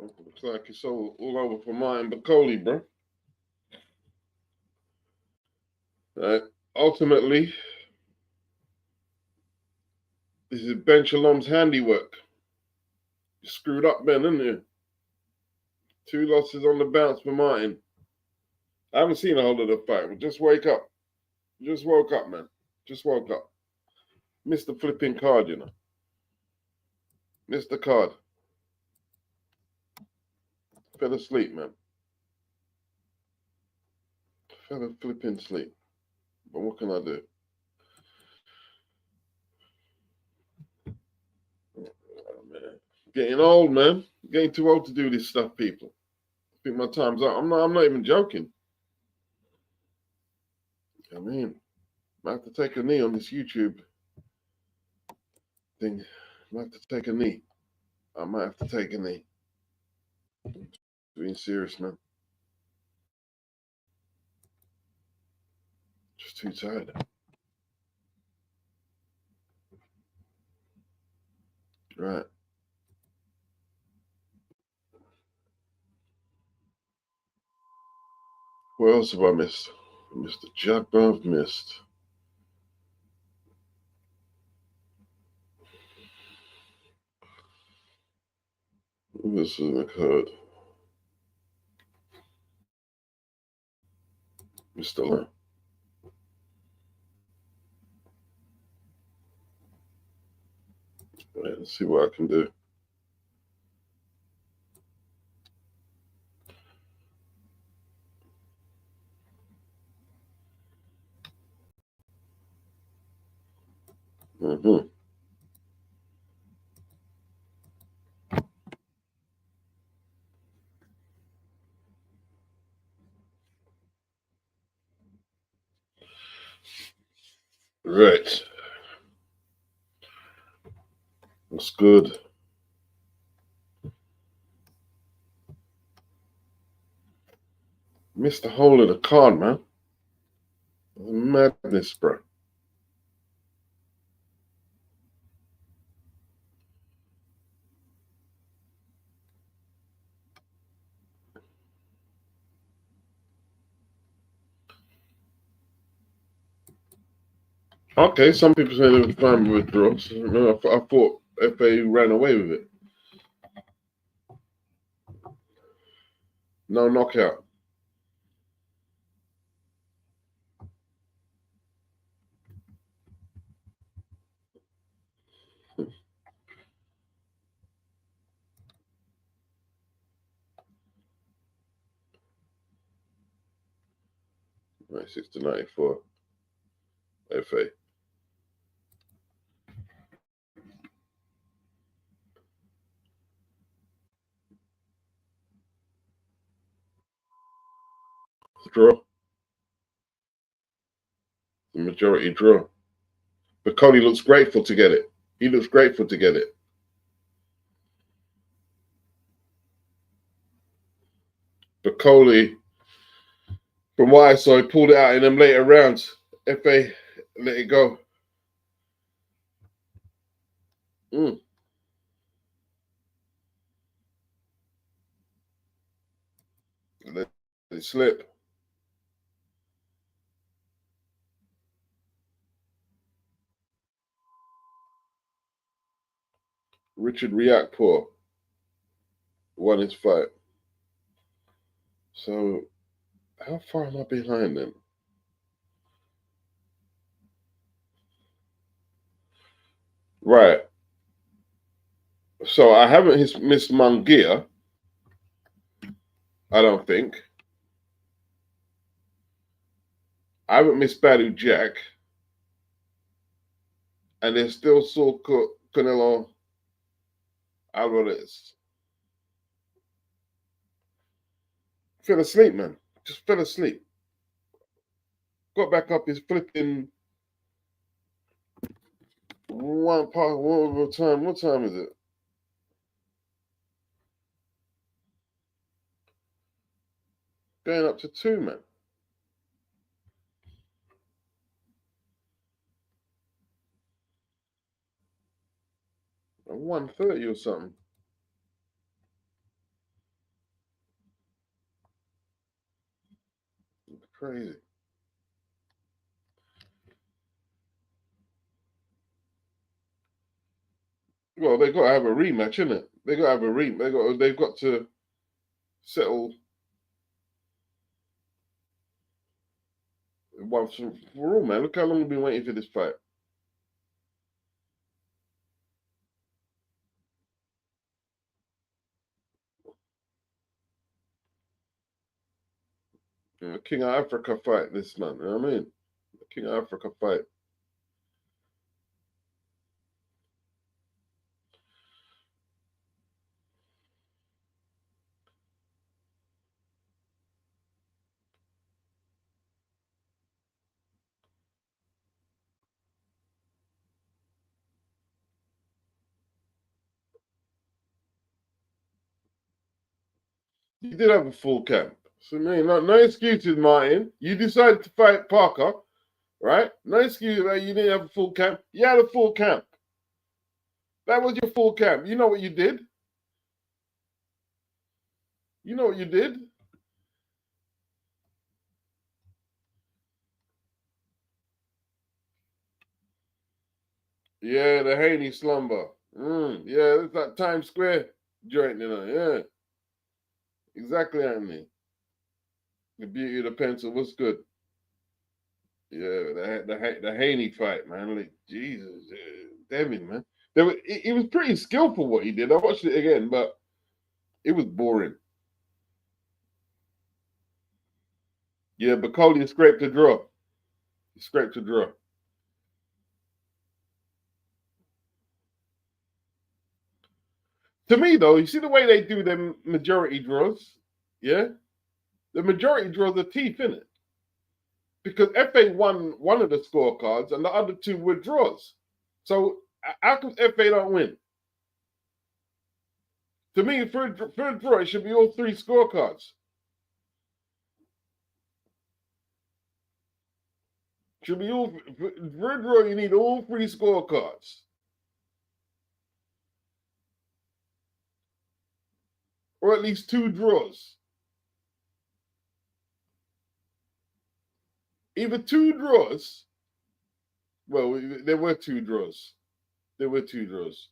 Looks like it's all over for Martin Bacoli, bro. Ultimately, this is Ben Shalom's handiwork. You screwed up, Ben, didn't you? 2 losses on the bounce for Martin. I haven't seen a whole of the fight, but just wake up. Just woke up, man. Just woke up. Missed the flipping card, you know. Missed the card. Fell asleep, man. Fell flipping asleep. But what can I do? Oh, man. Getting old, man. Getting too old to do this stuff, people. I think my time's up. I'm not even joking. I mean, I have to take a knee on this YouTube thing. I might have to take a knee. I might have to take a knee. Being serious, man. Just too tired. Right. What else have I missed? I missed the jab, I've missed. This isn't occurred. Mr. Lamb. Right, let's see what I can do. Mm-hmm. Right. That's good. Missed the whole of the card, man. Madness, bro. Okay, some people say they were fine with withdrawals. I thought FA ran away with it. No knockout. Right, 6-94. FA. Draw. The majority draw. But Cody looks grateful to get it. He looks grateful to get it. But Coley, from what I saw, he pulled it out in them later rounds. FA let it go. Let it slip. Richard Riakpour won his fight. So, how far am I behind then? Right. So, I haven't missed Mungia, I don't think. I haven't missed Badu Jack. And there's still Saul Canelo Alvarez. Fell asleep, man. Just fell asleep. Got back up, he's flipping one time. What time is it? Going up to 2, man. 1:30 or something. Crazy. Well, they got to have a rematch, innit? They got to have a rematch. They've got to settle once for all, man. Look how long we've been waiting for this fight. King of Africa fight this man. You know what I mean? King of Africa fight. You did have a full camp. So, man, no excuses, Martin. You decided to fight Parker, right? No excuse that you didn't have a full camp. You had a full camp. That was your full camp. You know what you did? You know what you did? Yeah, the Haney slumber. Yeah, it's that Times Square joint, you know. Yeah, exactly, Anthony. The beauty of the pencil was good. Yeah, the Haney fight, man. Like Jesus, Devin, man. He was pretty skillful what he did. I watched it again, but it was boring. Yeah, but Coley scraped a draw. He scraped a draw. To me, though, you see the way they do them majority draws? Yeah? The majority draws are teeth in it. Because FA won one of the scorecards and the other two were draws. So how come FA don't win? To me, for a draw, it should be all three scorecards. Should be all for a draw, you need all three scorecards. Or at least two draws. Either two draws. Well, there were two draws. There were two draws.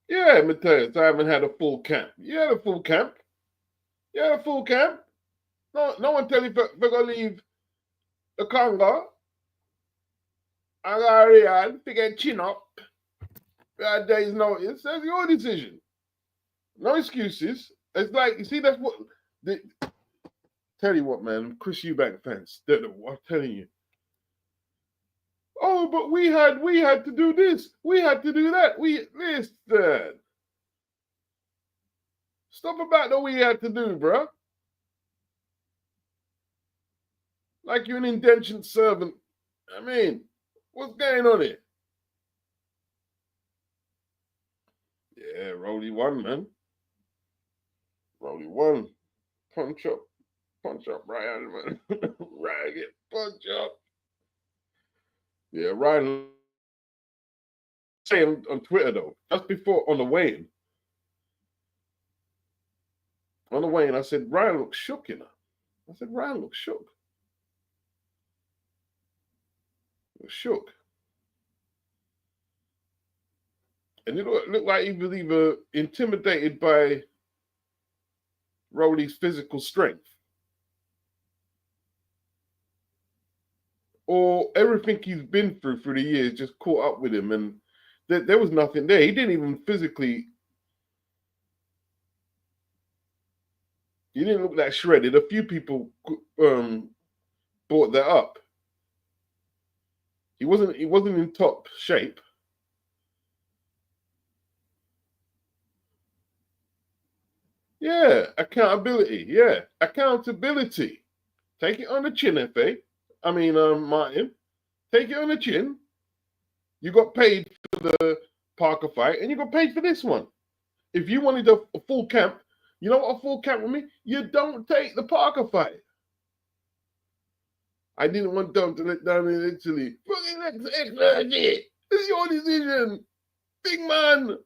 Yeah, Mateus, I haven't had a full camp. You had a full camp. You had a full camp. No one tell you we're gonna leave the Congo. I got Riyadh to get chin up. A day's notice. That's your decision. No excuses. It's like you see that's what. Tell you what, man. Chris Eubank fans. I'm telling you. Oh, but we had to do this. We had to do that. Listen. Stop about the we had to do, bro. Like you're an indentured servant. I mean, what's going on here? Yeah, Rolly won, man. Rolly won. Punch up, Ryan, man. Ryan get punch up. Yeah, Ryan saying on Twitter though, just before on the weigh-in. On the weigh-in, I said, Ryan looks shook, you know. I said, Ryan looks shook. Shook. And it looked like he was either intimidated by Rolly's physical strength or everything he's been through the years just caught up with him, and there was nothing there. He didn't even physically. He didn't look that shredded. A few people brought that up. He wasn't in top shape. Yeah, accountability. Yeah, accountability. Take it on the chin, FA. I mean, Martin. Take it on the chin. You got paid for the Parker fight, and you got paid for this one. If you wanted a full camp, you know what a full camp with me? You don't take the Parker fight. I didn't want Dom to let down in Italy. Fucking extra shit. It's your decision. Big man.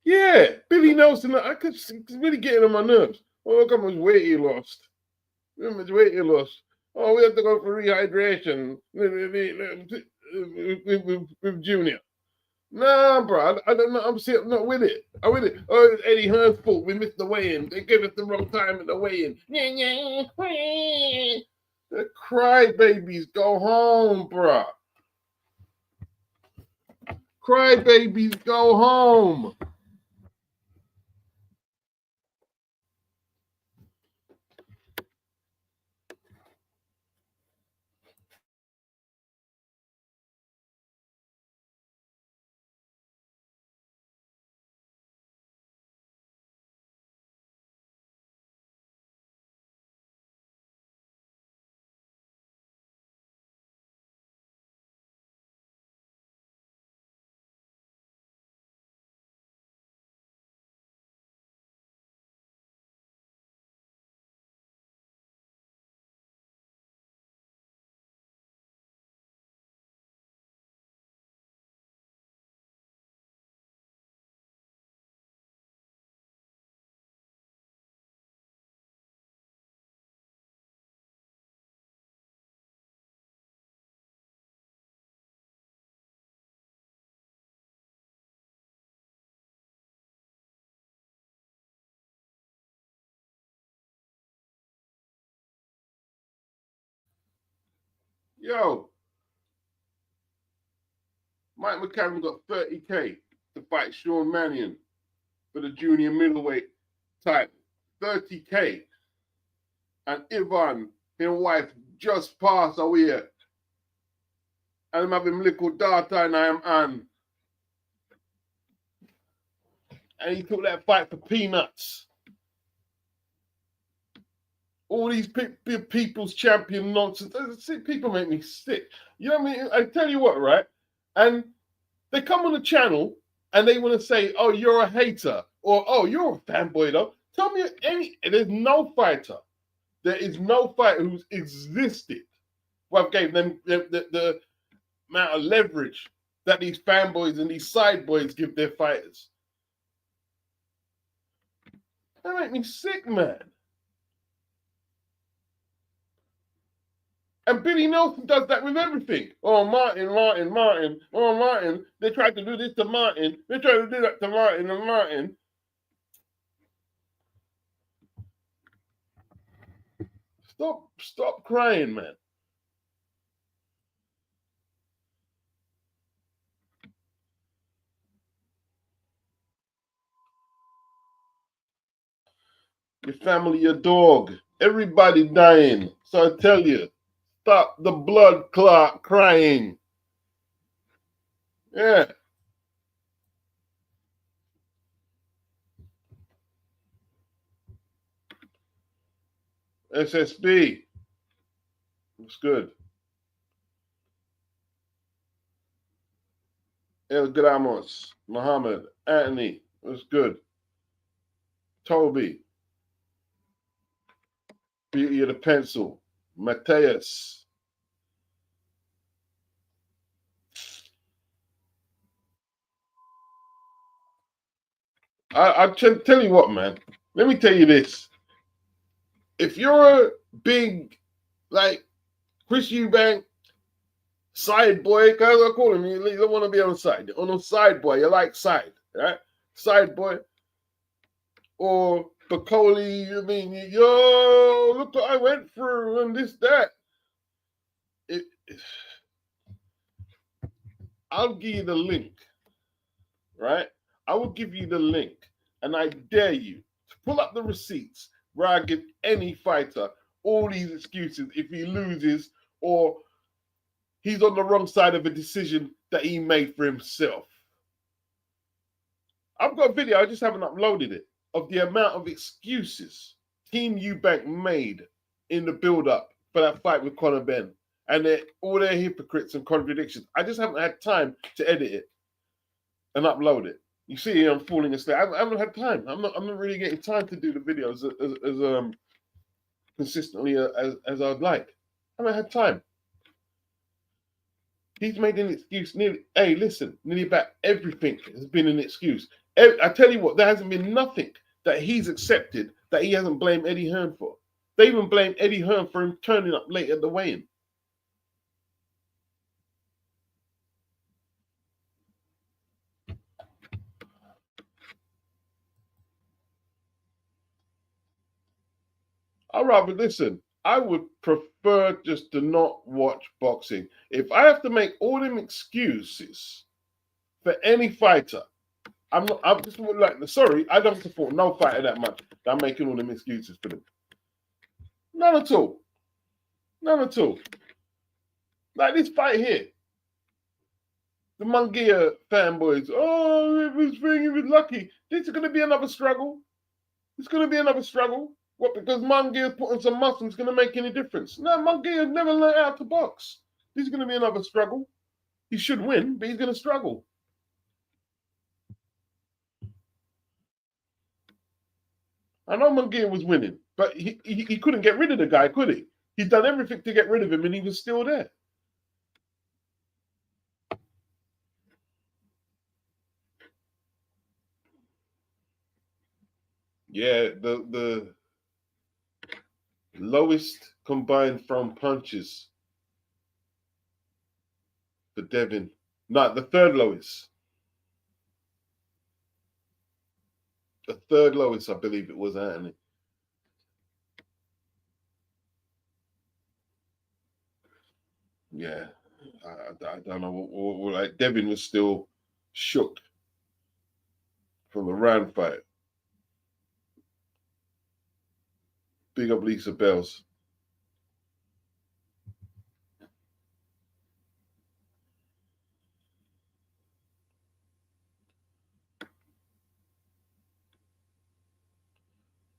Yeah, Billy Nelson, I could really getting on my nerves. Oh, look how much weight he lost. Look how much weight he lost. Oh, we have to go for rehydration with Junior. Nah, bro, I don't know. I'm not with it. I'm with it. Oh, it's Eddie Hearn's fault. We missed the weigh-in. They gave us the wrong time at the weigh-in. The crybabies go home, bro. Crybabies go home. Yo, Mike McCallum got 30K to fight Sean Mannion for the junior middleweight title. 30K. And Ivan, his wife, just passed away. And I'm having little daughter and I am on. And he took that fight for peanuts. All these people's champion nonsense. People make me sick. You know what I mean? I tell you what, right? And they come on the channel and they want to say, oh, you're a hater. Or, oh, you're a fanboy, though. Tell me there's no fighter. There is no fighter who's existed who have gave them the amount of leverage that these fanboys and these side boys give their fighters. That make me sick, man. And Billy Nelson does that with everything. Oh, Martin. Oh, Martin. They tried to do this to Martin. They tried to do that to Martin and Martin. Stop crying, man. Your family, your dog. Everybody dying. So I tell you, stop the blood clot crying. Yeah. SSB. It's good. El Gramos. Muhammad. Anthony. It's good. Toby. Beauty of the Pencil. Mateus. I tell you what, man. Let me tell you this. If you're a big, like, Chris Eubank, side boy, because I call him, you don't want to be on the side. On the side boy, you like side, right? Side boy. Or Bacoli, I mean, yo, look what I went through and this, that. I'll give you the link, right? I will give you the link, and I dare you to pull up the receipts where I give any fighter all these excuses if he loses or he's on the wrong side of a decision that he made for himself. I've got a video, I just haven't uploaded it, of the amount of excuses Team Eubank made in the build-up for that fight with Conor Benn. and all their hypocrites and contradictions. I just haven't had time to edit it and upload it. You see, I'm falling asleep. I haven't had time. I'm not really getting time to do the videos as consistently as I'd like. I haven't had time. He's made an excuse nearly. Hey, listen, nearly about everything has been an excuse. I tell you what, there hasn't been nothing that he's accepted that he hasn't blamed Eddie Hearn for. They even blamed Eddie Hearn for him turning up late at the weigh-in. I'd rather listen. I would prefer just to not watch boxing. If I have to make all them excuses for any fighter, I'm just like, sorry, I don't support no fighter that much. That I'm making all them excuses for them. None at all. None at all. Like this fight here. The Munguia fanboys. Oh, it was lucky. This is going to be another struggle. It's going to be another struggle. What, because Munguia's putting some muscle is going to make any difference? No, Munguia never learned how to box. This is going to be another struggle. He should win, but he's going to struggle. I know Munguia was winning, but he couldn't get rid of the guy, could he? He's done everything to get rid of him, and he was still there. Yeah, the lowest combined from punches for Devin. No, the third lowest. The third lowest, I believe it was, Anthony. Yeah, I don't know. Like Devin was still shook from the round fight. Big up Lisa Bells.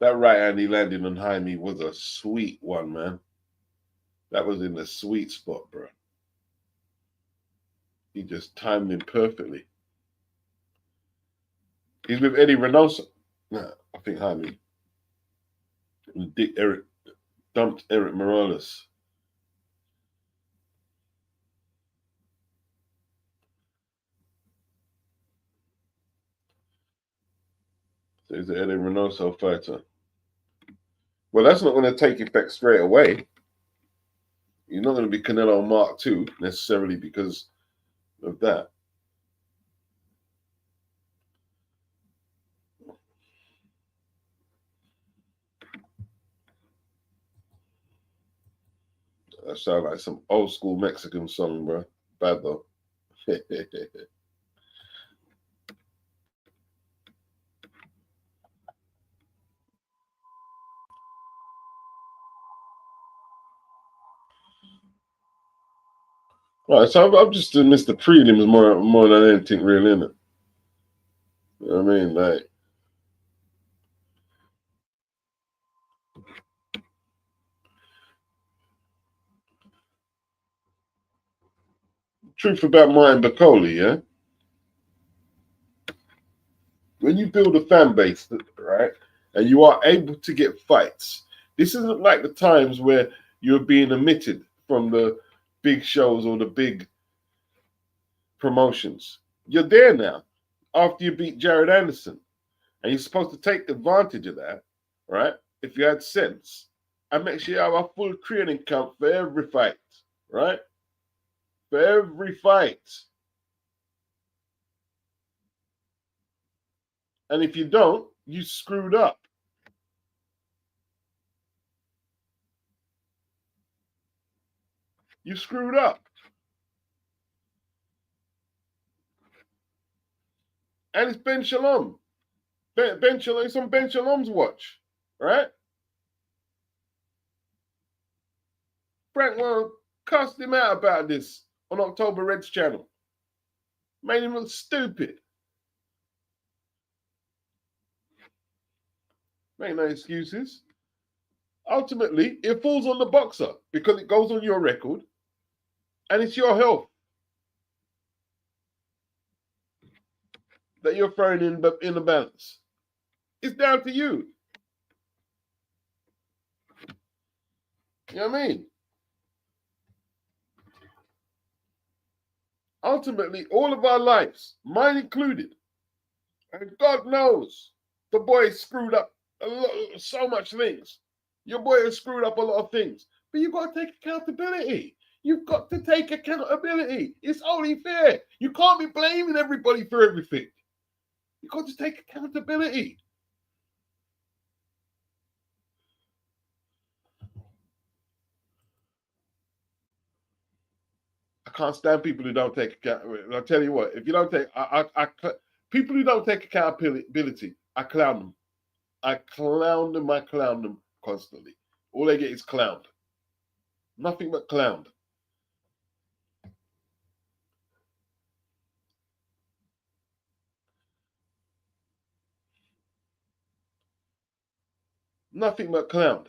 That right hand he landed on Jaime was a sweet one, man. That was in the sweet spot, bro. He just timed him perfectly. He's with Eddie Reynoso. Nah, I think Jaime. Eric dumped Eric Morales. So he's the Eddie Reynoso fighter. Well, that's not going to take effect straight away. You're not going to be Canelo Mark II necessarily because of that. That sounds like some old school Mexican song, bro. Bad though. Right, so I've just missed the prelims more than anything, really, innit? You know what I mean? Like, truth about Martin Bacoli, yeah? When you build a fan base, right, and you are able to get fights, this isn't like the times where you're being omitted from the big shows or the big promotions. You're there now after you beat Jared Anderson. And you're supposed to take advantage of that, right? If you had sense, and make sure you have a full training camp for every fight, right? For every fight. And if you don't, you screwed up. You screwed up. And it's Ben Shalom. Ben Shalom, it's on Ben Shalom's watch, right? Frank Warren cussed him out about this on October Red's channel. Made him look stupid. Make no excuses. Ultimately, it falls on the boxer because it goes on your record, And it's your health that you're throwing in the balance. It's down to you. You know what I mean? Ultimately, all of our lives, mine included, and God knows the boy screwed up so much things. Your boy has screwed up a lot of things. But you've got to take accountability. You've got to take accountability. It's only fair. You can't be blaming everybody for everything. You've got to take accountability. I can't stand people who don't take accountability. I'll tell you what, if you don't take, people who don't take accountability, I clown them. I clown them constantly. All they get is clowned. Nothing but clowned. Nothing but clowned.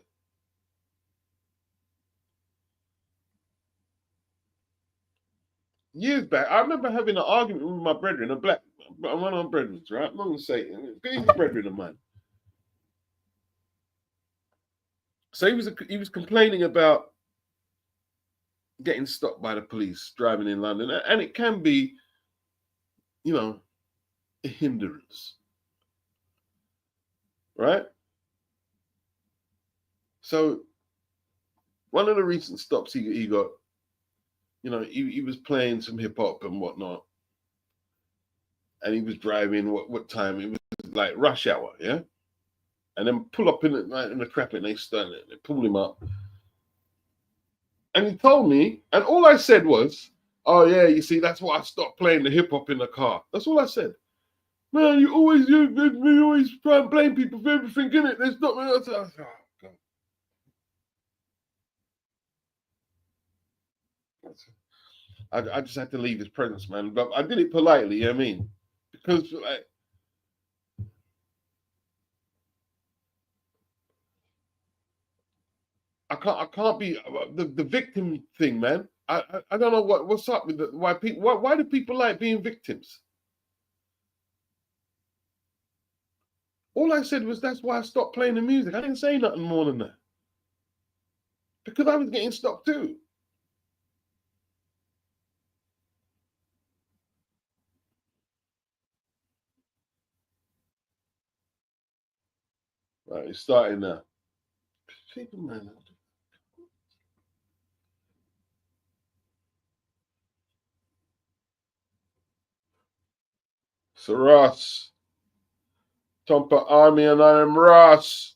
Years back, I remember having an argument with my brethren, one of my brethren, right? I'm not going to say it. He's a brethren of mine. So he was complaining about getting stopped by the police driving in London, and it can be, you know, a hindrance, right? So one of the recent stops he got, you know, he was playing some hip hop and whatnot, and he was driving what time? It was like rush hour, yeah. And then pull up in the traffic, and they pulled him up. And he told me, and all I said was, "Oh yeah, you see, that's why I stopped playing the hip hop in the car." That's all I said. Man, you always try and blame people for everything, innit? There's not. Oh, God. I just had to leave his presence, man. But I did it politely, you know what I mean? Because like, I can't be the victim thing, man. I don't know what's up with why do people like being victims? All I said was that's why I stopped playing the music. I didn't say nothing more than that. Because I was getting stopped too. Right, it's starting now. People, man. So Ross, Tompa Army, and I am Ross.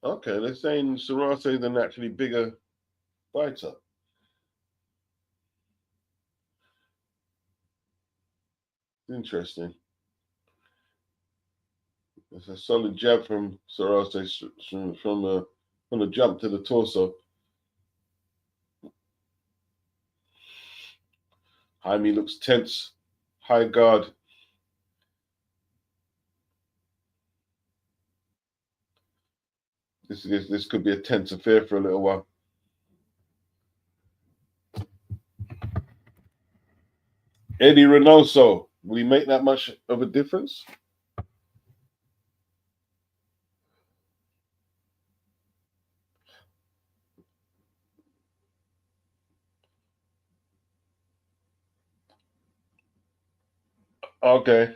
Okay, they're saying Sarase is an actually bigger fighter. Interesting. It's a solid jab from Sarase from the jump to the torso. Jaime looks tense, high guard. This could be a tense affair for a little while. Eddie Reynoso, will he make that much of a difference? Okay.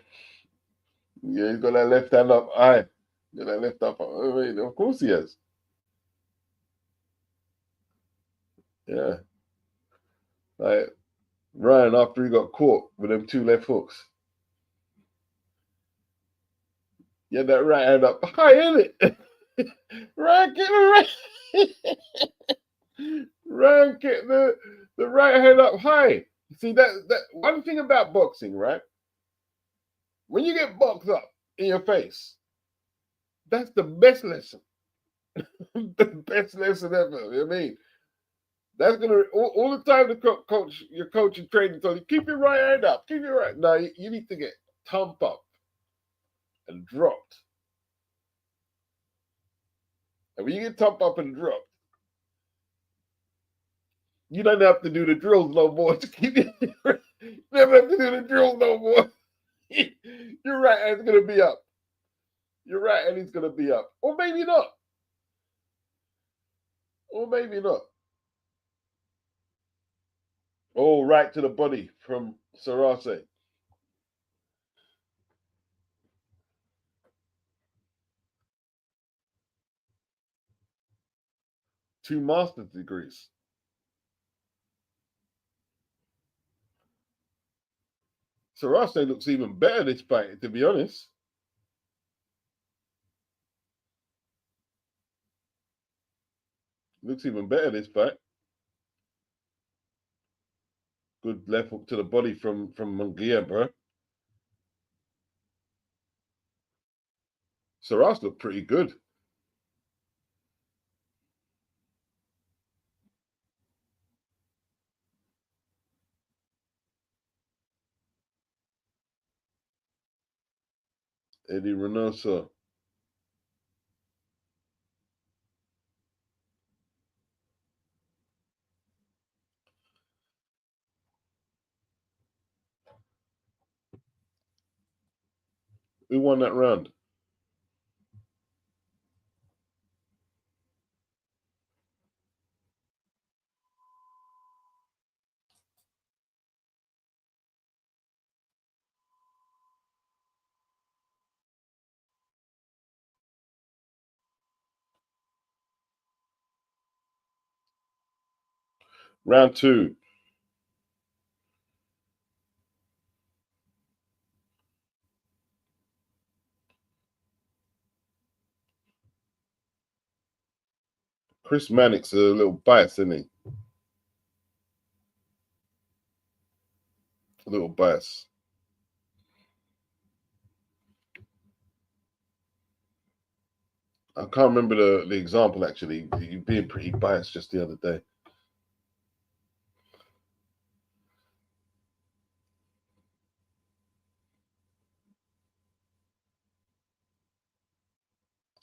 Yeah, he's got that left hand up high. Got that left up. I mean, of course he has. Yeah. Like Ryan after he got caught with them two left hooks. Yeah, that right hand up high, isn't it? Ryan get the right Ryan get the right hand up high. See that one thing about boxing, right? When you get boxed up in your face, that's the best lesson. The best lesson ever. You know what I mean? That's gonna all the time the coach, your coach and training told you, keep your right hand up, keep your right. No, you need to get thump up and dropped. And when you get thump up and dropped, you don't have to do the drills no more to keep it. You never have to do the drills no more. You're right, and it's gonna be up. You're right, and it's gonna be up. Or maybe not. Or maybe not. Oh, right to the body from Sarase. Two master's degrees. Sarase looks even better this fight, to be honest. Looks even better this fight. Good left hook to the body from Munguia, bro. Sarase looked pretty good. Eddie Reynoso. Who won that round? Round two. Chris Mannix a little biased, isn't he? A little biased. I can't remember the example actually. You being pretty biased just the other day.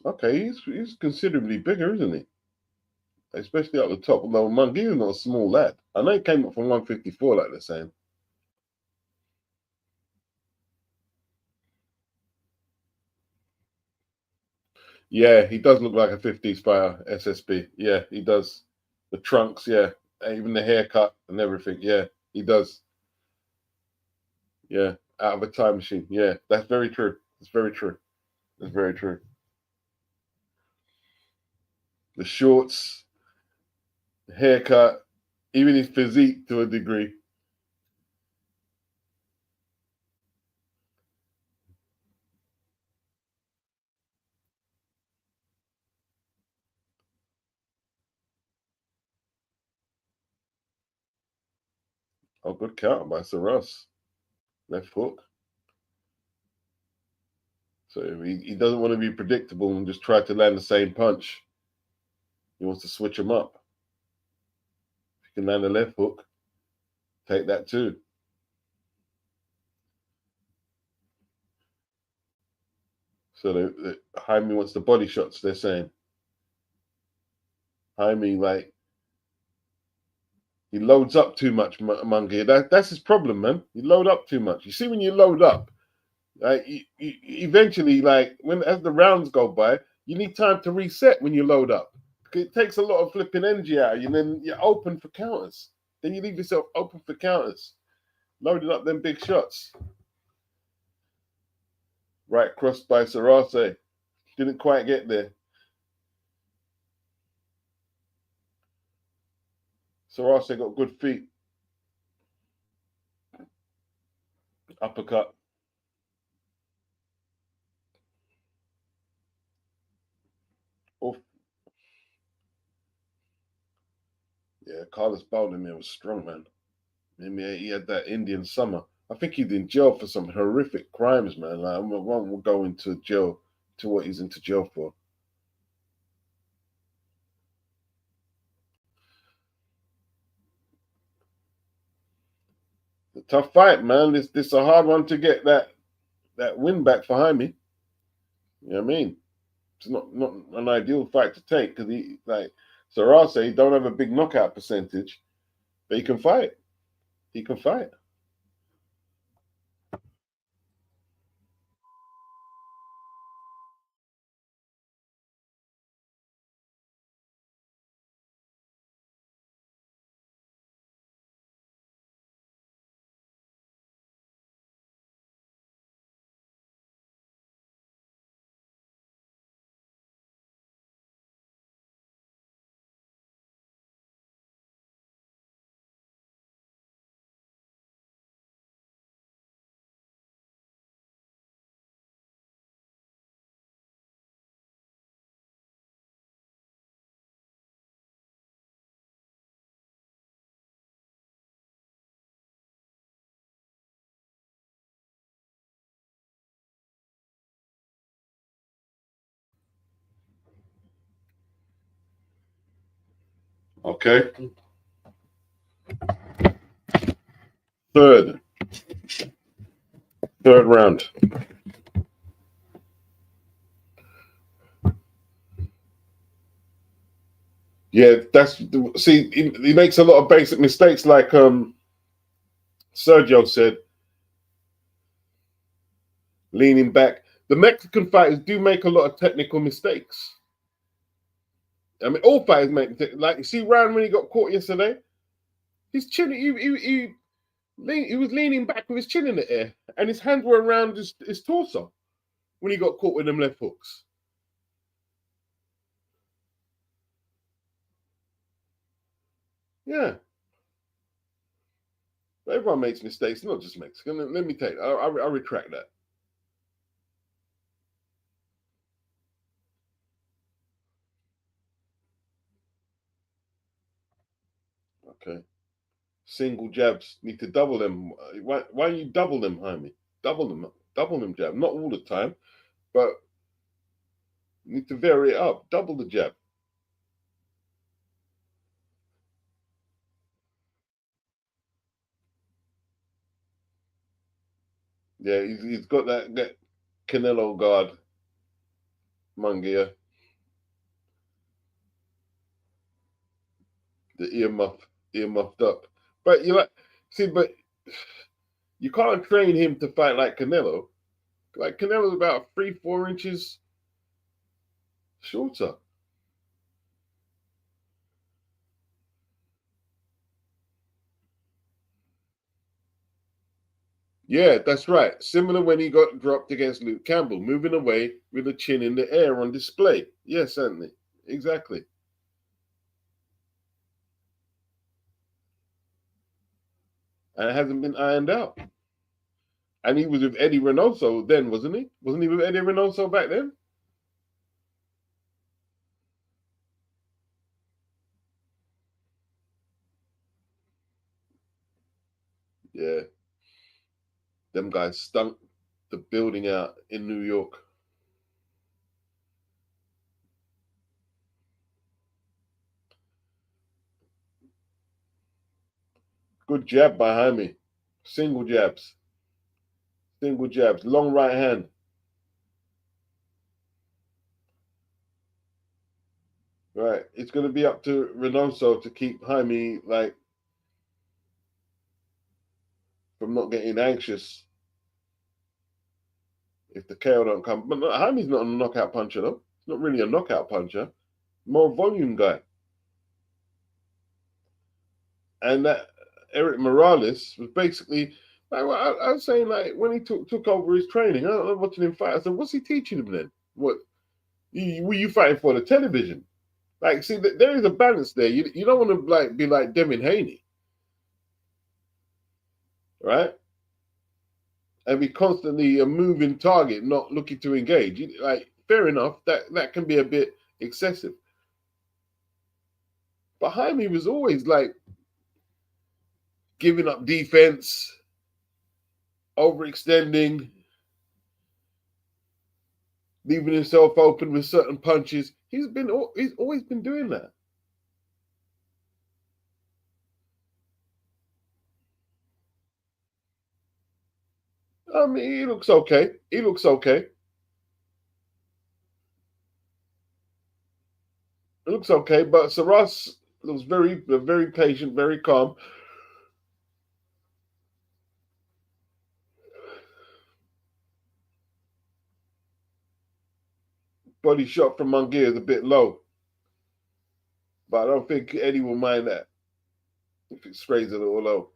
Okay, he's considerably bigger, isn't he? Especially at the top. Although Munguia's not a small lad. I know he came up from 154, like they're saying. Yeah, he does look like a 50s fighter, SSB. Yeah, he does. The trunks, yeah. Even the haircut and everything. Yeah, he does. Yeah, out of a time machine. Yeah, that's very true. It's very true. It's very true. The shorts, the haircut, even his physique to a degree. Oh, good count by Sir Russ. Left hook. So he doesn't want to be predictable and just try to land the same punch. He wants to switch them up. If he can land a left hook, take that too. So Jaime wants the body shots, they're saying. Jaime, like, he loads up too much, Munguia. That's his problem, man. You load up too much. You see, when you load up, like, you eventually, like, as the rounds go by, you need time to reset when you load up. It takes a lot of flipping energy out of you, and then you're open for counters. Then you leave yourself open for counters. Loaded up them big shots. Right crossed by Sarase. Didn't quite get there. Sarase got good feet. Uppercut. Oof. Yeah, Carlos Baldwin was strong, man. I mean, he had that Indian summer. I think he's in jail for some horrific crimes, man. Like, one will go into jail to what he's into jail for. A tough fight, man. This a hard one to get that that win back for Jaime. You know what I mean? It's not an ideal fight to take because he like Sarase don't have a big knockout percentage, but he can fight. He can fight. Okay. Third round. Yeah, that's see. He makes a lot of basic mistakes, like Sergio said, leaning back. The Mexican fighters do make a lot of technical mistakes. I mean, all fighters make like you see Ryan when he got caught yesterday. His chin, he was leaning back with his chin in the air, and his hands were around his torso when he got caught with them left hooks. Yeah, everyone makes mistakes, not just Mexican. Let me take. I retract that. Okay. Single jabs need to double them. Why don't you double them, Jaime? Double them jab. Not all the time, but you need to vary it up. Double the jab. Yeah, he's got that Canelo guard, Mungia, the ear muffed up. But you like see, but you can't train him to fight like Canelo. Like Canelo's about 3, 4 inches shorter. Yeah, that's right. Similar when he got dropped against Luke Campbell, moving away with the chin in the air on display. Yes, Anthony. Exactly. And it hasn't been ironed out. And he was with Eddie Reynoso then, wasn't he? Wasn't he with Eddie Reynoso back then? Yeah. Them guys stunk the building out in New York. Good jab by Jaime. Single jabs. Single jabs. Long right hand. Right. It's going to be up to Reynoso to keep Jaime like from not getting anxious if the KO don't come. But Jaime's not a knockout puncher though. He's not really a knockout puncher. More volume guy. And that Eric Morales was basically like I was saying, like when he took over his training. I was watching him fight. I said, "What's he teaching him then? What were you fighting for the television?" Like, see, there is a balance there. You don't want to like be like Devin Haney, right? And be constantly a moving target, not looking to engage. Like, fair enough, that can be a bit excessive. But Jaime was always like giving up defense, overextending, leaving himself open with certain punches. He's always been doing that. I mean, he looks okay. He looks okay. It looks okay, but Saras looks very patient, very calm. Body shot from Munguia is a bit low, but I don't think Eddie will mind that if it sprays a little low.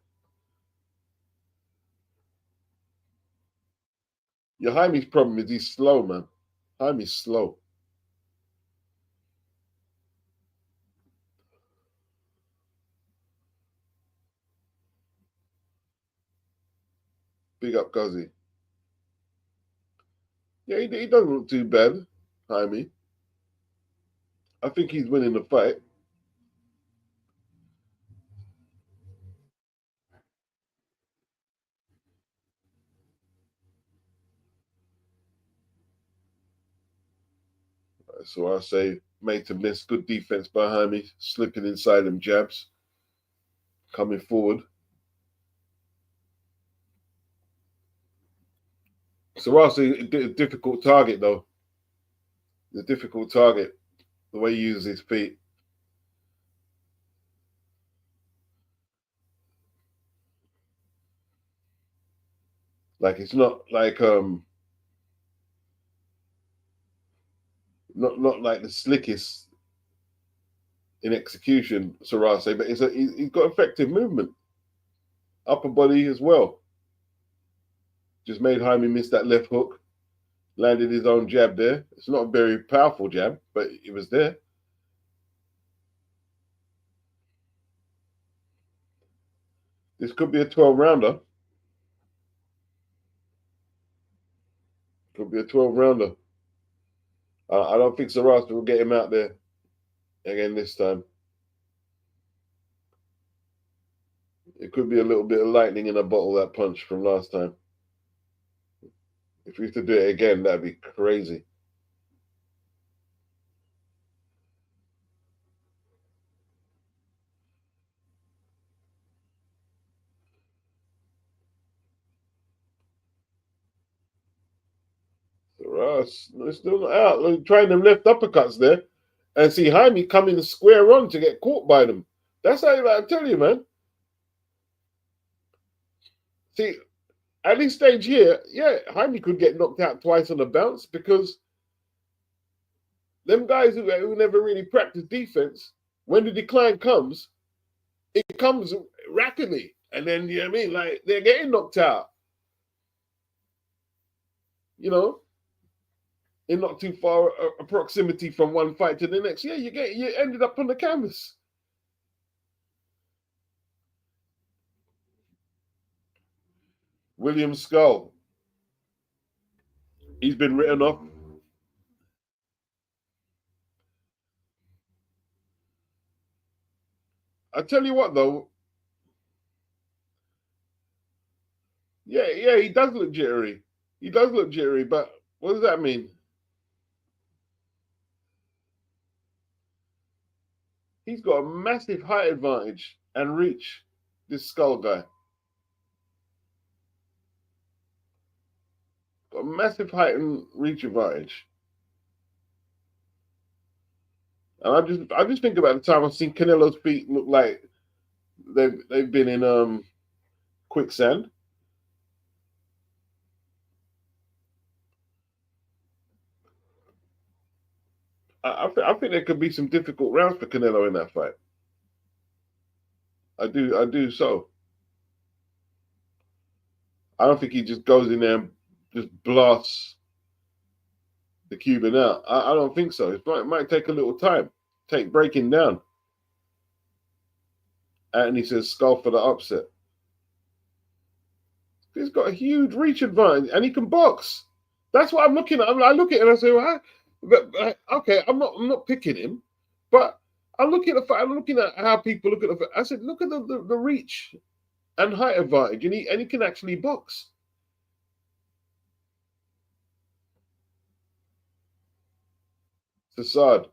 Your Jaime's problem is he's slow, man. Jaime's slow. Big up Guzzy. Yeah, he doesn't look too bad, Jaime. I think he's winning the fight. So I say made to miss. Good defense by Jaime, slipping inside them jabs, coming forward. So I say a difficult target though. The difficult target, the way he uses his feet. Like it's not like not like the slickest in execution, Sarase, but he's got effective movement, upper body as well. Just made Jaime miss that left hook, landed his own jab there. It's not a very powerful jab, but it was there. This could be a 12 rounder. Could be a 12 rounder. I don't think Sarase will get him out there again this time. It could be a little bit of lightning in a bottle, that punch from last time. If we have to do it again, that'd be crazy. Sarase is still not out. They're trying them left uppercuts there. And see Jaime coming square on to get caught by them. That's how I tell you, man. See, at this stage here, yeah, Jaime could get knocked out twice on the bounce because them guys who never really practice defense, when the decline comes, it comes rapidly. And then, you know what I mean? Like, they're getting knocked out, you know, in not too far a proximity from one fight to the next. Yeah, you ended up on the canvas. William Scull, he's been written off. I tell you what, though, yeah, he does look jittery. He does look jittery, but what does that mean? He's got a massive height advantage and reach. This Skull guy got a massive height and reach advantage. And I just think about the time I've seen Canelo's feet look like they've been in quicksand. I think there could be some difficult rounds for Canelo in that fight. I do so. I don't think he just goes in there and just blasts the Cuban out. I don't think so. It might take a little time, take breaking down. And he says Skull for the upset. He's got a huge reach advantage, and he can box. That's what I'm looking at. I look at it and I say, well, okay, I'm not picking him, but I'm looking at I'm looking at how people look at the. I said, look at the reach and height advantage, and he can actually box. Facade.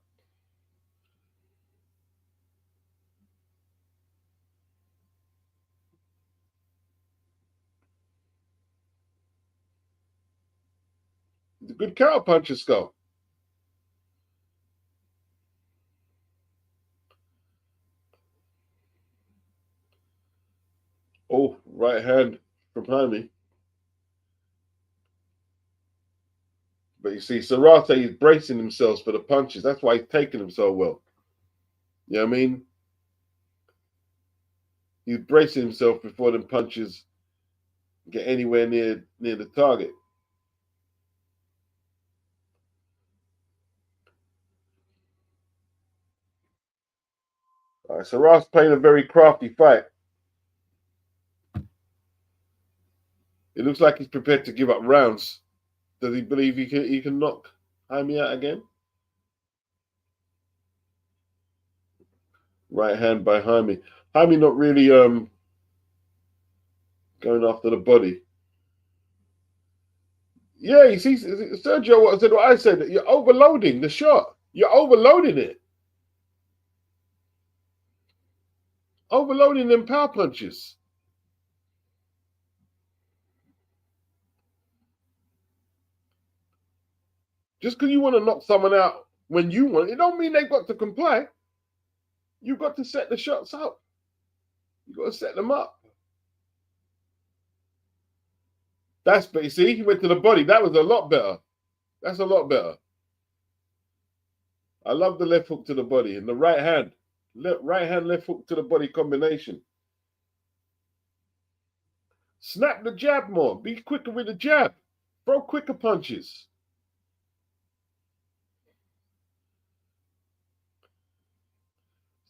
He's a good counter puncher, Scull. Oh, right hand from Jaime. But you see, Sarate is bracing himself for the punches. That's why he's taking them so well. You know what I mean? He's bracing himself before the punches get anywhere near the target. All right, so Ross playing a very crafty fight. It looks like he's prepared to give up rounds. Does he believe he can knock Jaime out again? Right hand by Jaime. Jaime not really going after the body. Yeah, you see, Sergio, what I said, that you're overloading the shot. You're overloading it. Overloading them power punches. Just because you want to knock someone out when you want, it don't mean they've got to comply. You've got to set the shots up. You've got to set them up. That's, but you see, he went to the body. That was a lot better. That's a lot better. I love the left hook to the body and the right hand. Right hand, left hook to the body combination. Snap the jab more. Be quicker with the jab. Throw quicker punches.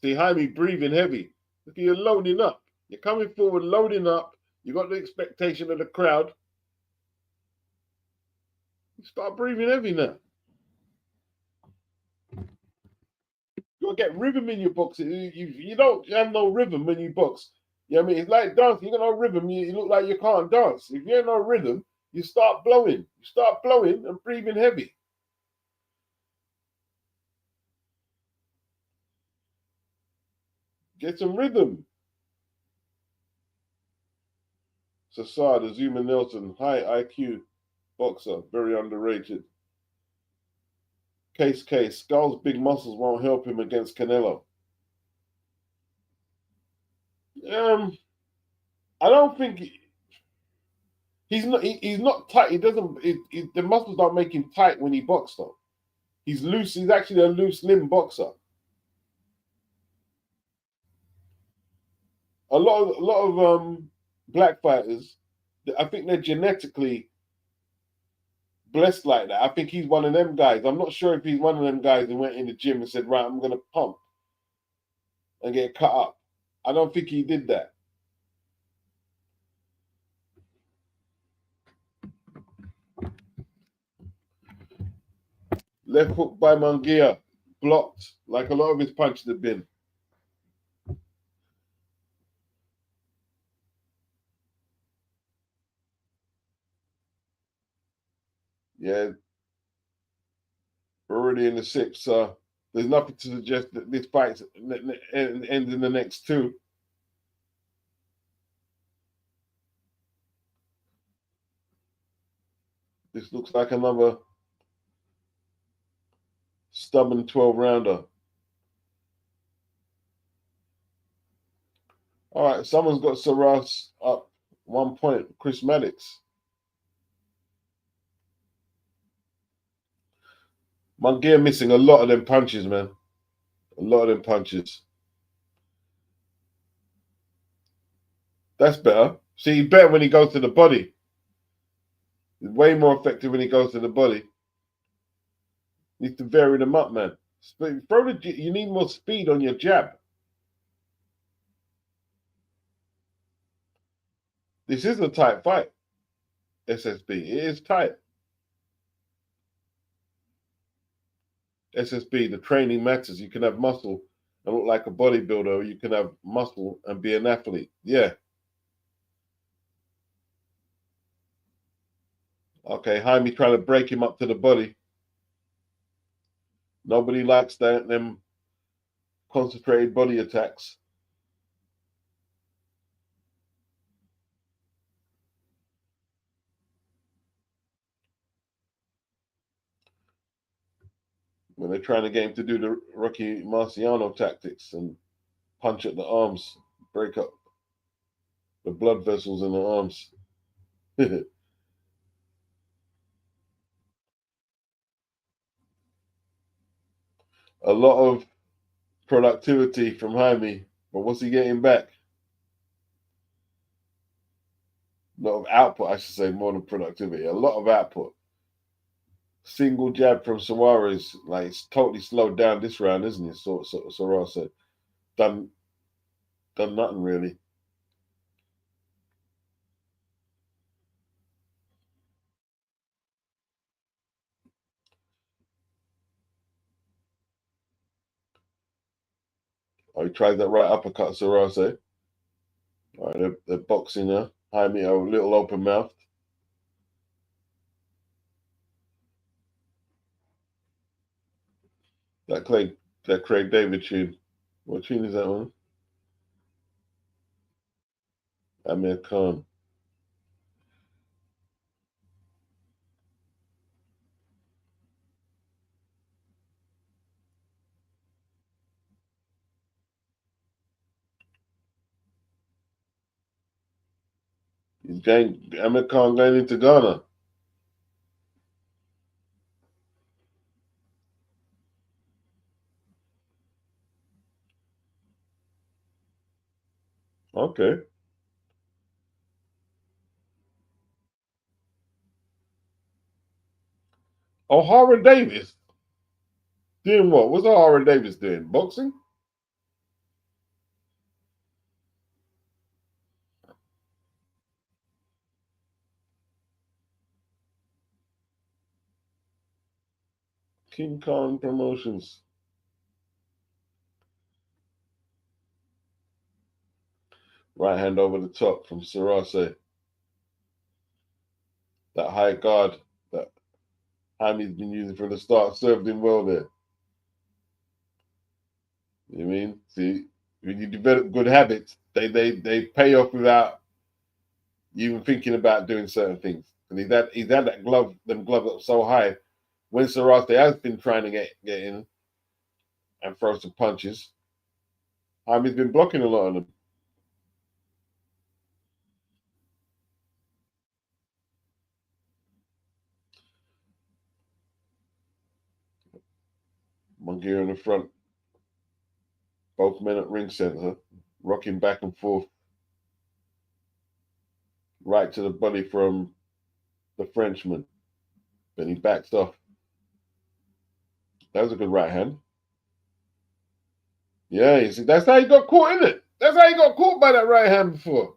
See, Jaime breathing heavy. Look, you're loading up. You're coming forward, loading up. You got the expectation of the crowd. You start breathing heavy now. You got to get rhythm in your boxing. You don't have no rhythm when you box. You know what I mean? It's like dancing. You got no rhythm. You look like you can't dance. If you have no rhythm, you start blowing. You start blowing and breathing heavy. Get some rhythm. Sassad, Azuma Nelson, high IQ boxer, very underrated. Case, Skull's big muscles won't help him against Canelo. I don't think he's not. He's not tight. He doesn't. The muscles don't make him tight when he boxes. Though he's loose. He's actually a loose limb boxer. A lot of black fighters, I think they're genetically blessed like that. I think he's one of them guys. I'm not sure if he's one of them guys who went in the gym and said, "Right, I'm going to pump and get cut up." I don't think he did that. Left hook by Munguia, blocked like a lot of his punches have been. Yeah, we're already in the sixth. So there's nothing to suggest that this fight ends in the next two. This looks like another stubborn 12-rounder. All right, someone's got Saras up 1 point. Chris Maddox. Munguia missing a lot of them punches, man. A lot of them punches. That's better. See, he's better when he goes to the body. He's way more effective when he goes to the body. Needs to vary them up, man. You need more speed on your jab. This is a tight fight, SSB. It is tight. SSB, the training matters. You can have muscle and look like a bodybuilder, or you can have muscle and be an athlete. Yeah. Okay, Jaime trying to break him up to the body. Nobody likes them concentrated body attacks. when they're trying to get him to do the Rocky Marciano tactics and punch at the arms, break up the blood vessels in the arms. A lot of productivity from Jaime, but what's he getting back? A lot of output, I should say, more than productivity. A lot of output. Single jab from Suarez, like it's totally slowed down this round, isn't it? Suarez said, done nothing really. Oh, he tried that right uppercut, Suarez. All right, they're boxing now. Jaime a little open mouth. That Craig David tune. What tune is that one? Amir Khan. Amir Khan going into Ghana. Okay. O'Hara Davis. Doing what? What's O'Hara Davis doing? Boxing? King Kong Promotions. Right hand over the top from Sarase. That high guard that Jaime's been using from the start served him well there. You know what I mean? See, when you develop good habits, they pay off without you even thinking about doing certain things. And he's had that them gloves up so high. When Sarase has been trying to get in and throw some punches, Jaime's been blocking a lot of them. Monkey in the front, both men at ring center, rocking back and forth, right to the body from the Frenchman. Then he backs off. That was a good right hand. Yeah, you see, that's how he got caught, isn't it? That's how he got caught by that right hand before.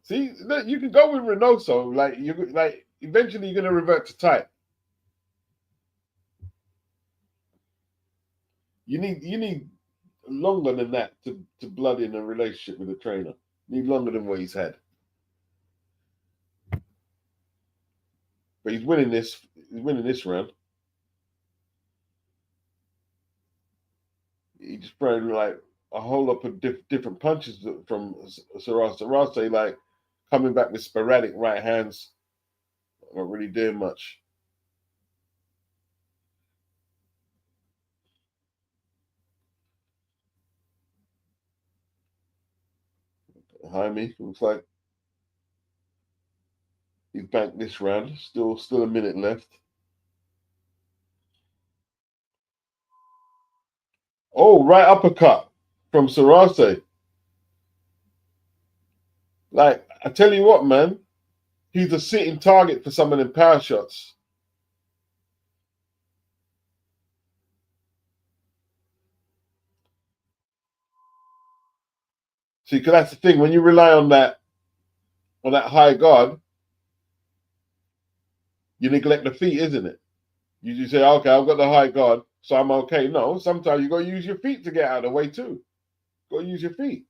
See, you can go with Reynoso. Like eventually you're gonna revert to type. You need longer than that to blood in a relationship with a trainer. You need longer than what he's had. But he's winning this. He's winning this round. He just throwing like a whole lot of different punches from Sarase. Sarase like coming back with sporadic right hands, not really doing much. Jaime looks like he's banked this round. Still a minute left. Oh, right uppercut from Sarase. Like I tell you what, man, he's a sitting target for some of them power shots. See, because that's the thing. When you rely on that high guard, you neglect the feet, isn't it? You just say, okay, I've got the high guard, so I'm okay. No, sometimes you got to use your feet to get out of the way too. Got to use your feet.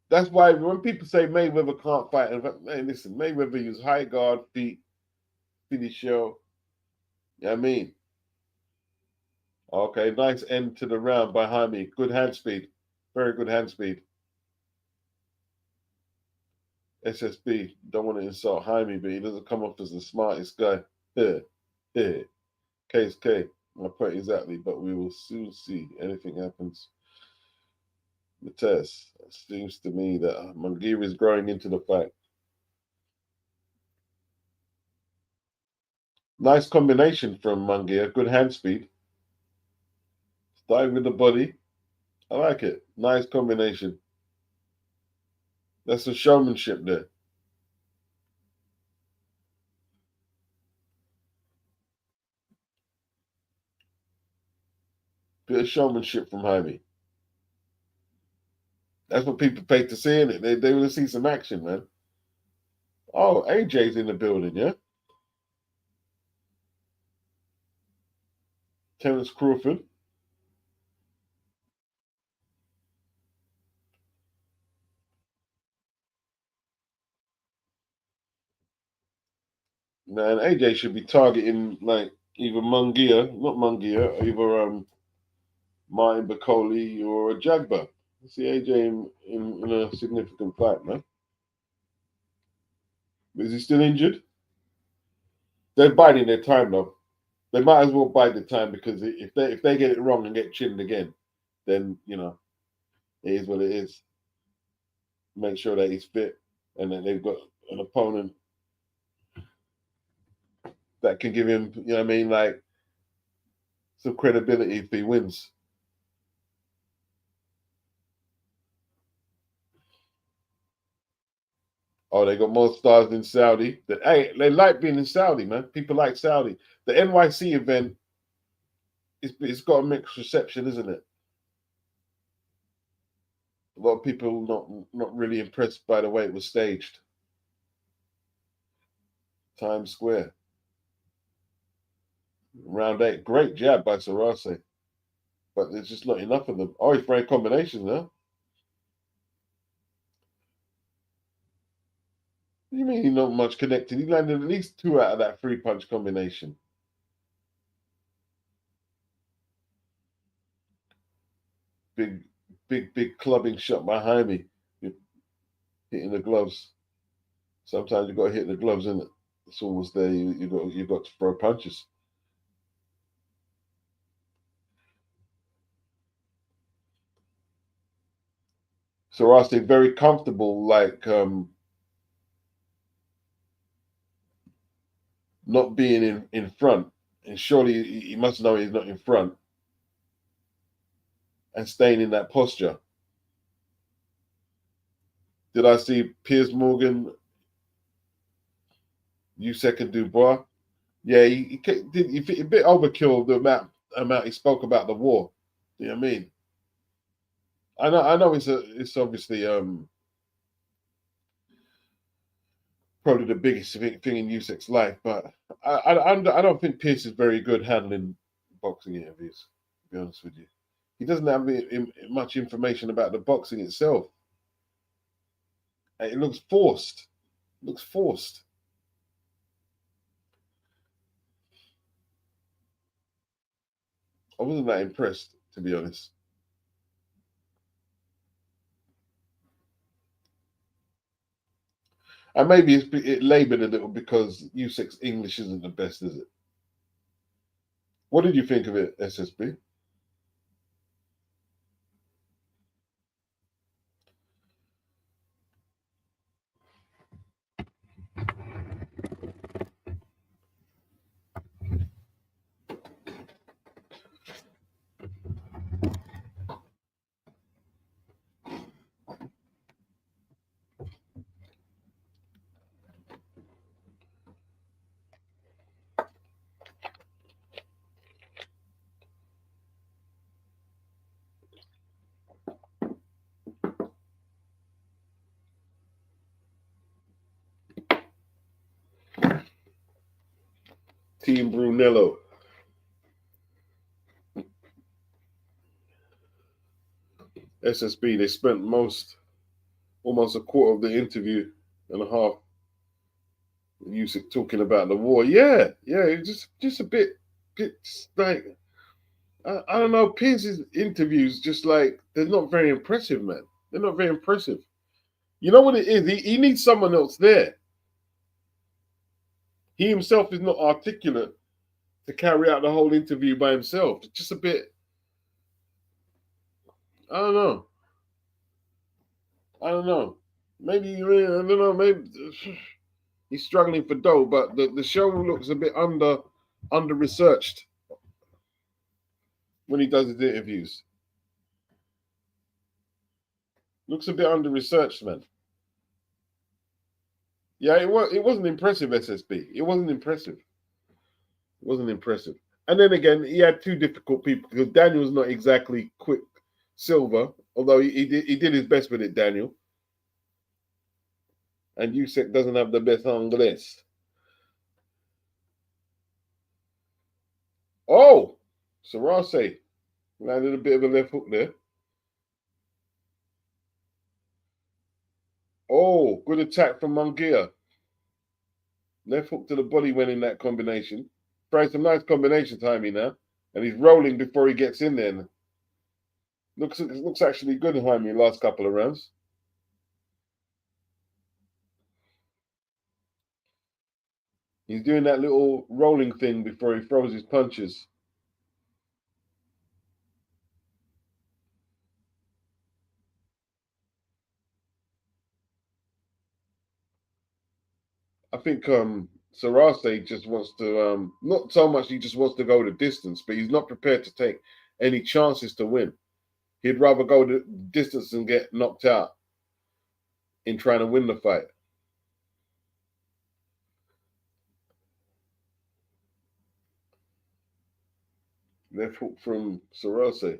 That's why when people say Mayweather can't fight, hey, listen, Mayweather use high guard, feet, finish show. You know what I mean? Okay, nice end to the round by Jaime. Good hand speed. Very good hand speed. SSB, don't want to insult Jaime, but he doesn't come off as the smartest guy. Here, here. Case K. My point exactly, but we will soon see. Anything happens. The test. It seems to me that Munguia is growing into the fight. Nice combination from Munguia. Good hand speed. Starting with the body. I like it. Nice combination. That's some showmanship there. Bit of showmanship from Jaime. That's what people pay to see in it. They want to see some action, man. Oh, AJ's in the building, yeah? Terence Crawford. Man, AJ should be targeting like either Munguia, not Munguia, either Martin Bacoli or Jagba. I see AJ in a significant fight, man. Is he still injured? They're biding their time though. They might as well bide the time because if they get it wrong and get chinned again, then it is what it is. Make sure that he's fit, and then they've got an opponent that can give him, what I mean, like some credibility if he wins. Oh, they got more stars in Saudi. Hey, they like being in Saudi, man. People like Saudi. The NYC event, it's got a mixed reception, isn't it? A lot of people not really impressed by the way it was staged. Times Square, round 8, great jab by Sarase, but there's just not enough of them. Oh, he's throwing combinations now. What do you mean he's not much connected? He landed at least 2 out of that 3-punch combination. Big, big clubbing shot behind me. You're hitting the gloves. Sometimes you got to hit the gloves, in it. It's almost there. You got to throw punches. Sarase very comfortable, like not being in front, and surely he must know he's not in front, and staying in that posture. Did I see Piers Morgan, Usyk and Dubois? Yeah, he a bit overkill the amount he spoke about the war. You know what I mean? I know it's obviously probably the biggest thing in Usyk's life, but I don't think Pierce is very good handling boxing interviews. To be honest with you, he doesn't have much information about the boxing itself. It looks forced. It looks forced. I wasn't that impressed, to be honest. And maybe it laboured a little because Usyk's English isn't the best, is it? What did you think of it, SSB? Team Brunello. SSB, they spent almost a quarter of the interview and a half Usyk talking about the war. Yeah, just a bit like I don't know. Pierce's interviews just like they're not very impressive, man. They're not very impressive. You know what it is? He needs someone else there. He himself is not articulate to carry out the whole interview by himself. It's just a bit, I don't know. I don't know. Maybe, I don't know, maybe he's struggling for dough, but the show looks a bit under researched when he does his interviews. Looks a bit under researched, man. Yeah, it wasn't impressive, SSB. It wasn't impressive. It wasn't impressive. And then again, he had two difficult people because Daniel's not exactly quick silver, although he did his best with it, Daniel. And Usyk doesn't have the best Anglais. Oh, Sarase landed a bit of a left hook there. Oh, good attack from Munguia. Left hook to the body went in that combination. Trying some nice combination timing now. And he's rolling before he gets in there. Looks actually good, Jaime, last couple of rounds. He's doing that little rolling thing before he throws his punches. I think Sarase just wants to not so much he just wants to go the distance, but he's not prepared to take any chances to win. He'd rather go the distance and get knocked out in trying to win the fight. Left hook from Sarase.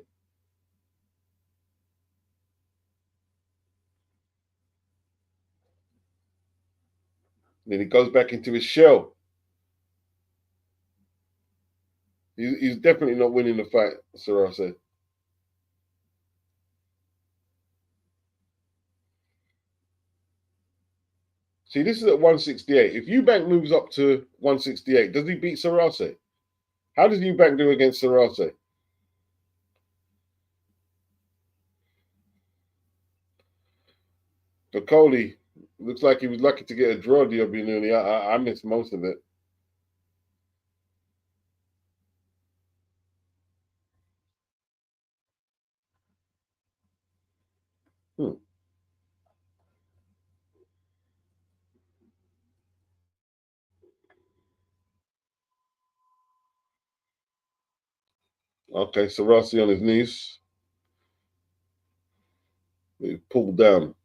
Then he goes back into his shell. He's definitely not winning the fight, Sarase. See, this is at 168. If Eubank moves up to 168, does he beat Sarase? How does Eubank do against Sarase? Bacoli looks like he was lucky to get a draw, Diobinuni. I missed most of it. Hmm. Okay, Sarasi on his knees. He pulled down.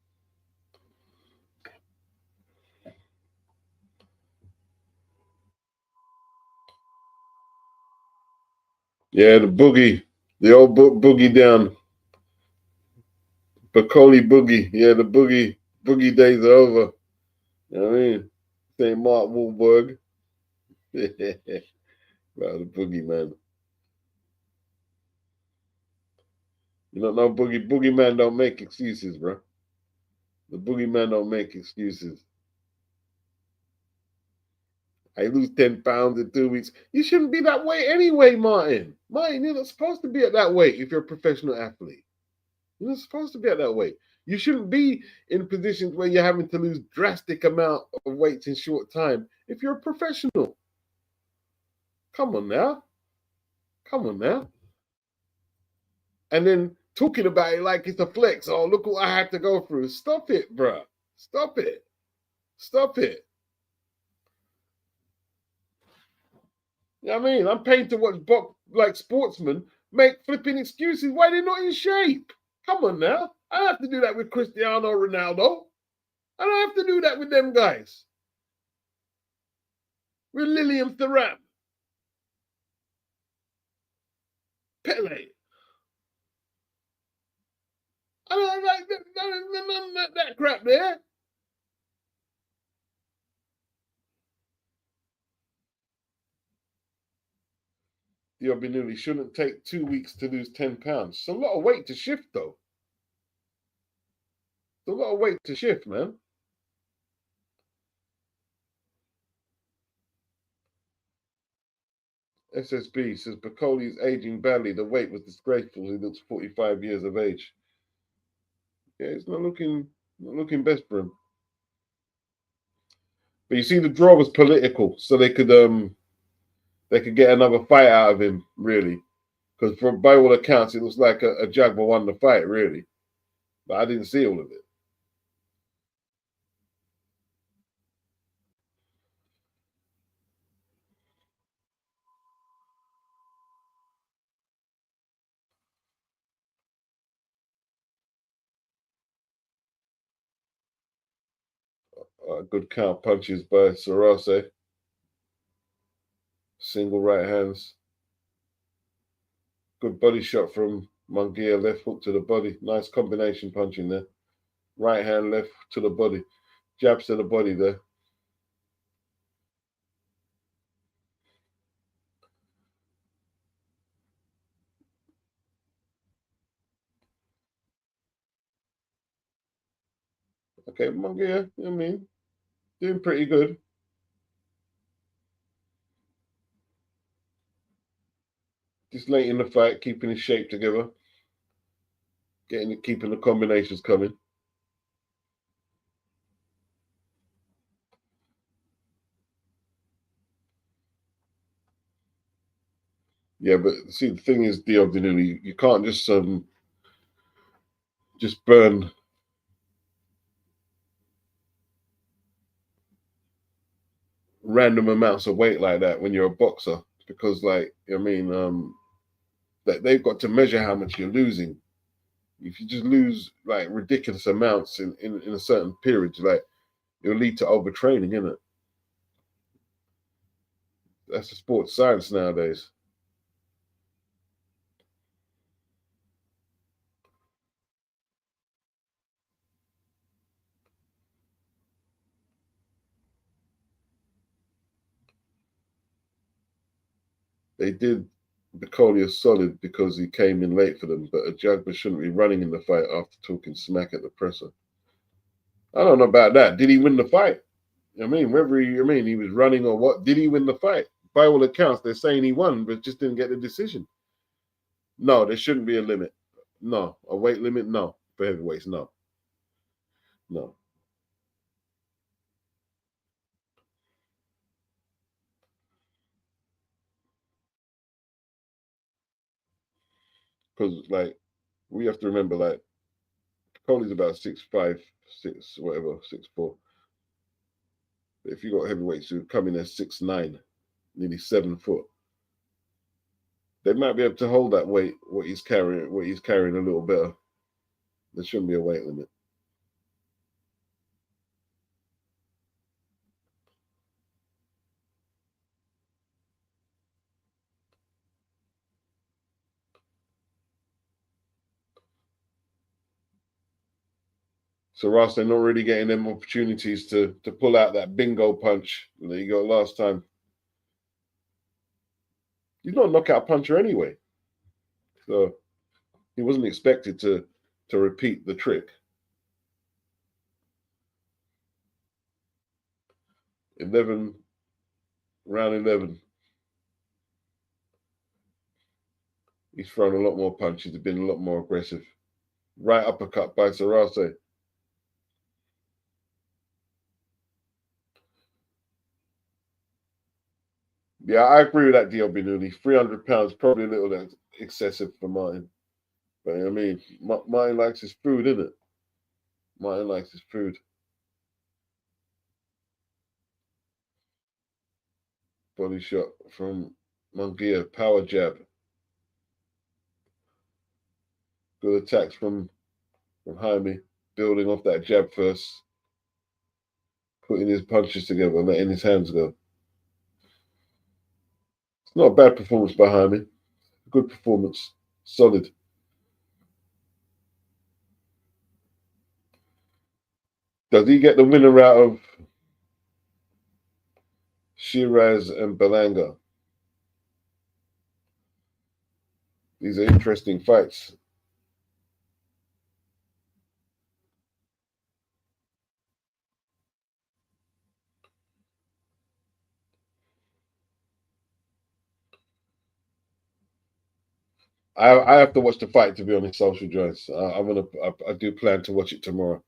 Yeah, the boogie. The old boogie down. Bacoli boogie. Yeah, the boogie days are over. You know what I mean? St. Mark Wahlberg. Wow, the boogie man. You don't know boogie man don't make excuses, bro. The boogie man don't make excuses. I lose 10 pounds in 2 weeks. You shouldn't be that weight anyway, Martin. Martin, you're not supposed to be at that weight if you're a professional athlete. You're not supposed to be at that weight. You shouldn't be in positions where you're having to lose drastic amount of weights in short time if you're a professional. Come on now. Come on now. And then talking about it like it's a flex. Oh, look what I had to go through. Stop it, bro. Stop it. Stop it. You know what I mean? I'm paying to watch like sportsmen make flipping excuses why they're not in shape. Come on now. I don't have to do that with Cristiano Ronaldo. I don't have to do that with them guys. With Lilian Thuram, Pele. I don't like that crap there. Diobinuli shouldn't take 2 weeks to lose 10 pounds. It's a lot of weight to shift, though. It's a lot of weight to shift, man. SSB says Bacoli's aging badly. The weight was disgraceful. He looks 45 years of age. Yeah, it's Not looking best for him. But you see, the draw was political, so they could get another fight out of him, really. Because by all accounts, it looks like a Jaguar won the fight, really. But I didn't see all of it. Good count punches by Sarase. Single right hands. Good body shot from Munguia. Left hook to the body. Nice combination punching there. Right hand, left to the body. Jabs to the body there. Okay, Munguia, doing pretty good. Just late in the fight, keeping his shape together. Keeping the combinations coming. Yeah, but see, the thing is, Diogdenuli, you can't just burn random amounts of weight like that when you're a boxer, because, like, that they've got to measure how much you're losing. If you just lose like ridiculous amounts in a certain period, like, it'll lead to overtraining, isn't it? That's the sports science nowadays. They did Bacoli solid because he came in late for them, but a Jagba shouldn't be running in the fight after talking smack at the presser. I don't know about that. Did he win the fight? Whether he was running or what, did he win the fight? By all accounts, they're saying he won, but just didn't get the decision. No, there shouldn't be a limit. No, a weight limit. No, for heavyweights. No, no, because, like, we have to remember, like, Colin's about 6'5", 6 whatever, 6'4". But if you got heavyweights who come in at 6'9", nearly 7 foot, they might be able to hold that weight. What he's carrying a little better. There shouldn't be a weight limit. So Ross, they're not really getting them opportunities to pull out that bingo punch that you got last time. He's not a knockout puncher anyway, so he wasn't expected to repeat the trick. 11, round 11. He's thrown a lot more punches. He's been a lot more aggressive. Right uppercut by Sarase. Yeah, I agree with that, Diobinuni. 300 pounds, probably a little excessive for Martin. But Martin likes his food, isn't it? Martin likes his food. Body shot from Munguia. Power jab. Good attacks from Jaime. Building off that jab first. Putting his punches together, letting his hands go. It's not a bad performance by Jaime. Good performance. Solid. Does he get the winner out of Shiraz and Belanga? These are interesting fights. I have to watch the fight, to be honest, social joints. I do plan to watch it tomorrow.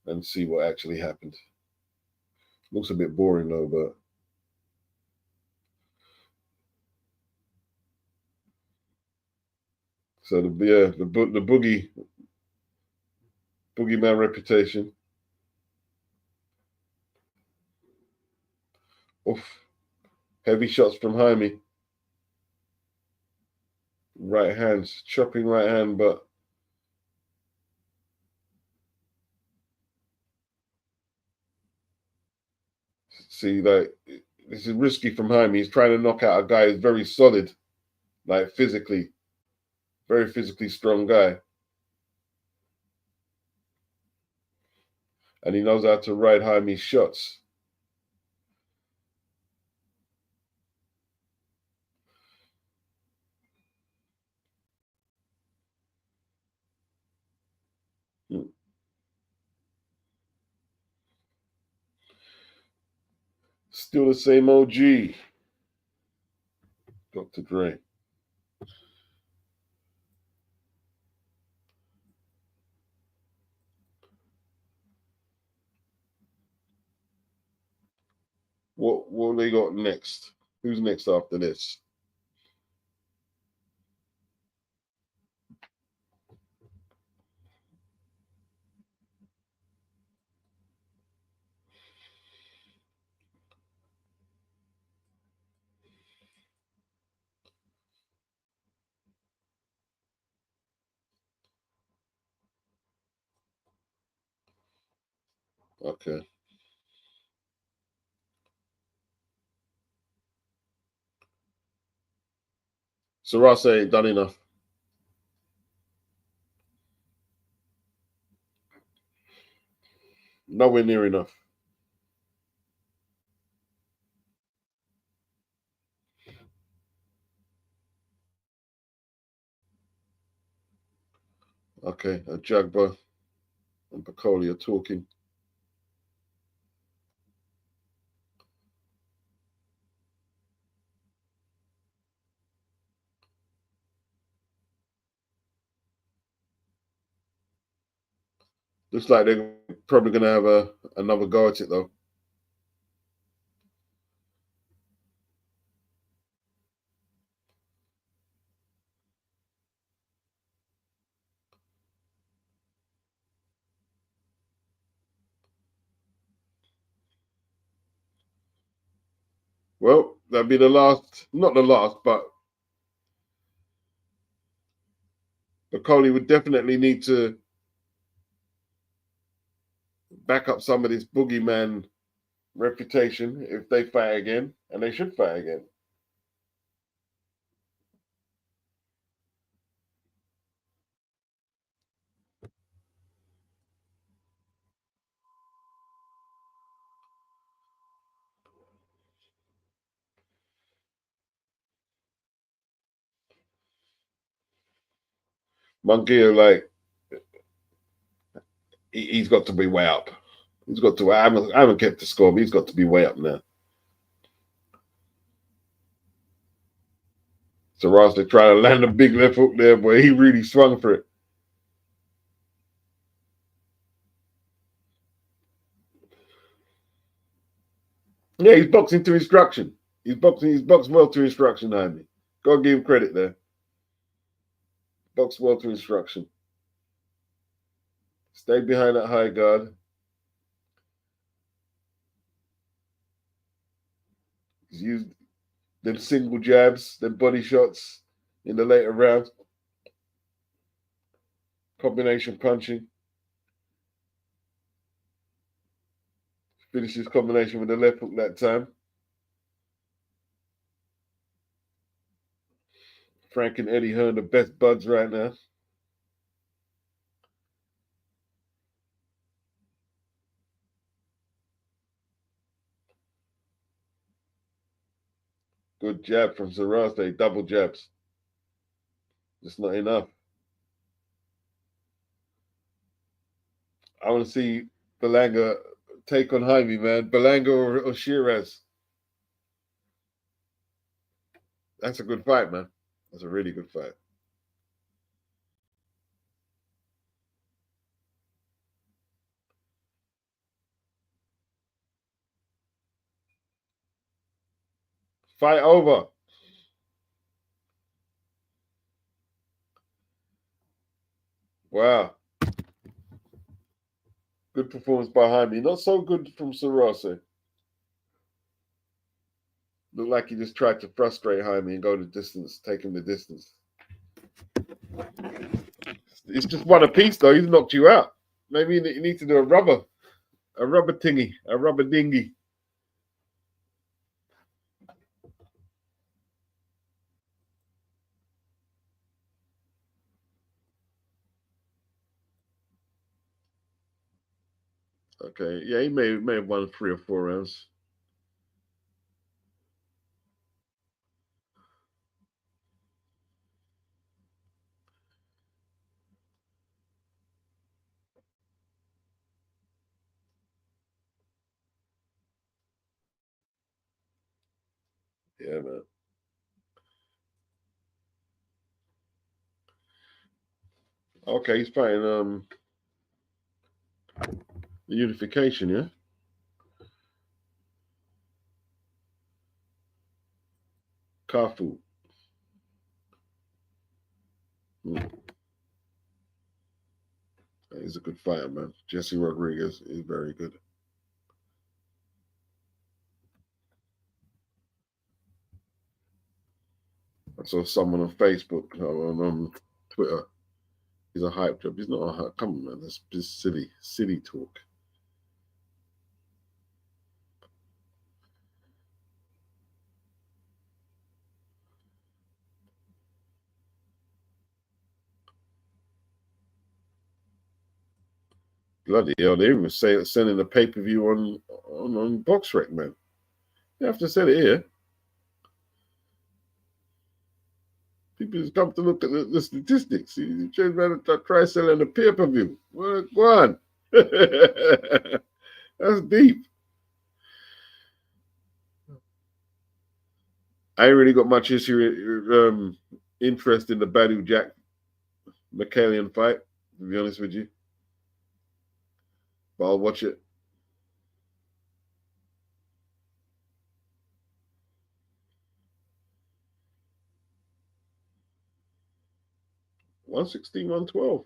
and see what actually happened. Looks a bit boring though, but so the boogeyman reputation. Oof, heavy shots from Jaime. Right hands, chopping right hand, but see, like this is risky from Jaime. He's trying to knock out a guy who's very solid, like physically, very physically strong guy, and he knows how to ride Jaime's shots. Hmm. Still the same OG, Dr. Dre. What they got next? Who's next after this? Okay. Sarase ain't done enough. Nowhere near enough. Okay, a Jagba and Piccoli are talking. Looks like they're probably going to have another go at it though. Well, that'd be the last, not the last, but Piccoli would definitely need to back up some of this boogeyman reputation if they fight again, and they should fight again. Munguia, like, he's got to be way up. He's got to. I haven't kept the score, but he's got to be way up now. So Ross, they try to land a big left hook there, but he really swung for it. Yeah, he's boxing to instruction. He's boxed well to instruction, Jaime. Gotta give him credit there. Boxed well to instruction. Stay behind that high guard. He's used them single jabs, them body shots in the later rounds. Combination punching. Finishes combination with the left hook that time. Frank and Eddie Hearn, the best buds right now. Good jab from Zaraste, double jabs. Just not enough. I want to see Belanga take on Jaime, man. Belanga or Shiraz. That's a good fight, man. That's a really good fight. Fight over. Wow. Good performance by Jaime. Not so good from Sarase. Looked like he just tried to frustrate Jaime and go the distance, take him the distance. It's just one apiece, though. He's knocked you out. Maybe you need to do a rubber thingy, a rubber dinghy. Okay, yeah, he may have won 3 or 4 rounds. Yeah, man. Okay, he's fighting the unification, yeah. Kafu. He's a good fighter, man. Jesse Rodriguez is very good. I saw someone on Facebook, on Twitter. He's a hype job. He's not a hype. Come on, man. That's just silly talk. Bloody hell! They even say sending a pay-per-view on BoxRec, man. You have to say it here. People just come to look at the statistics. You change around and try selling a pay-per-view. Well, go on. That's deep. I ain't really got much interest in the Badu Jack McCallion fight, to be honest with you. But I'll watch it. 116, 112.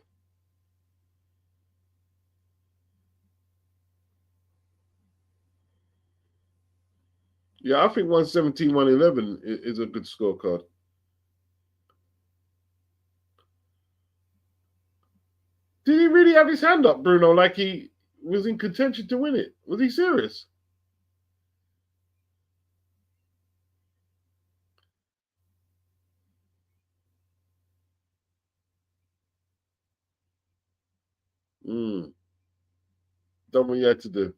Yeah, I think 117, 111 is a good scorecard. Did he really have his hand up, Bruno, like he was in contention to win it? Was he serious? Mm. Done what you had to do.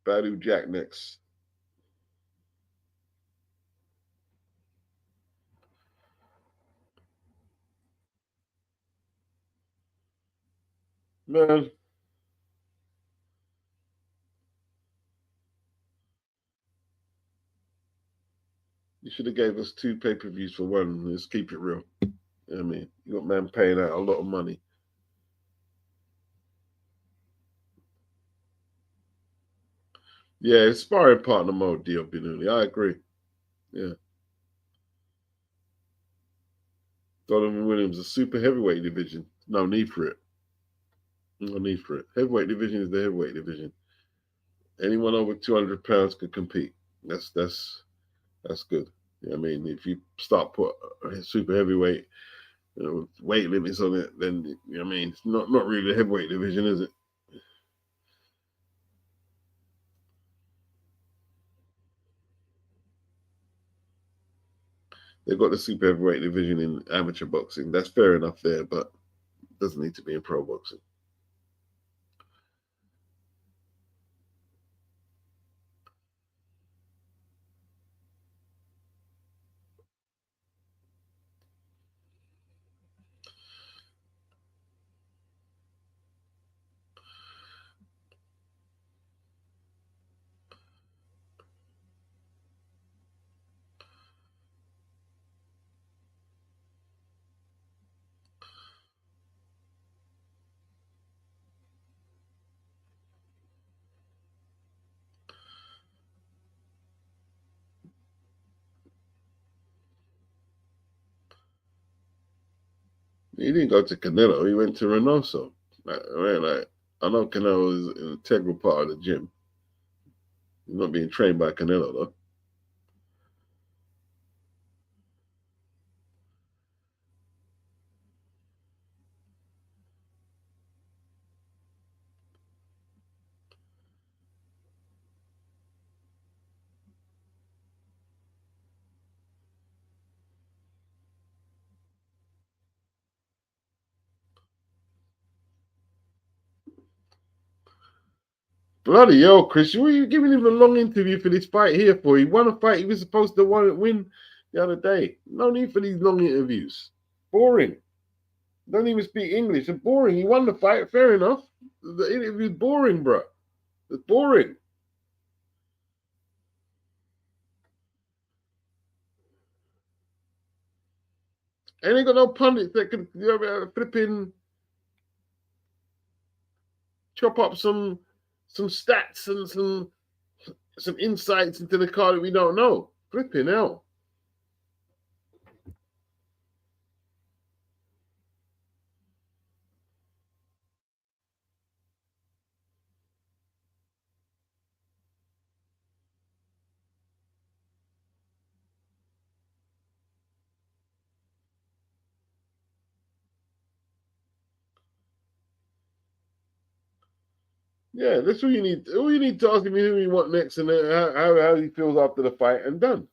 Badu Jack next. Man, you should have gave us 2 pay-per-views for one. Let's keep it real. You know what I mean, you got man paying out a lot of money. Yeah, it's sparring partner mode deal, Binuni. I agree. Yeah. Donovan Williams, a super heavyweight division. No need for it. No need for it. Heavyweight division is the heavyweight division. Anyone over 200 pounds could compete. That's good. You know what I mean, if you start put super heavyweight, weight limits on it, then you know what I mean, it's not really a heavyweight division, is it? They've got the super heavyweight division in amateur boxing. That's fair enough there, but it doesn't need to be in pro boxing. He didn't go to Canelo. He went to Reynoso. Like, I know Canelo is an integral part of the gym. He's not being trained by Canelo, though. Bloody hell, Chris. What are you giving him a long interview for this fight here for? He won a fight he was supposed to win the other day. No need for these long interviews. Boring. Don't even speak English. It's boring. He won the fight. Fair enough. The interview's boring, bro. It's boring. And ain't got no pundits that can flipping chop up some stats and some insights into the card that we don't know. Flipping hell. Yeah, that's all you need. All you need to ask him is who you want next and how he feels after the fight, and done.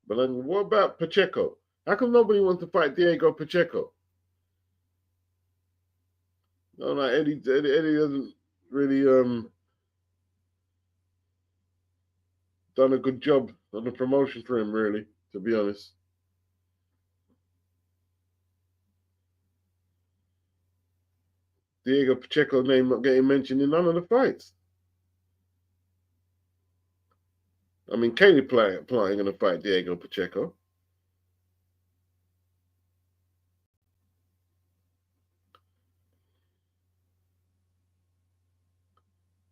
But then what about Pacheco? How come nobody wants to fight Diego Pacheco? No, like Eddie hasn't really done a good job on the promotion for him, really, to be honest. Diego Pacheco's name not getting mentioned in none of the fights. I mean, Katie planning on to fight Diego Pacheco.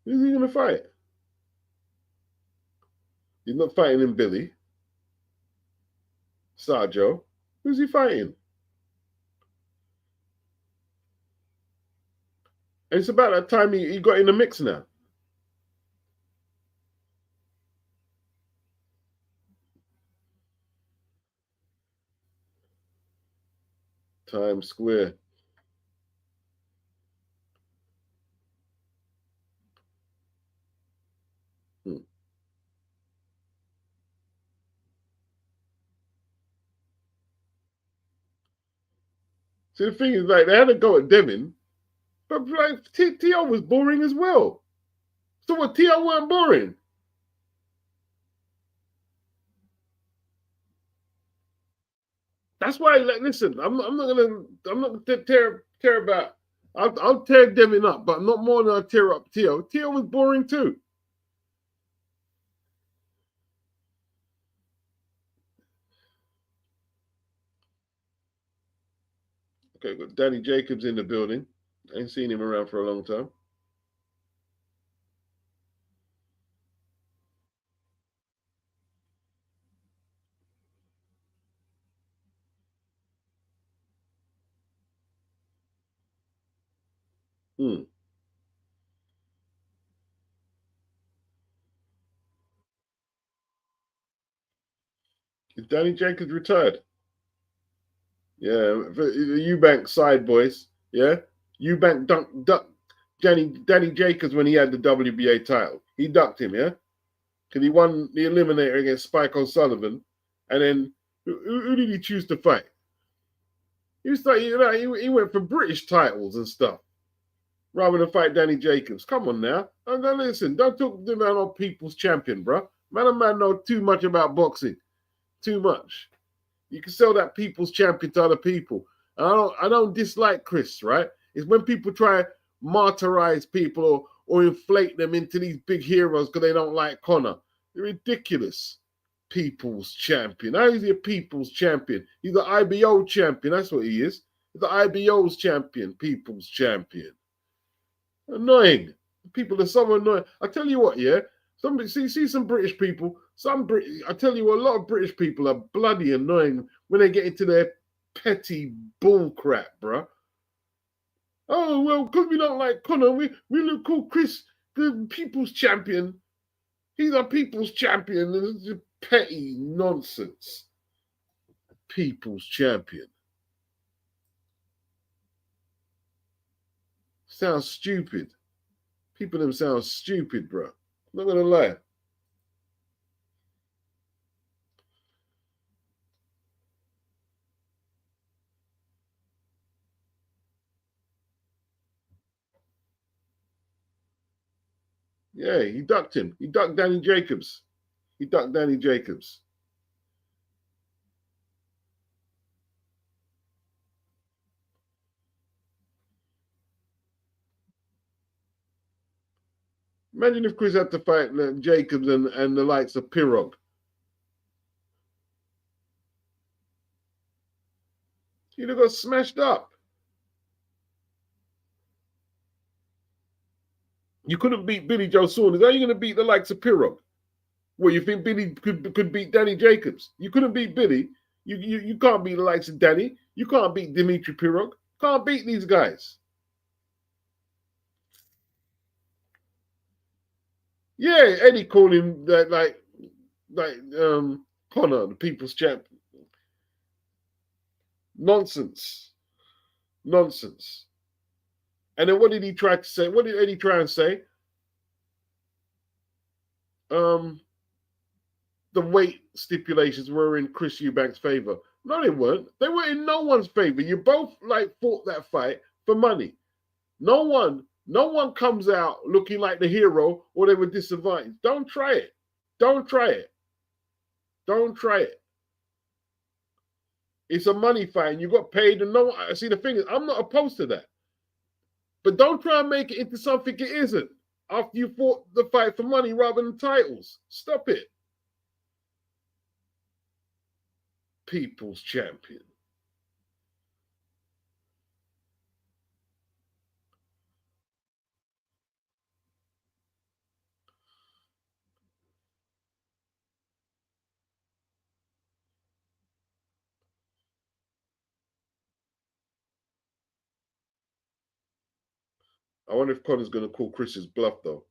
Who's he going to fight? He's not fighting in Billy. Sergio. Who's he fighting? And it's about that time he got in the mix now. Times Square. See, the thing is, like, they had a go at Devin, but like T.O. was boring as well. So what? T.O. weren't boring. That's why, like, listen, I'm not gonna tear about. I'll tear Devin up, but not more than I tear up T.O. T.O. was boring too. Okay, got Danny Jacobs in the building. I ain't seen him around for a long time. Hmm. Is Danny Jacobs retired? Yeah, Eubank side boys. Yeah, Eubank duck Danny Jacobs when he had the WBA title. He ducked him, yeah, because he won the eliminator against Spike O'Sullivan, and then who did he choose to fight? He was like, he went for British titles and stuff rather than fight Danny Jacobs. Come on now, now listen, don't talk to man on people's champion, bro. Man know too much about boxing, too much. You can sell that people's champion to other people. And I don't dislike Chris, right? It's when people try martyrize people or inflate them into these big heroes because they don't like Conor. They're ridiculous. People's champion. How is he a people's champion? He's the IBO champion. That's what he is. He's the IBO's champion. People's champion. Annoying. People are so annoying. I tell you what, yeah. See some British people. I tell you, a lot of British people are bloody annoying when they get into their petty bull crap, bruh. Oh well, because we don't like Conor, we look call Chris the people's champion. He's a people's champion. This is petty nonsense. People's champion. Sounds stupid. People them sound stupid, bro. Not gonna lie. Yeah, he ducked him. He ducked Danny Jacobs. He ducked Danny Jacobs. Imagine if Chris had to fight Jacobs and the likes of Pirog. He'd have got smashed up. You couldn't beat Billy Joe Saunders. How are you going to beat the likes of Pirog? Well, you think Billy could beat Danny Jacobs? You couldn't beat Billy. You can't beat the likes of Danny. You can't beat Dimitri Pirog. Can't beat these guys. Yeah, Eddie called him that like Conor, the people's champ. Nonsense. Nonsense. And then what did he try to say? What did Eddie try and say? The weight stipulations were in Chris Eubank's favor. No, they weren't. They were in no one's favor. You both like fought that fight for money. No one comes out looking like the hero or they were disadvantaged. Don't try it. Don't try it. Don't try it. It's a money fight and you got paid and no one, see the thing is, I'm not opposed to that. But don't try and make it into something it isn't after you fought the fight for money rather than titles. Stop it. People's champion. I wonder if Connor's going to call Chris's bluff though.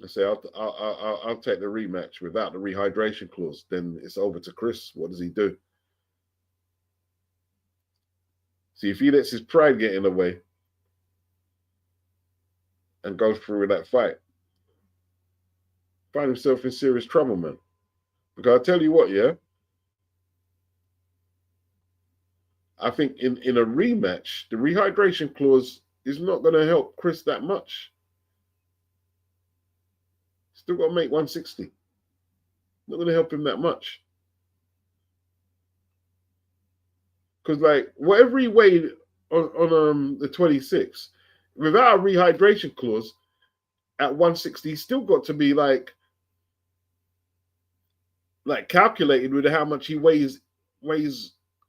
I say I'll take the rematch without the rehydration clause. Then it's over to Chris. What does he do? See, if he lets his pride get in the way and goes through with that fight, find himself in serious trouble, man. Because I tell you what, yeah, I think in a rematch, the rehydration clause is not going to help Chris that much. Still got to make 160. Not going to help him that much. Because like whatever he weighed on the 26, without a rehydration clause at 160, he's still got to be like calculated with how much he weighs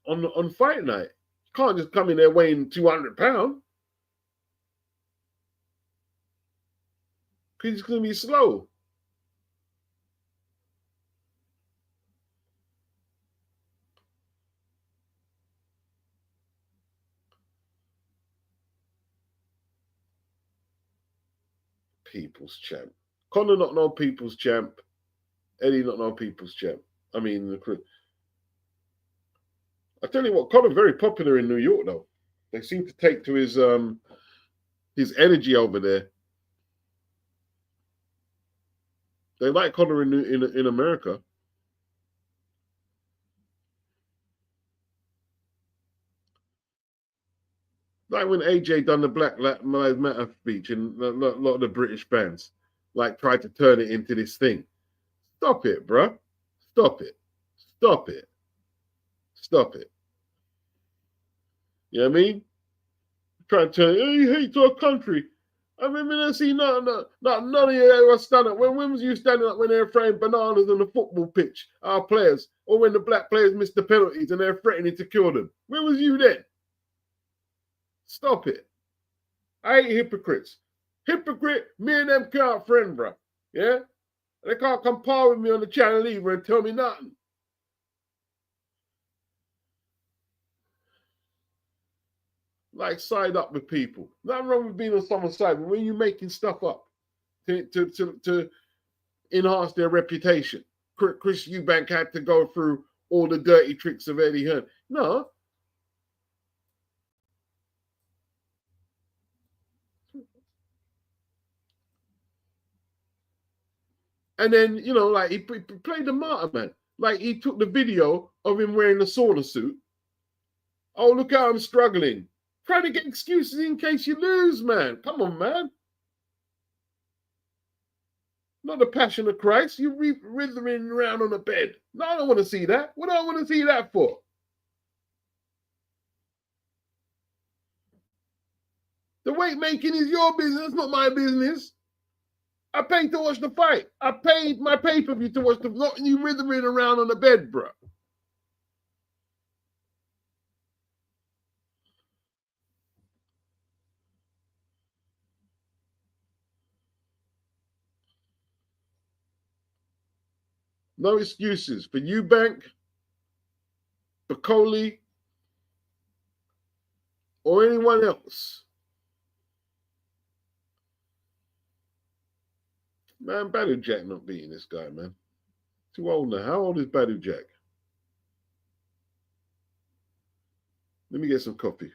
on fight night. You can't just come in there weighing 200 pounds. Because he's going to be slow. People's champ. Conor not no people's champ. Eddie not no people's champ. I mean, I tell you what, Conor very popular in New York though. They seem to take to his energy over there. They like Conor in America. Like when AJ done the Black Lives Matter speech, and a lot of the British fans like tried to turn it into this thing. Stop it, bruh. Stop it. Stop it. Stop it. You know what I mean? Trying to turn, he hates our country. I remember not see none of you ever stand up. When was you standing up when they're throwing bananas on the football pitch, our players, or when the black players missed the penalties and they're threatening to kill them? Where was you then? Stop it. I hate hypocrites. Hypocrite, me and them can't friend, bro. Yeah? They can't come par with me on the channel either and tell me nothing. Like, side up with people. Nothing wrong with being on someone's side, but when you're making stuff up to enhance their reputation. Chris Eubank had to go through all the dirty tricks of Eddie Hearn. No. And then, you know, like he played the martyr, man. Like he took the video of him wearing the sauna suit. Oh, look how I'm struggling. Try to get excuses in case you lose, man. Come on, man. Not the passion of Christ. You writhing around on a bed. No, I don't want to see that. What do I want to see that for? The weight making is your business, not my business. I paid to watch the fight. I paid my pay-per-view to watch the not you writhing around on the bed, bro. No excuses for Eubank, Bacoli, or anyone else. Man, Badu Jack not beating this guy, man. Too old now. How old is Badu Jack? Let me get some coffee.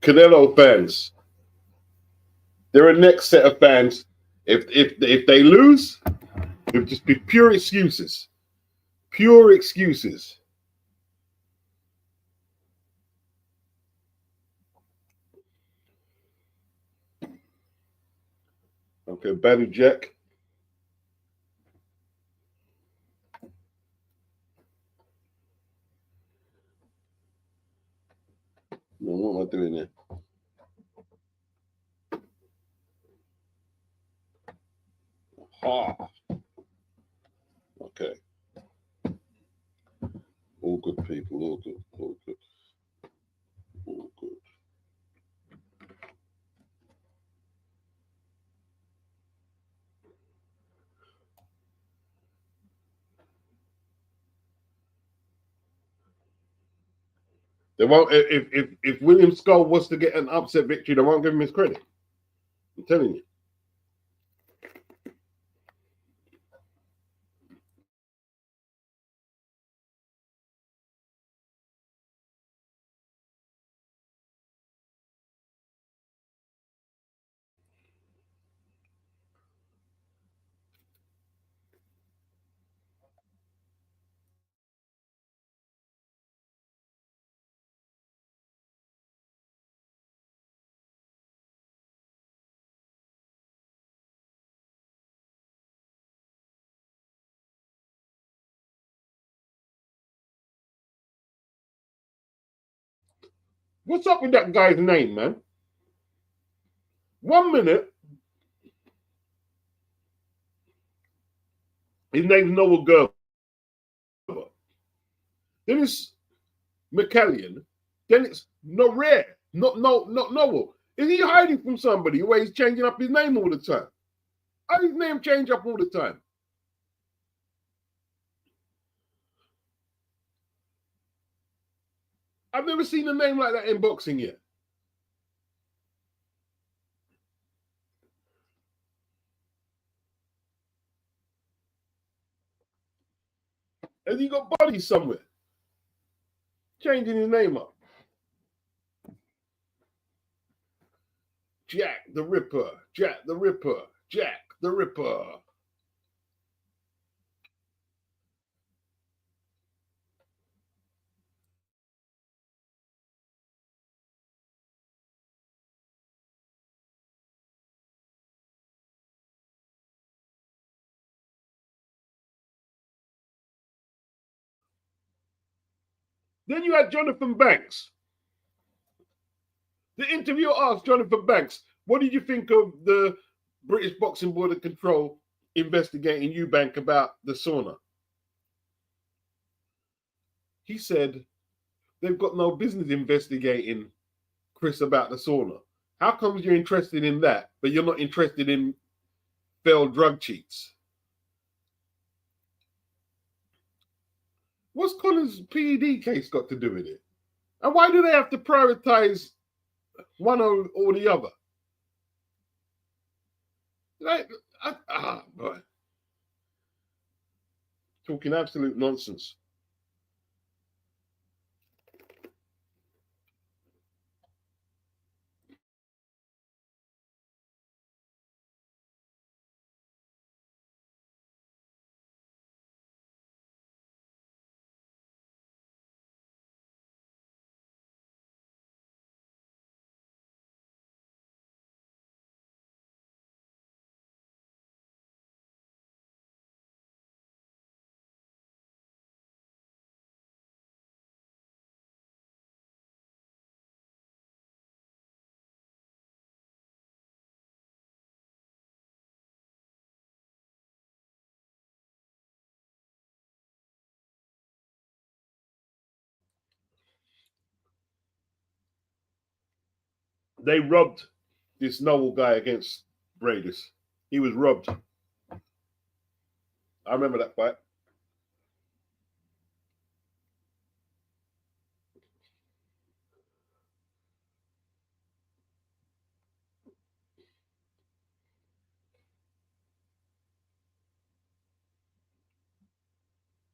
Canelo fans. They're a next set of fans. If they lose, it'll just be pure excuses. Pure excuses. Okay, Badu Jack. No, what am I doing here? Ah. Okay. All good people, all good, all good, all good. They won't if William Scull was to get an upset victory, they won't give him his credit. I'm telling you. What's up with that guy's name, man? 1 minute, his name's Noah Gerber. Then it's McCallion. Then it's Norare. Not Noah. Is he hiding from somebody where he's changing up his name all the time? How does his name change up all the time? I've never seen a name like that in boxing yet. Has he got body somewhere? Changing his name up. Jack the Ripper. Jack the Ripper. Jack the Ripper. Then you had Jonathan Banks. The interviewer asked Jonathan Banks, what did you think of the British Boxing Board of Control investigating Eubank about the sauna? He said, they've got no business investigating Chris about the sauna. How comes you're interested in that, but you're not interested in failed drug cheats? What's Connor's PED case got to do with it? And why do they have to prioritize one or the other? Like, boy. Talking absolute nonsense. They robbed this Noel guy against Bradis. He was robbed. I remember that fight.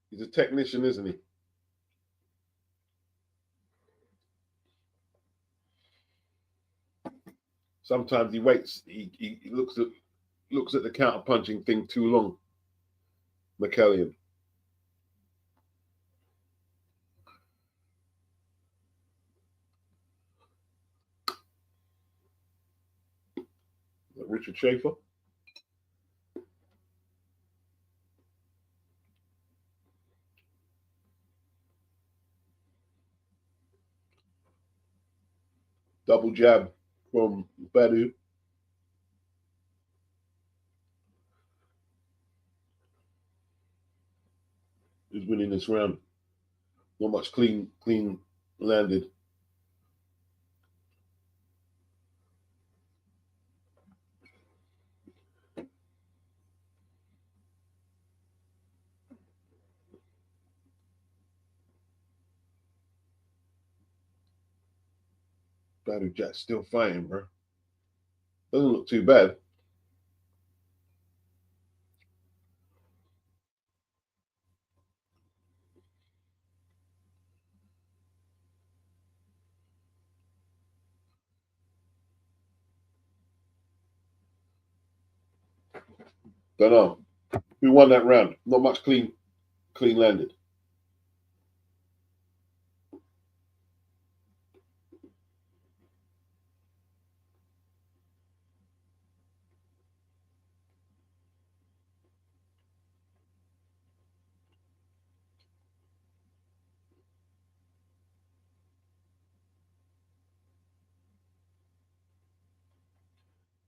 He's a technician, isn't he? Sometimes he waits. He looks at the counter punching thing too long. McKellion. Richard Schaefer. Double jab from Badu. Is winning this round. Not much clean landed. Badu Jack still fighting, bro. Doesn't look too bad. Don't know. Who won that round? Not much clean landed.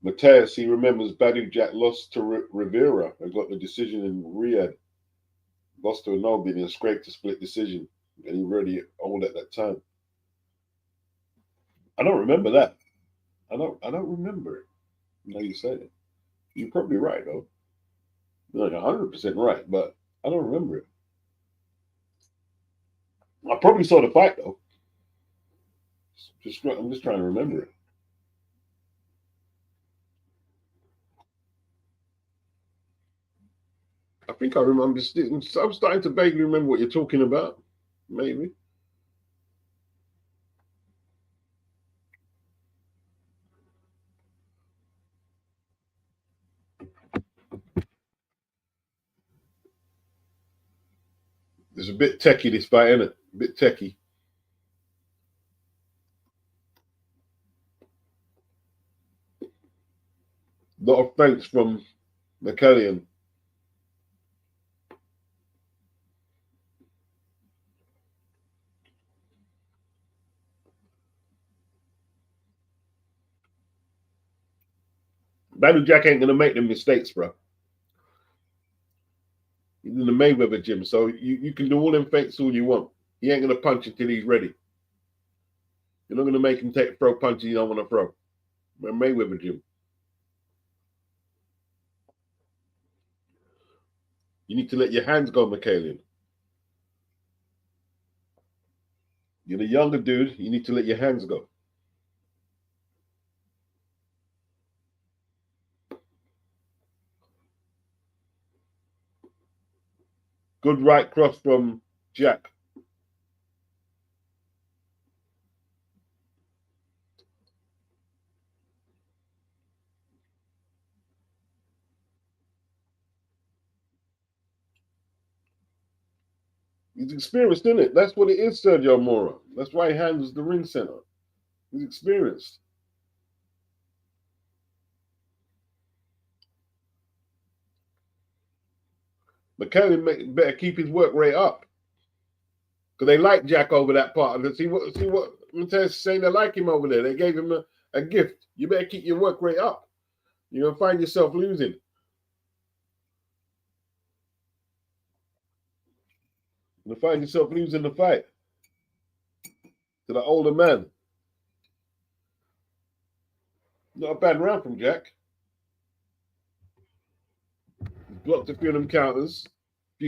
Mateus, he remembers Badu Jack lost to Rivera and got the decision in Riyadh. Lost to a no-bid in a scrape to split decision. And he really old at that time. I don't remember that. I don't remember it. Now you say it. You're probably right though. You're like 100% right, but I don't remember it. I probably saw the fight though. I'm just trying to remember it. I think I remember. I'm starting to vaguely remember what you're talking about. Maybe. It's a bit techie, this fight, isn't it? A bit techie. A lot of thanks from McKellion. Badou Jack ain't gonna make them mistakes, bro. He's in the Mayweather gym, so you can do all them fakes all you want. He ain't gonna punch until he's ready. You're not gonna make him throw punches you don't want to throw. Mayweather gym. You need to let your hands go, McKellion. You're the younger dude. You need to let your hands go. Good right cross from Jack. He's experienced, isn't it? That's what it is, Sergio Mora. That's why he handles the ring center. He's experienced. McKellion better keep his work rate up. Because they like Jack over that part. And see what Mateus saying, they like him over there. They gave him a gift. You better keep your work rate up. You're going to find yourself losing. You're going to find yourself losing the fight to the older man. Not a bad round from Jack. He's blocked a few of them counters.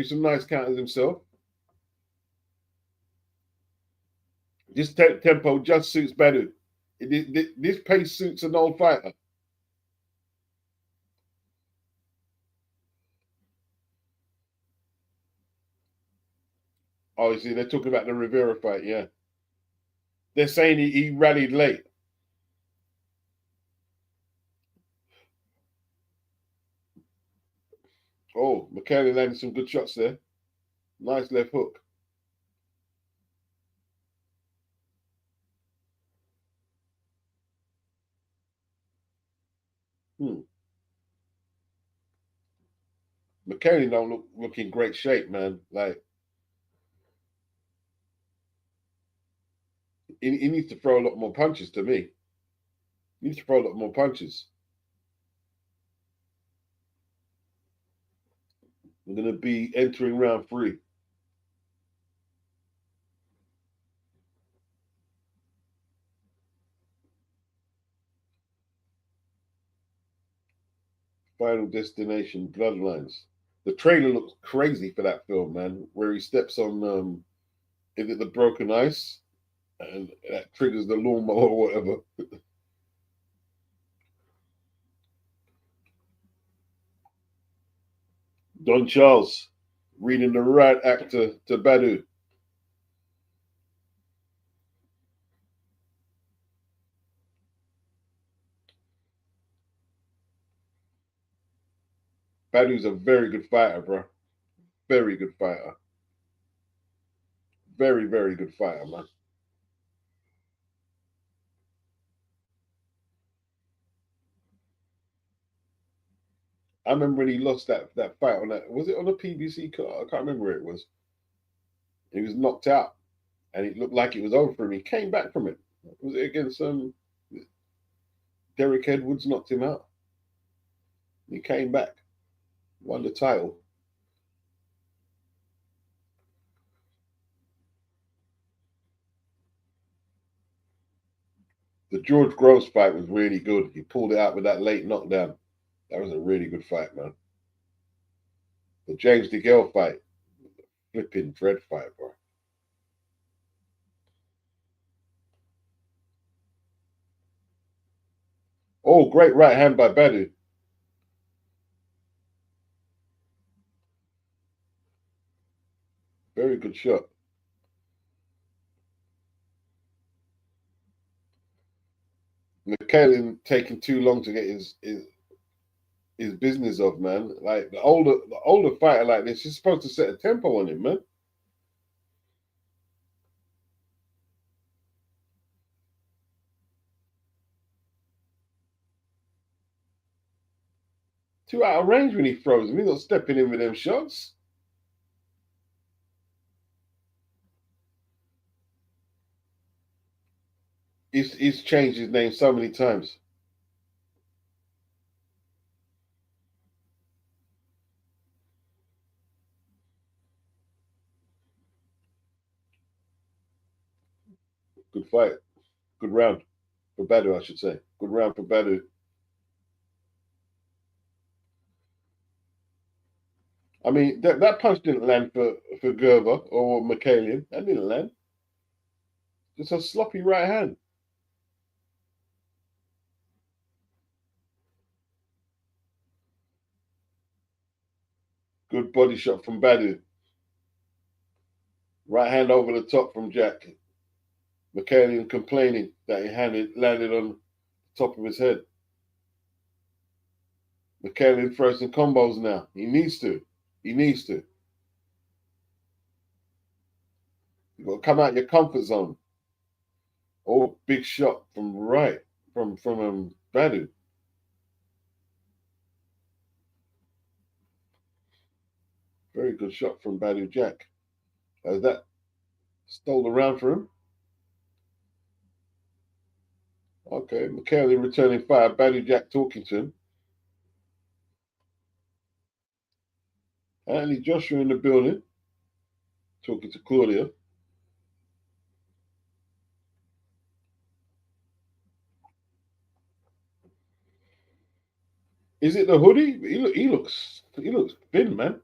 Some nice counters himself. This tempo just suits Badu. This pace suits an old fighter. Oh, you see, they're talking about the Rivera fight, yeah. They're saying he rallied late. Oh, McKenna landed some good shots there. Nice left hook. McKenna don't look in great shape, man. Like he needs to throw a lot more punches to me. He needs to throw a lot more punches. We're gonna be entering round 3. Final Destination, Bloodlines. The trailer looks crazy for that film, man. Where he steps on, is it the broken ice, and that triggers the lawnmower or whatever. Don Charles reading the right actor to Badu. Badu's a very good fighter, bro. Very good fighter. Very, very good fighter, man. I remember when he lost that fight on that. Was it on a PBC card? I can't remember where it was. He was knocked out, and it looked like it was over for him. He came back from it. Was it against Derek Edwards? Knocked him out. He came back, won the title. The George Groves fight was really good. He pulled it out with that late knockdown. That was a really good fight, man. The James DeGale fight, flipping dread fight, bro. Oh, great right hand by Badu. Very good shot. McKellen taking too long to get his business off, man. Like the older fighter like this, you're supposed to set a tempo on him, man. 2 out of range when he throws him. He's not stepping in with them shots. He's changed his name so many times. Good fight. Good round for Badu, I should say. Good round for Badu. I mean, that punch didn't land for Gerber or McKalian. That didn't land. Just a sloppy right hand. Good body shot from Badu. Right hand over the top from Jack. McKalian complaining that he landed on the top of his head. McKalian throws some combos now. He needs to. He needs to. You got to come out your comfort zone. Oh, big shot from right from Badu. Very good shot from Badu Jack. As that stole the round for him. Okay, McKelly returning fire. Badu Jack talking to him. Anthony Joshua in the building, talking to Claudia. Is it the hoodie? He looks thin, man.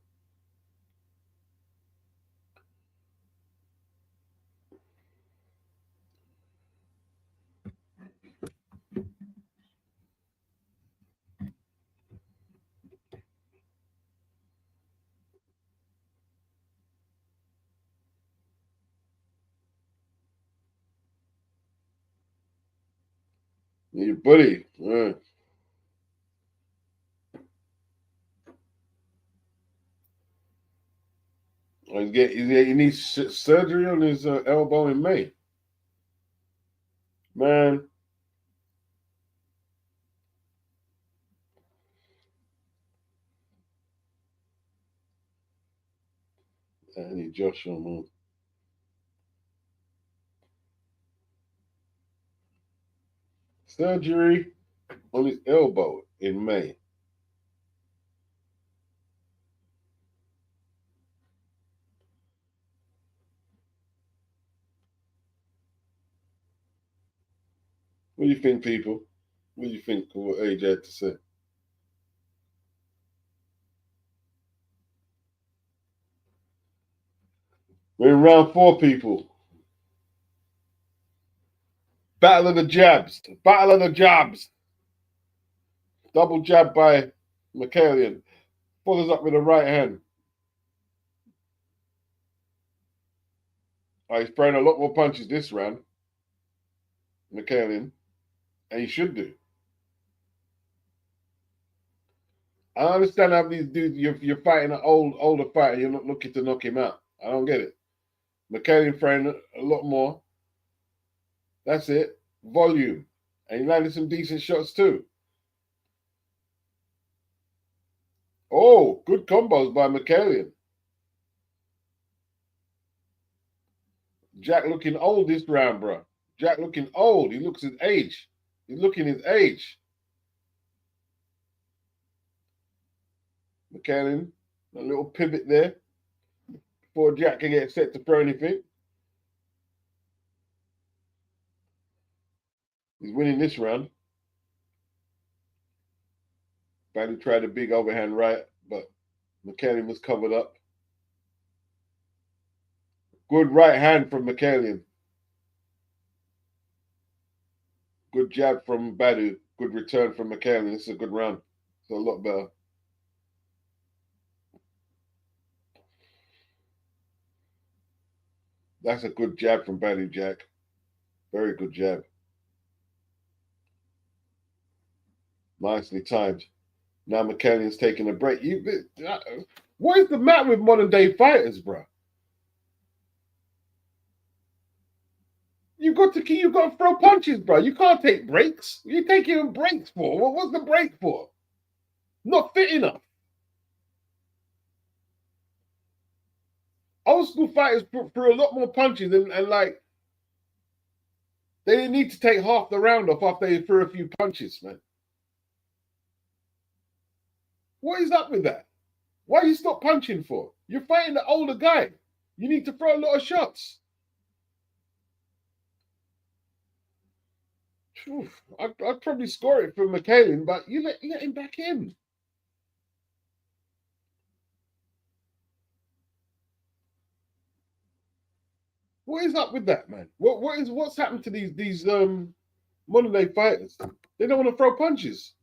Your buddy. He needs surgery on his elbow in May. Man. Anthony Joshua, man. Surgery on his elbow in May. What do you think, people? What do you think of what AJ had to say? We're in round 4, people. Battle of the jabs. Battle of the jabs. Double jab by Michaelian. Follows up with a right hand. Oh, he's throwing a lot more punches this round, Michaelian. And he should do. I understand how these dudes, you're fighting an older fighter, you're not looking to knock him out. I don't get it. Michaelian throwing a lot more. That's it. Volume. And he landed some decent shots too. Oh, good combos by Michaelian. Jack looking old this round, bro. Jack looking old. He looks his age. He's looking his age. Michaelian, a little pivot there before Jack can get set to throw anything. He's winning this round. Badly tried a big overhand right, but Michaelian was covered up. Good right hand from Michaelian. Good jab from Badu. Good return from Michaelian. This is a good round. It's a lot better. That's a good jab from Badu, Jack. Very good jab. Nicely timed. Now Michaelian's taking a break. What is the matter with modern day fighters, bro? You got to throw punches, bro. You can't take breaks. What are you taking breaks for? What's the break for? Not fit enough. Old school fighters threw a lot more punches and like they didn't need to take half the round off after they threw a few punches, man. What is up with that? Why you stop punching for? You're fighting the older guy. You need to throw a lot of shots. I'd probably score it for Michaelian, but you let him back in. What is up with that, man? What's happened to these modern day fighters? They don't want to throw punches.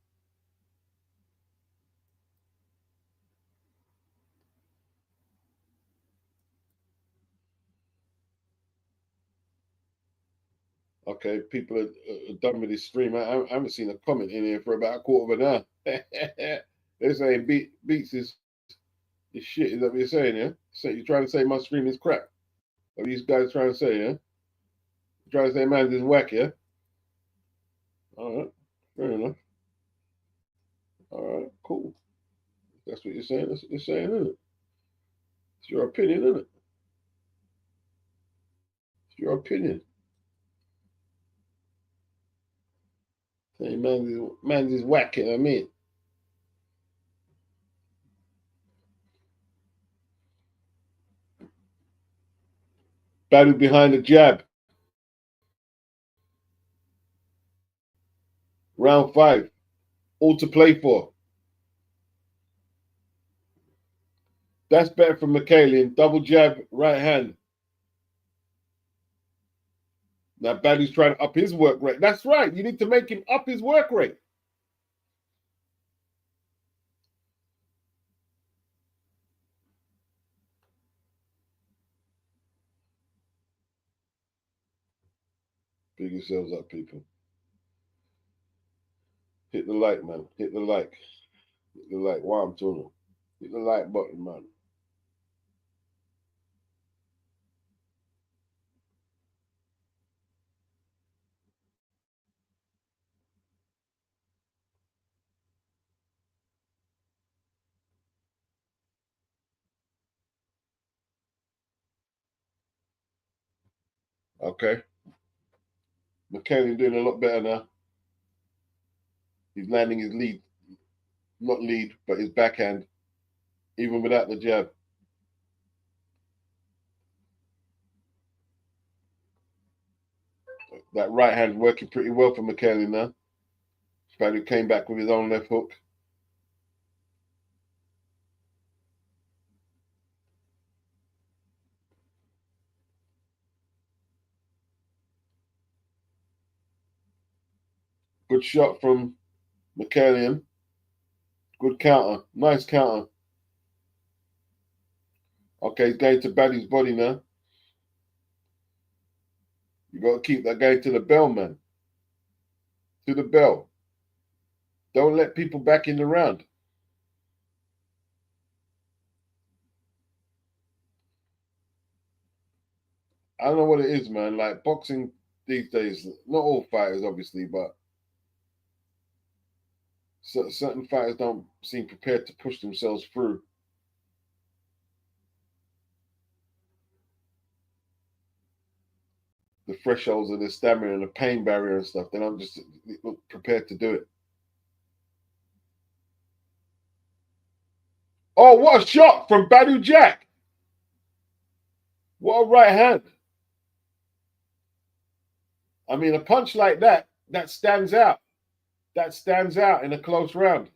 Okay, people are done with this stream. I haven't seen a comment in here for about a quarter of an hour. They're saying beats is shit. Is that what you're saying? Yeah. So you're trying to say my stream is crap? What are these guys trying to say? Yeah. You're trying to say man is whack? Yeah. All right. Fair enough. All right. Cool. That's what you're saying. That's what you're saying, isn't it? It's your opinion, isn't it? It's your opinion. Saying man is whack. I mean. Battle behind the jab. Round 5. All to play for. That's better from Michaelian. Double jab, right hand. Now Badu's trying to up his work rate. That's right. You need to make him up his work rate. Big yourselves up, people. Hit the like, man. Hit the like. Hit the like. Why I'm talking. Hit the like button, man. Okay. McKellar doing a lot better now. He's landing his lead, not lead, but his backhand, even without the jab. That right hand working pretty well for McKellar now. Badu came back with his own left hook. Good shot from McKellar. Good counter. Nice counter. Okay, he's going to Badu's body now. You got to keep that going to the bell, man. To the bell. Don't let people back in the round. I don't know what it is, man. Like boxing these days, not all fighters, obviously, but certain fighters don't seem prepared to push themselves through the thresholds of the stamina and the pain barrier and stuff. They don't just look prepared to do it. Oh, what a shot from Badu Jack. What a right hand. I mean, a punch like that, that stands out. That stands out in a close round.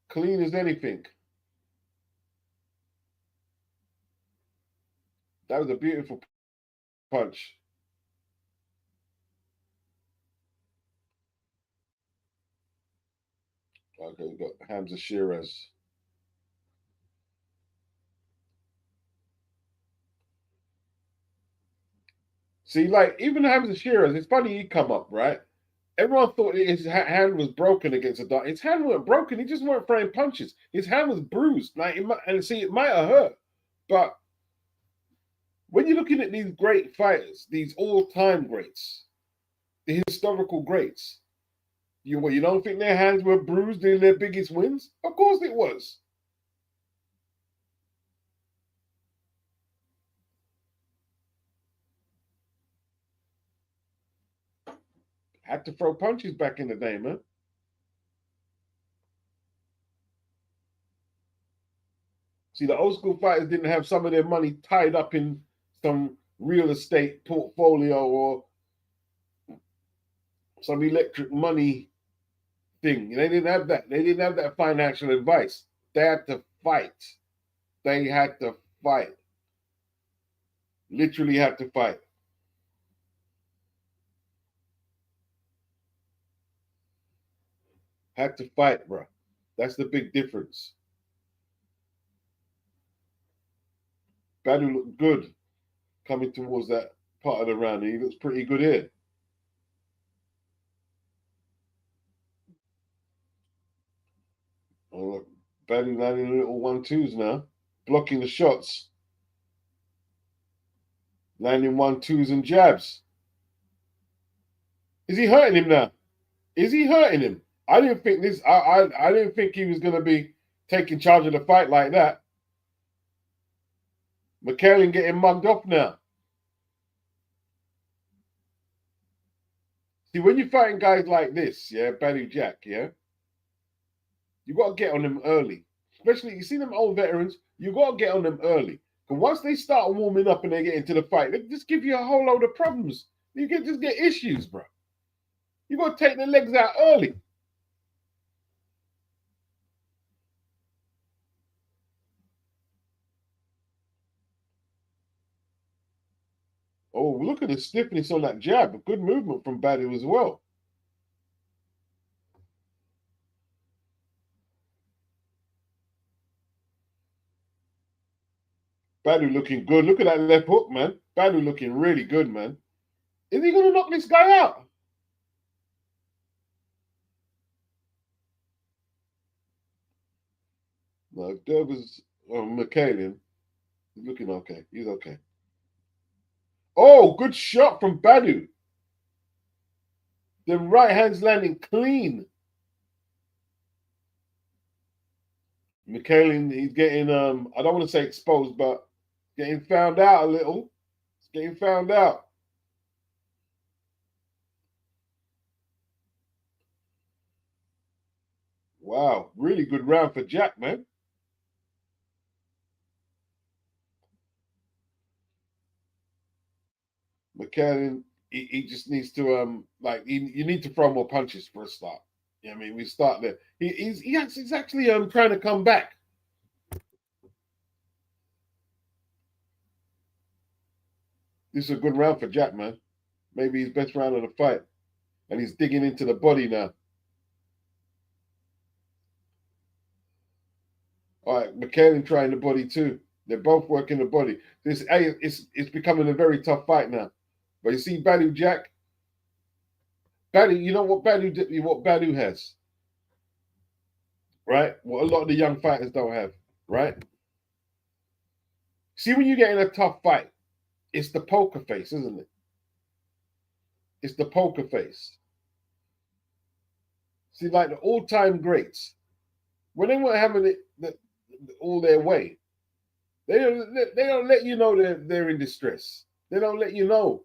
Clean as anything. That was a beautiful punch. Okay, we got Hamza Shiraz. See, like, even Hamza Shiraz, it's funny he come up, right? Everyone thought his hand was broken against a dart. His hand wasn't broken. He just weren't throwing punches. His hand was bruised. Like, and see, it might have hurt. But when you're looking at these great fighters, these all-time greats, the historical greats, you don't think their hands were bruised in their biggest wins? Of course it was. Had to throw punches back in the day, man. See, the old school fighters didn't have some of their money tied up in some real estate portfolio or some electric money thing. They didn't have that. They didn't have that financial advice. They had to fight. They had to fight. Literally had to fight. Had to fight, bro. That's the big difference. Badu looked good coming towards that part of the round. He looks pretty good here. Oh, look, Badu landing little 1-2s now, blocking the shots, landing 1-2s and jabs. Is he hurting him now? Is he hurting him? I didn't think this. I didn't think he was going to be taking charge of the fight like that. McKellar getting mugged off now. See, when you're fighting guys like this, yeah, Badu Jack, yeah, you got to get on them early. Especially, you see them old veterans, you got to get on them early. Because once they start warming up and they get into the fight, they just give you a whole load of problems. You can just get issues, bro. You got to take the legs out early. Oh, look at the stiffness on that jab. A good movement from Badu as well. Badu looking good. Look at that left hook, man. Badu looking really good, man. Is he going to knock this guy out? No, Derby's McKellar. He's looking okay. He's okay. Oh, good shot from Badu. The right hand's landing clean. McKellar, he's getting I don't want to say exposed, but Getting found out a little. It's getting found out. Wow, really good round for Jack, man. McKellen, he just needs to you need to throw more punches for a start. Yeah, I mean, we start there. He's actually trying to come back. This is a good round for Jack, man. Maybe his best round of the fight. And he's digging into the body now. All right, McKellen trying the body too. They're both working the body. It's becoming a very tough fight now. But you see, Badu Jack, Badu, you know what Badu has, right? What a lot of the young fighters don't have, right? See, when you get in a tough fight, it's the poker face, isn't it? It's the poker face. See, like the all-time greats, when they weren't having all their way, they don't let you know they're in distress. They don't let you know.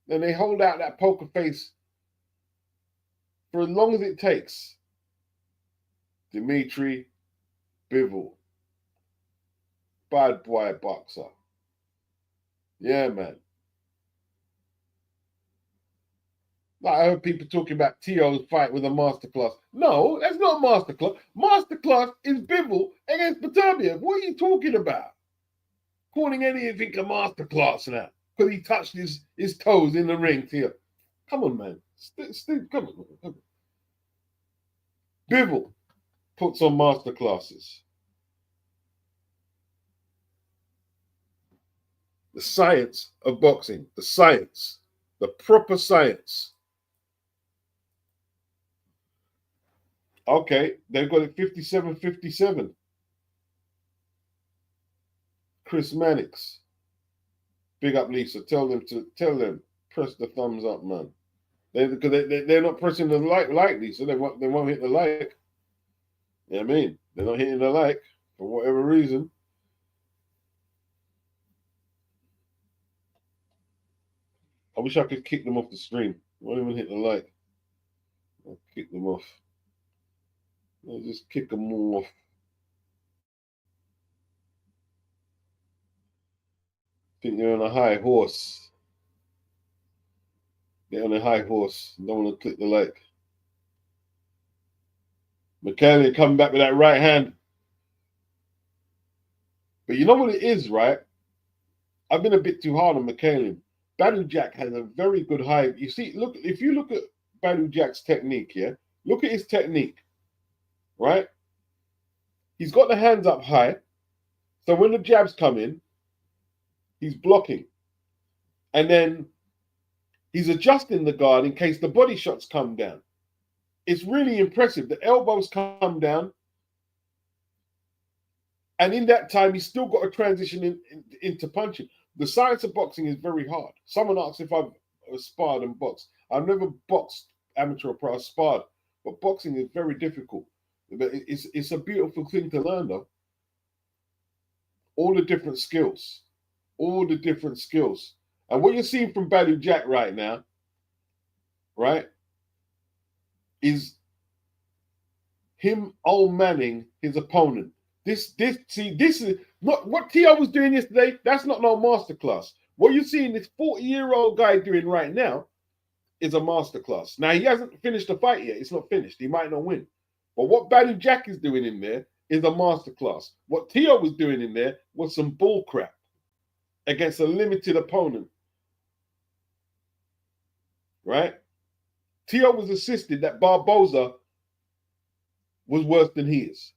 And they hold out that poker face for as long as it takes. Dimitri Bivol, bad boy boxer. Yeah, man. Like I heard people talking about T.O.'s fight with a masterclass. No, that's not a masterclass. Masterclass is Bivol against Beterbiev. What are you talking about? Calling anything a masterclass now because he touched his toes in the ring, T.O. Come on, man. Come on. Bivol puts on masterclasses. The science of boxing, the science, the proper science. Okay, they've got it 57-57. Chris Mannix. Big up, Lisa. Tell them press the thumbs up, man. Because they're not pressing the like, Lisa. They won't hit the like. You know what I mean? They're not hitting the like for whatever reason. I wish I could kick them off the stream. Won't even hit the like. I'll kick them off. I'll just kick them off. Think you're on a high horse. Get on a high horse. Don't want to click the like. McKellen coming back with that right hand. But you know what it is, right? I've been a bit too hard on McKellen. Badu Jack has a very good high. You see, if you look at Badu Jack's technique, yeah? Look at his technique, right? He's got the hands up high. So when the jabs come in, he's blocking. And then he's adjusting the guard in case the body shots come down. It's really impressive. The elbows come down. And in that time, he's still got to transition into punching. The science of boxing is very hard. Someone asked if I've sparred and boxed. I've never boxed amateur or pro. I've sparred. But boxing is very difficult. But it's a beautiful thing to learn, though. All the different skills. All the different skills. And what you're seeing from Badu Jack right now, right, is him old-manning his opponent. This is not what T.O. was doing yesterday. That's not no masterclass. What you're seeing this 40-year-old guy doing right now is a masterclass. Now, he hasn't finished the fight yet. It's not finished. He might not win. But what Badu Jack is doing in there is a masterclass. What T.O. was doing in there was some bull crap against a limited opponent. Right? T.O. was assisted that Barboza was worse than he is.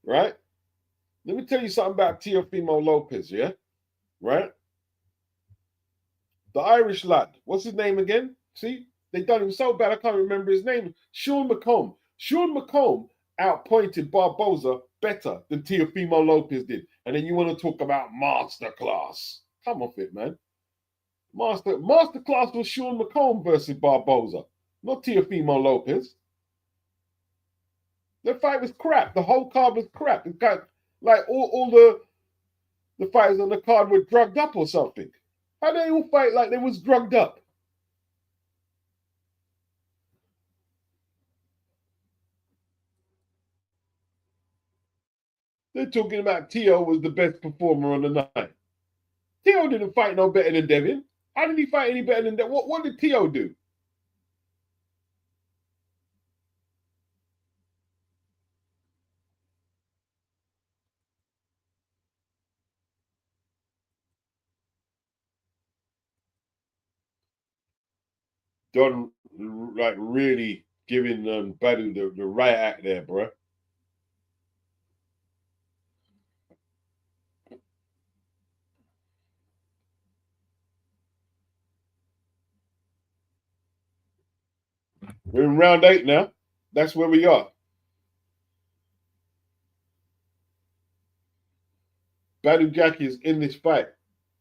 Right? Let me tell you something about Teofimo Lopez, yeah? Right? The Irish lad. What's his name again? See? They done him so bad I can't remember his name. Sean McComb. Sean McComb outpointed Barboza better than Teofimo Lopez did. And then you want to talk about masterclass. Come off it, man. Masterclass was Sean McComb versus Barboza, not Teofimo Lopez. The fight was crap. The whole card was crap. Like all the fighters on the card were drugged up or something. How they all fight like they was drugged up? They're talking about Tio was the best performer on the night. Tio didn't fight no better than Devin. How did he fight any better than that? What did Tio do? Don like really giving Badu the right act there, bro. We're in round 8 now. That's where we are. Badu Jackie is in this fight.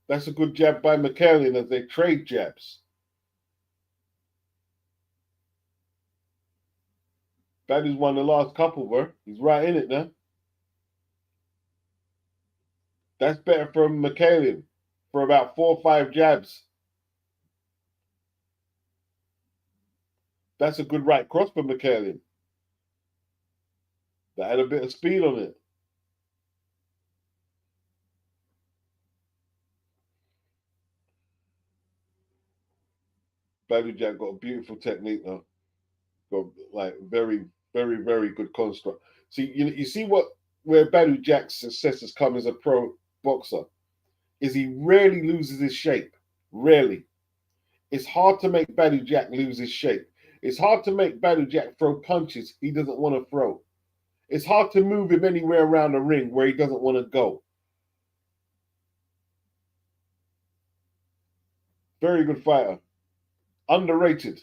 That's a good jab by McKellen as they trade jabs. Badu's won the last couple, bro. He's right in it now. That's better from McKellen for about 4 or 5 jabs. That's a good right cross for McKellen. That had a bit of speed on it. Badu Jack got a beautiful technique though. Got like very, very, very good construct. See, you see where Badu Jack's success has come as a pro boxer is he rarely loses his shape. Rarely. It's hard to make Badu Jack lose his shape. It's hard to make Badu Jack throw punches he doesn't want to throw. It's hard to move him anywhere around the ring where he doesn't want to go. Very good fighter. Underrated.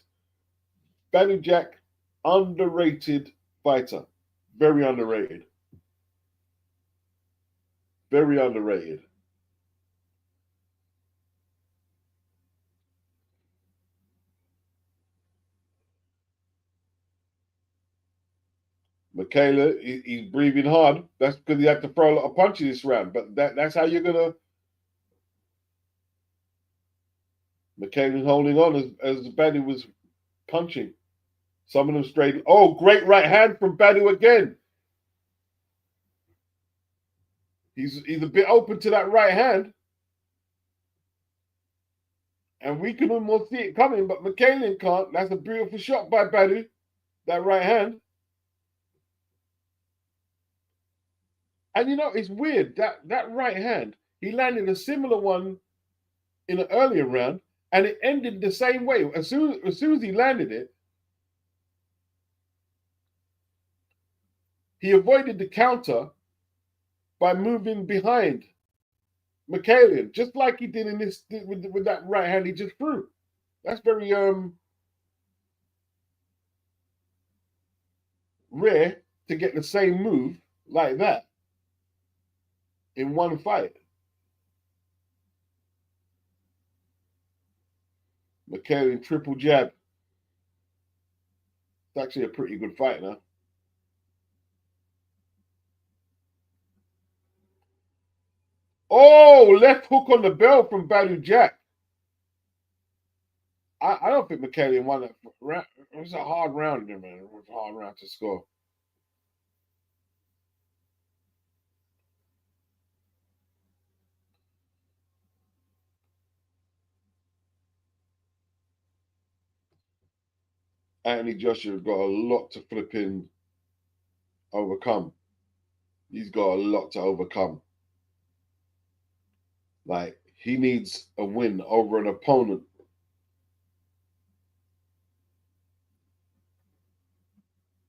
Badu Jack, underrated fighter. Very underrated. Very underrated. Michaela, he's breathing hard. That's because he had to throw a lot of punches this round. But that's how you're gonna. Michaela holding on as Badu was punching. Some of them straight. Oh, great right hand from Badu again. He's a bit open to that right hand. And we can almost see it coming, but McKellen can't. That's a beautiful shot by Badu. That right hand. And it's weird. That right hand, he landed a similar one in an earlier round, and it ended the same way. As soon as he landed it, he avoided the counter by moving behind McKellen, just like he did in this with that right hand he just threw. That's very rare to get the same move like that in one fight. McKellen triple jab. It's actually a pretty good fight now. Oh, left hook on the bell from Badu Jack. I don't think McKellen won that round. It was a hard round there, man. It was a hard round to score. Anthony Joshua's got a lot to flipping overcome. He's got a lot to overcome. Like, he needs a win over an opponent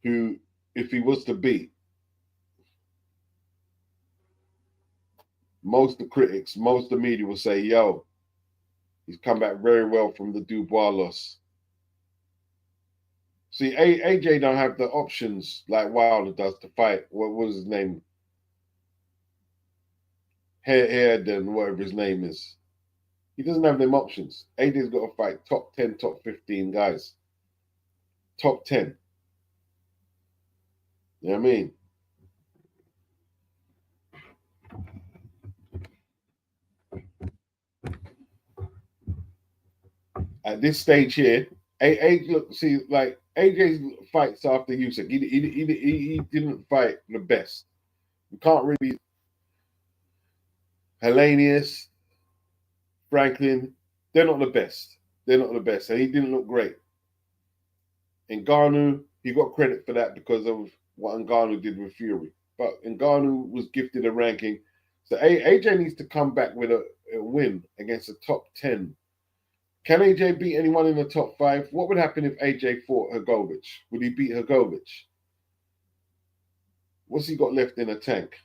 who, if he was to beat, most of the critics, most of the media will say, yo, he's come back very well from the Dubois loss. See, AJ don't have the options like Wilder does to fight. What was his name? Hairden, whatever his name is. He doesn't have them options. AJ's got to fight top 10, top 15 guys. Top 10. You know what I mean? At this stage here, look, see, like AJ's fights after Usyk, he didn't fight the best. You can't really. Hellenius, Franklin, they're not the best. They're not the best, and he didn't look great. Ngannou, he got credit for that because of what Ngannou did with Fury. But Ngannou was gifted a ranking. So AJ needs to come back with a win against the top 10. Can AJ beat anyone in the top 5? What would happen if AJ fought Hrgovic? Would he beat Hrgovic? What's he got left in the tank?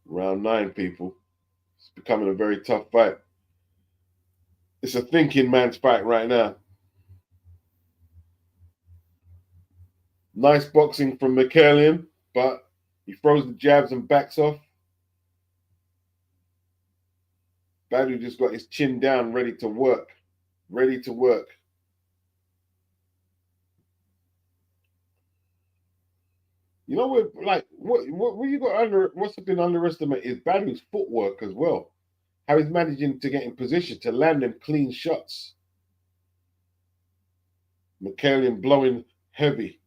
Round 9, people. It's becoming a very tough fight. It's a thinking man's fight right now. Nice boxing from Mikaelian, but he throws the jabs and backs off. Badou just got his chin down, ready to work. Ready to work. You know what? Like what you got what's been underestimated is Badou's footwork as well. How he's managing to get in position to land them clean shots. Mikaelian blowing heavy.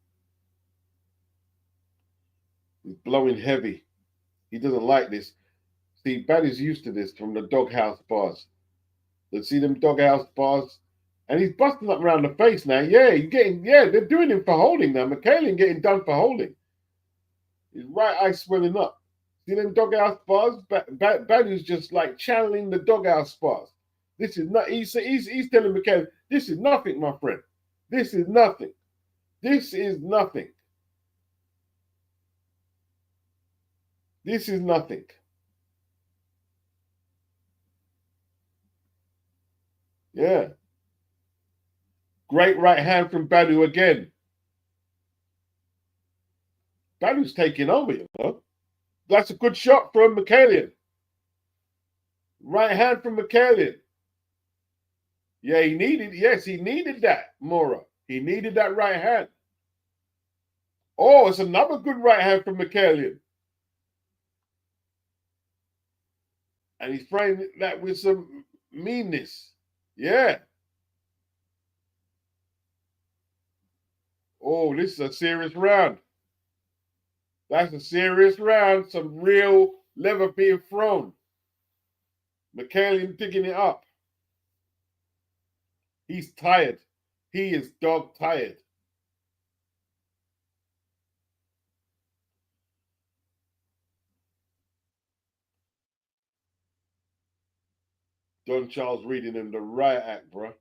He's blowing heavy. He doesn't like this. See, Badou's used to this from the doghouse bars. Let's see them doghouse bars. And he's busting up around the face now. Yeah, they're doing him for holding now. Mikaelian getting done for holding. His right eye swelling up. See them doghouse bars? Badou's just like channeling the doghouse bars. This is not. He's telling Mikaelian, this is nothing, my friend. This is nothing. This is nothing. This is nothing. Yeah. Great right hand from Badou again. Badou's taking over, you know. That's a good shot from Mikaelian. Right hand from Mikaelian. Yeah, he needed that, Mora. He needed that right hand. Oh, it's another good right hand from Mikaelian. And he's throwing that with some meanness. Yeah. Oh, this is a serious round. That's a serious round. Some real leather being thrown. Mikaelian digging it up. He's tired. He is dog tired. Don Charles reading him the riot act, bro.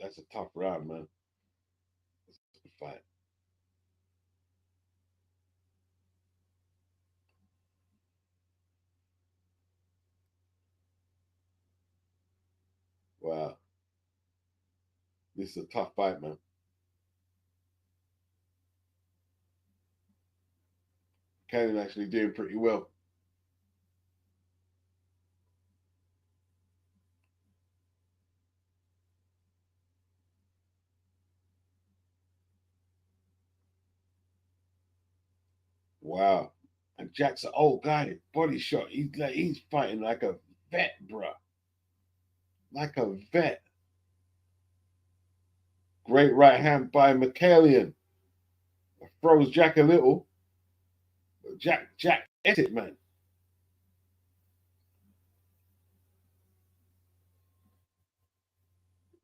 That's a tough round, man. That's a good fight. Wow. This is a tough fight, man. Cannon actually doing pretty well. Wow. And Jack's an old guy, body shot. He's fighting like a vet, bro. Like a vet. Great right hand by Mikaelian. Throws Jack a little. Jack ate it, man.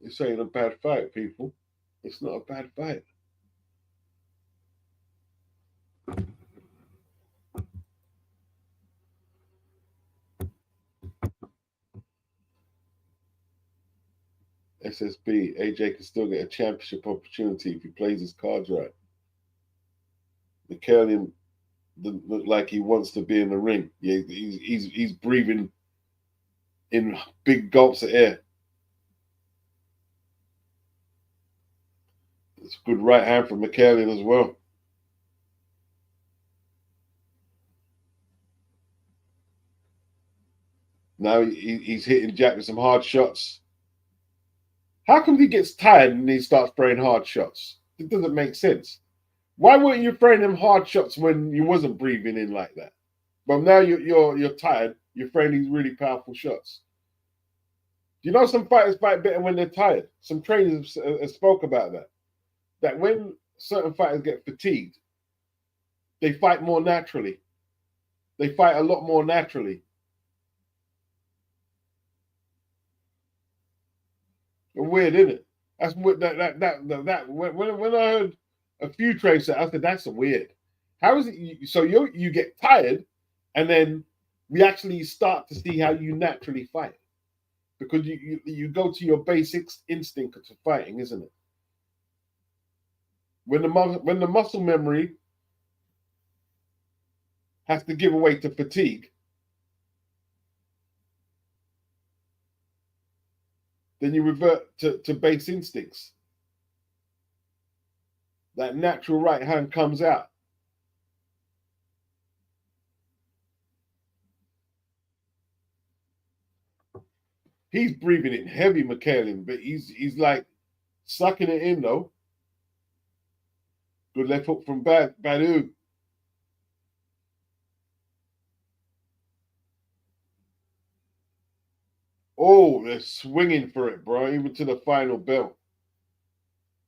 It's ain't a bad fight, people. It's not a bad fight. SSB, AJ can still get a championship opportunity if he plays his cards right. Mikaelian doesn't look like he wants to be in the ring. Yeah, he's breathing in big gulps of air. It's a good right hand from McKellen as well. Now he's hitting Jack with some hard shots. How come he gets tired and he starts throwing hard shots? It doesn't make sense. Why weren't you throwing them hard shots when you wasn't breathing in like that? But now you're tired. You're throwing these really powerful shots. Do you know some fighters fight better when they're tired? Some trainers have spoke about that. That when certain fighters get fatigued, they fight more naturally. They fight a lot more naturally. Weird, isn't it? That's what that when I heard a few trainers say, I said that's weird. How is it? So you get tired, and then we actually start to see how you naturally fight because you go to your basic instinct to fighting, isn't it? When the muscle memory has to give away to fatigue, then you revert to base instincts. That natural right hand comes out. He's breathing in heavy, McKellen, but he's like sucking it in though. Good left hook from Badu. Oh, they're swinging for it, bro, even to the final bell.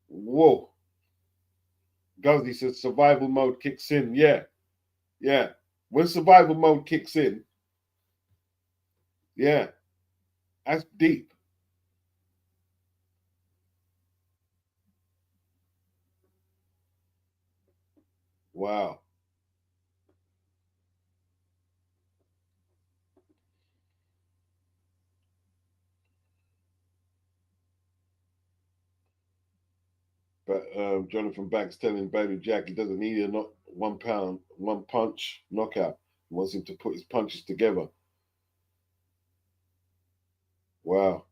Whoa. Guzzi says survival mode kicks in. Yeah, yeah. When survival mode kicks in, yeah, that's deep. Wow. But Jonathan Banks telling Badou Jack he doesn't need a 1 pound, 1 punch knockout. He wants him to put his punches together. Wow.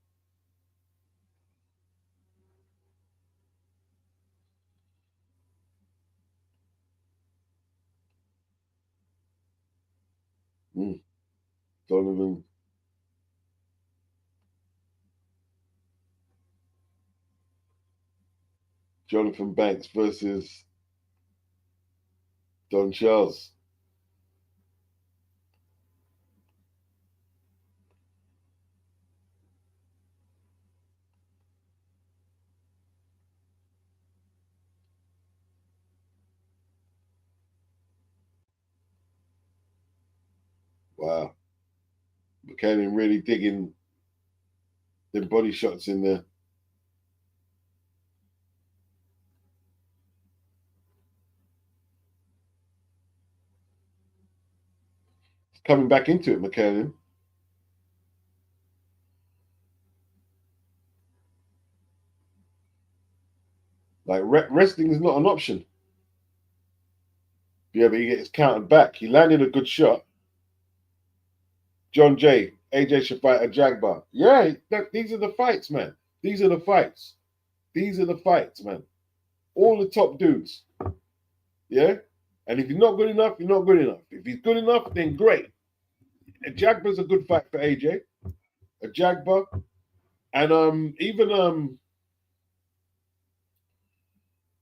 Mm. Donovan. Jonathan Banks versus Don Charles. Wow. Buchanan really digging the body shots in there. Coming back into it, McKellen. Like wrestling is not an option. Yeah, but he gets countered back. He landed a good shot. John Jay, AJ should fight a Jagbar. Yeah, these are the fights, man. These are the fights. These are the fights, man. All the top dudes. Yeah? And if you're not good enough, you're not good enough. If he's good enough, then great. A Jagbar's a good fight for AJ. A Jagbar. And even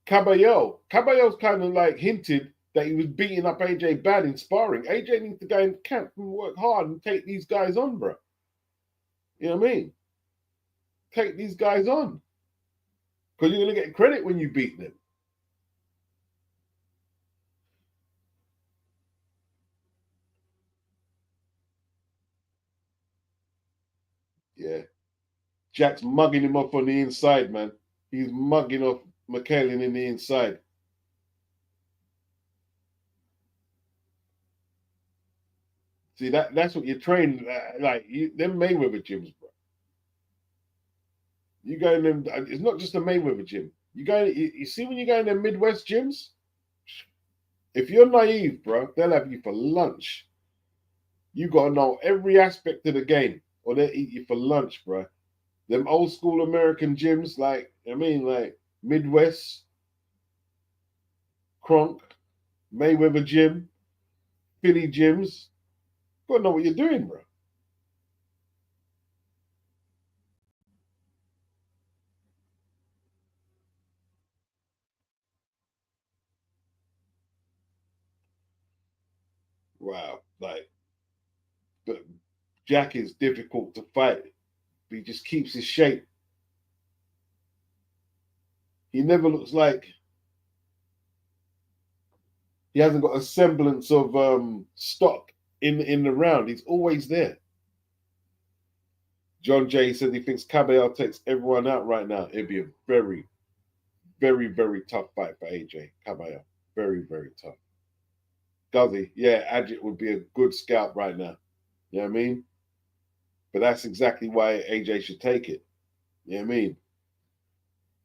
Caballo's kind of like hinted that he was beating up AJ bad in sparring. AJ needs to go in camp and work hard and take these guys on, bro. You know what I mean? Take these guys on. Because you're going to get credit when you beat them. Yeah. Jack's mugging him off on the inside, man. He's mugging off McKellen in the inside. See, that's what you're trained like. Them Mayweather gyms, bro. You go in them. It's not just a Mayweather gym. You see when you go in them Midwest gyms. If you're naive, bro, they'll have you for lunch. You gotta know every aspect of the game, or they'll eat you for lunch, bro. Them old school American gyms, like I mean, like Midwest, Kronk, Mayweather Gym, Philly gyms. You gotta know what you're doing, bro. Wow. Like, but Jack is difficult to fight. But he just keeps his shape. He never looks like he hasn't got a semblance of stock in the round. He's always there. John Jay said he thinks Caballero takes everyone out right now. It'd be a very, very, very tough fight for AJ Caballero. Very, very tough. Does he? Yeah, Adjit would be a good scout right now. You know what I mean? But that's exactly why AJ should take it. You know what I mean?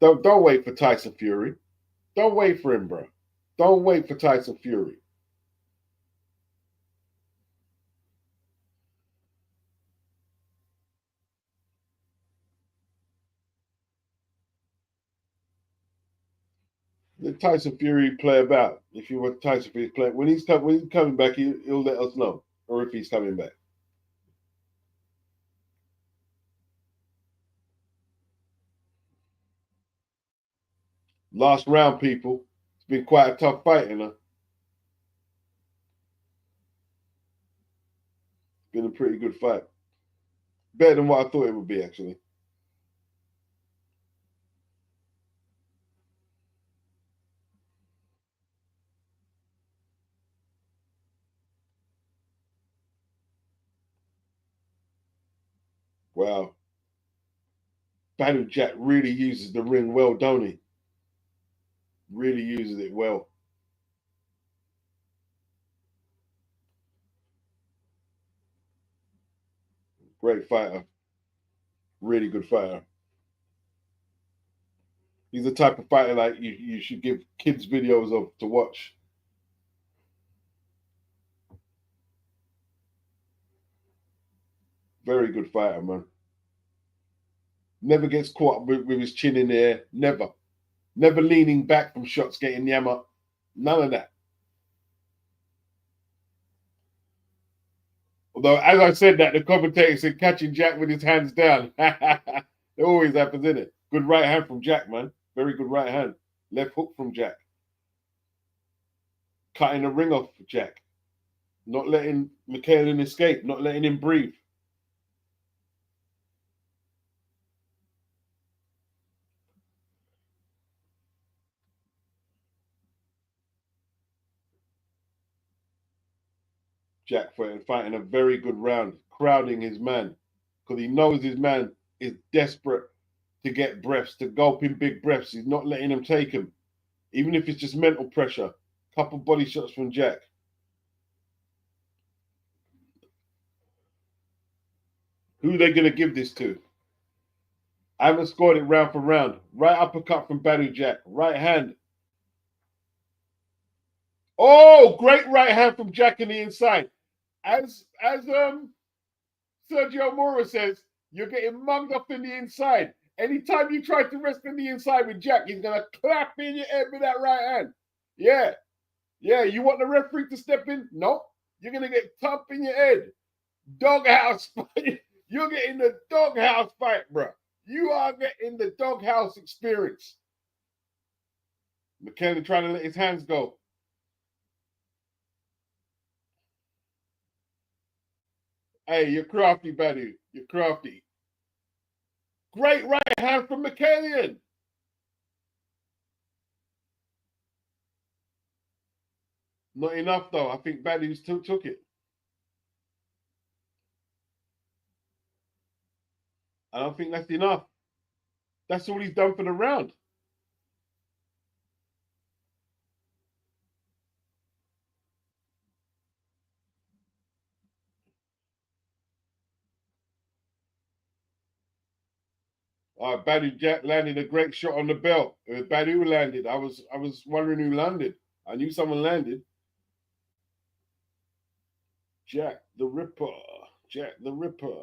Don't wait for Tyson Fury. Don't wait for him, bro. Don't wait for Tyson Fury. The Tyson Fury play about. If you want Tyson Fury play, when he's coming back, he'll let us know, or if he's coming back. Last round, people. It's been quite a tough fight, you know. It's been a pretty good fight. Better than what I thought it would be, actually. Wow. Battle Jack really uses the ring well, don't he? Really uses it well. Great fighter. Really good fighter. He's the type of fighter like you should give kids videos of to watch. Very good fighter, man. Never gets caught with his chin in the air. Never. Never leaning back from shots, getting yammer. None of that. Although, as I said that, the commentator said catching Jack with his hands down. It always happens, isn't it? Good right hand from Jack, man. Very good right hand. Left hook from Jack. Cutting the ring off for Jack. Not letting McKellen escape. Not letting him breathe. Jack fighting a very good round. Crowding his man. Because he knows his man is desperate to get breaths, to gulp in big breaths. He's not letting him take him. Even if it's just mental pressure. Couple body shots from Jack. Who are they going to give this to? I haven't scored it round for round. Right uppercut from Badu Jack. Right hand. Oh, great right hand from Jack in the inside. As Sergio Mora says, you're getting munged up in the inside. Anytime you try to rest in the inside with Jack, he's gonna clap in your head with that right hand. Yeah, yeah. You want the referee to step in? Nope. You're gonna get thumped in your head. Doghouse fight. You're getting the doghouse fight, bro. You are getting the doghouse experience. McKenna trying to let his hands go. Hey, you're crafty, buddy. You're crafty. Great right hand from McKellian. Not enough, though. I think Baddies took it. I don't think that's enough. That's all he's done for the round. Badu Jack landed a great shot on the belt. Badu landed. I was wondering who landed. I knew someone landed. Jack the Ripper. Jack the Ripper.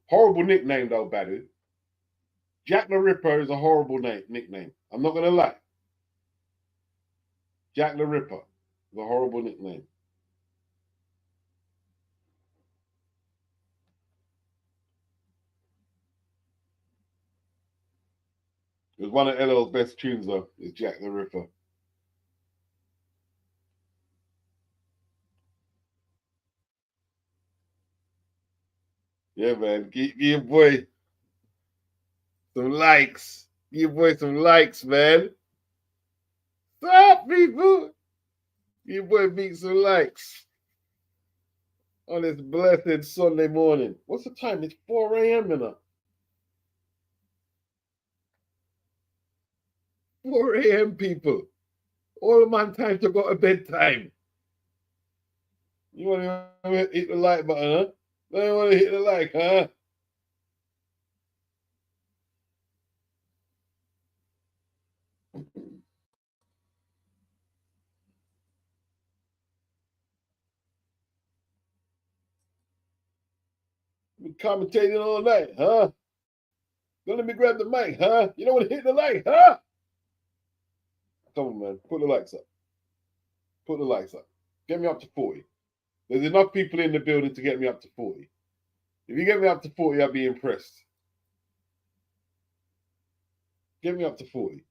Horrible nickname though, Badu. Jack the Ripper is a horrible nickname. I'm not going to lie. Jack the Ripper is a horrible nickname. It was one of LL's best tunes, though, is Jack the Ripper. Yeah, man. Give your boy some likes. Give your boy some likes, man. What's up, people? Give your boy beat some likes on this blessed Sunday morning. What's the time? It's 4 a.m. now. 4 a.m. people. All of my time to go to bedtime. You want to hit the like button, huh? Don't want to hit the like, huh? Been commentating all night, huh? Don't let me grab the mic, huh? You don't want to hit the like, huh? Come on, man. Put the likes up. Put the likes up. Get me up to 40. There's enough people in the building to get me up to 40. If you get me up to 40, I'll be impressed. Get me up to 40.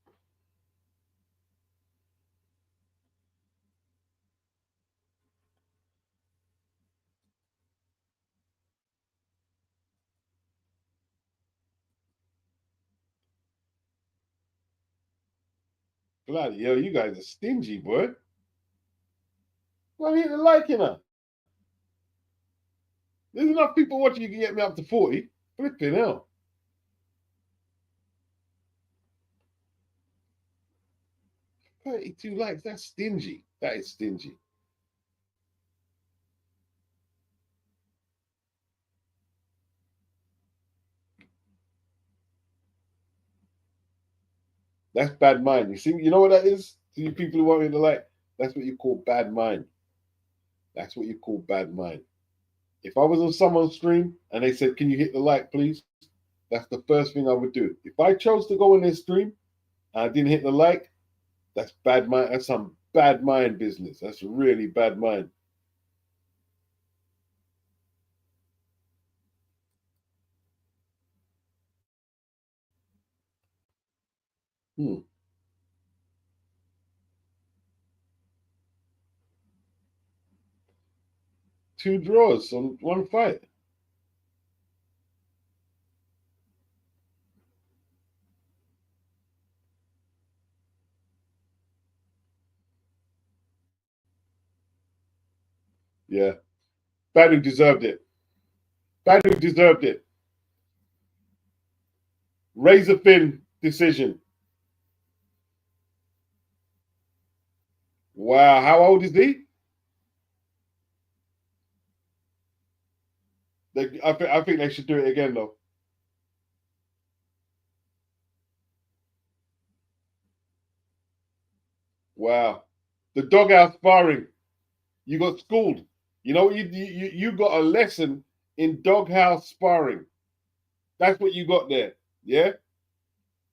Bloody hell, you guys are stingy, boy. Well, hit the like, you know. There's enough people watching you can get me up to 40. Flipping hell. $32 likes, that's stingy. That is stingy. That's bad mind. You see, you know what that is? To you people who want me to like, that's what you call bad mind. That's what you call bad mind. If I was on someone's stream and they said, "Can you hit the like, please?" That's the first thing I would do. If I chose to go in their stream and I didn't hit the like, that's bad mind. That's some bad mind business. That's really bad mind. Hmm. Two draws on one fight. Yeah. Badu deserved it. Badu deserved it. Razor thin decision. Wow. How old is he? I think they should do it again, though. Wow. The doghouse sparring. You got schooled. You know, you got a lesson in doghouse sparring. That's what you got there. Yeah.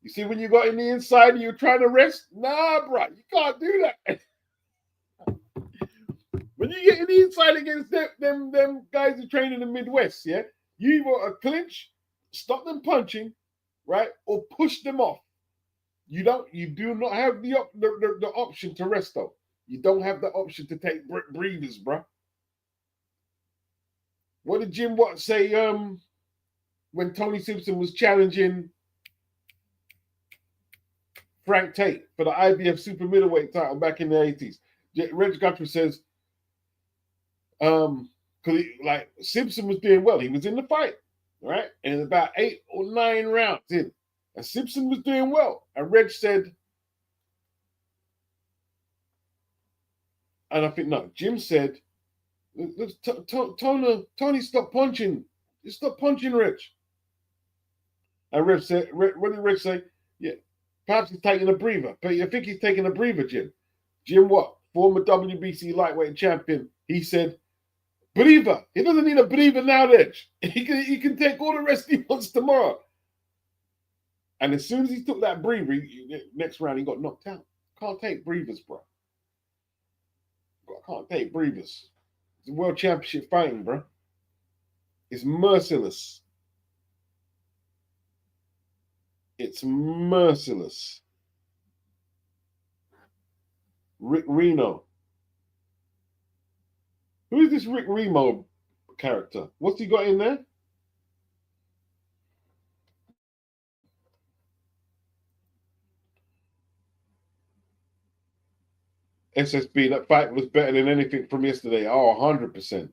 You see, when you got in the inside and you're trying to rest, nah, bro, you can't do that. When you get in the inside against them guys who train in the Midwest, yeah, you want to clinch, stop them punching, right, or push them off. You do not have the option to rest though. You don't have the option to take breathers, bro. What did Jim Watt say? When Tony Simpson was challenging Frank Tate for the IBF super middleweight title back in the 80s. Reg Guthrie says, because like Simpson was doing well. He was in the fight, right? And about 8 or 9 rounds in. And Simpson was doing well. And Reg said, and I think, no, Jim said, Tony, stop punching. Stop punching Reg. And Reg said, what did Reg say? Yeah, perhaps he's taking a breather. But you think he's taking a breather, Jim? Jim Watt, former WBC lightweight champion, he said, breather. He doesn't need a breather now, Reg. He can take all the rest he wants tomorrow. And as soon as he took that breather, next round he got knocked out. Can't take breathers, bro. Can't take breathers. It's world championship fighting, bro. It's merciless. It's merciless. Rick Reno. Who is this Rick Reno character? What's he got in there? SSB, that fight was better than anything from yesterday. Oh, 100%.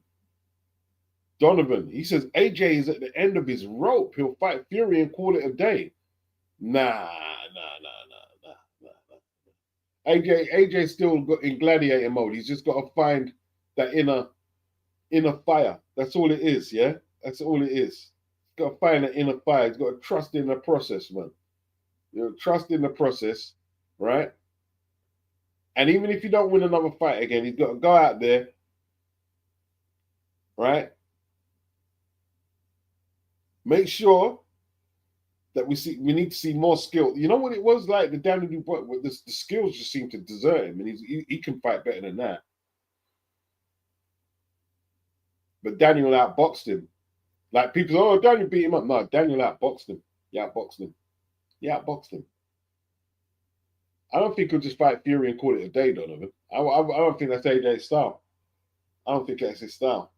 Donovan, he says AJ is at the end of his rope. He'll fight Fury and call it a day. Nah. AJ's still got in gladiator mode. He's just got to find that inner fire. That's all it is, yeah? That's all it is. He's got to find that inner fire. He's got to trust in the process, man. You know, trust in the process, right? And even if you don't win another fight again, he's got to go out there, right? Make sure that we need to see more skill. You know what it was like? The Daniel Dubois, the skills just seem to desert him, and he can fight better than that. But Daniel outboxed him. Like people say, oh, Daniel beat him up. No, Daniel outboxed him. He outboxed him. He outboxed him. I don't think he'll just fight Fury and call it a day, Donovan. I don't think that's AJ's style. I don't think that's his style.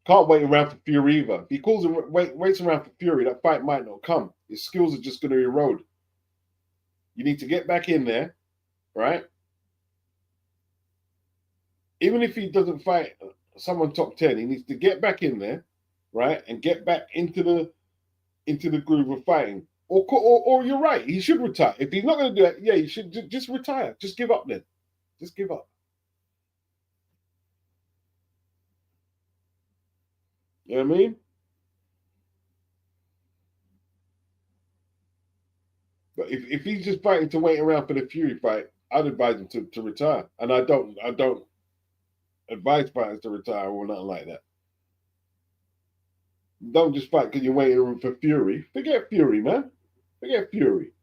Can't wait around for Fury either. If he calls him, waits around for Fury, that fight might not come. His skills are just going to erode. You need to get back in there, right? Even if he doesn't fight someone top 10, he needs to get back in there, right? And get back into the groove of fighting. Or you're right, he should retire. If he's not going to do that, yeah, he should just retire. Just give up then. Just give up. You know what I mean? But if he's just fighting to wait around for the Fury fight, I'd advise him to retire. And I don't advise fighters to retire or nothing like that. Don't just fight because you're waiting for Fury. Forget Fury, man. Forget Fury.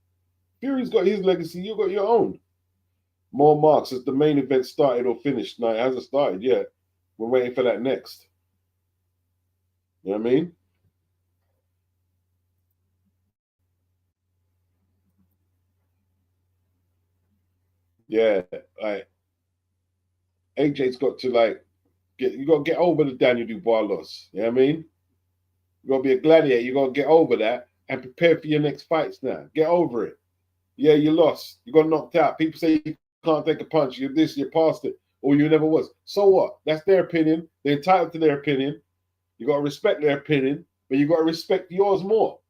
Fury's got his legacy. You got your own. More marks as the main event started or finished. No, it hasn't started yet. We're waiting for that next. You know what I mean? Yeah, like AJ's got to you got to get over the Daniel Dubois loss. You know what I mean? You got to be a gladiator. You got to get over that and prepare for your next fights now. Get over it. Yeah, you lost. You got knocked out. People say you can't take a punch. You're this, you're past it, or you never was. So what? That's their opinion. They're entitled to their opinion. You got to respect their opinion, but you got to respect yours more.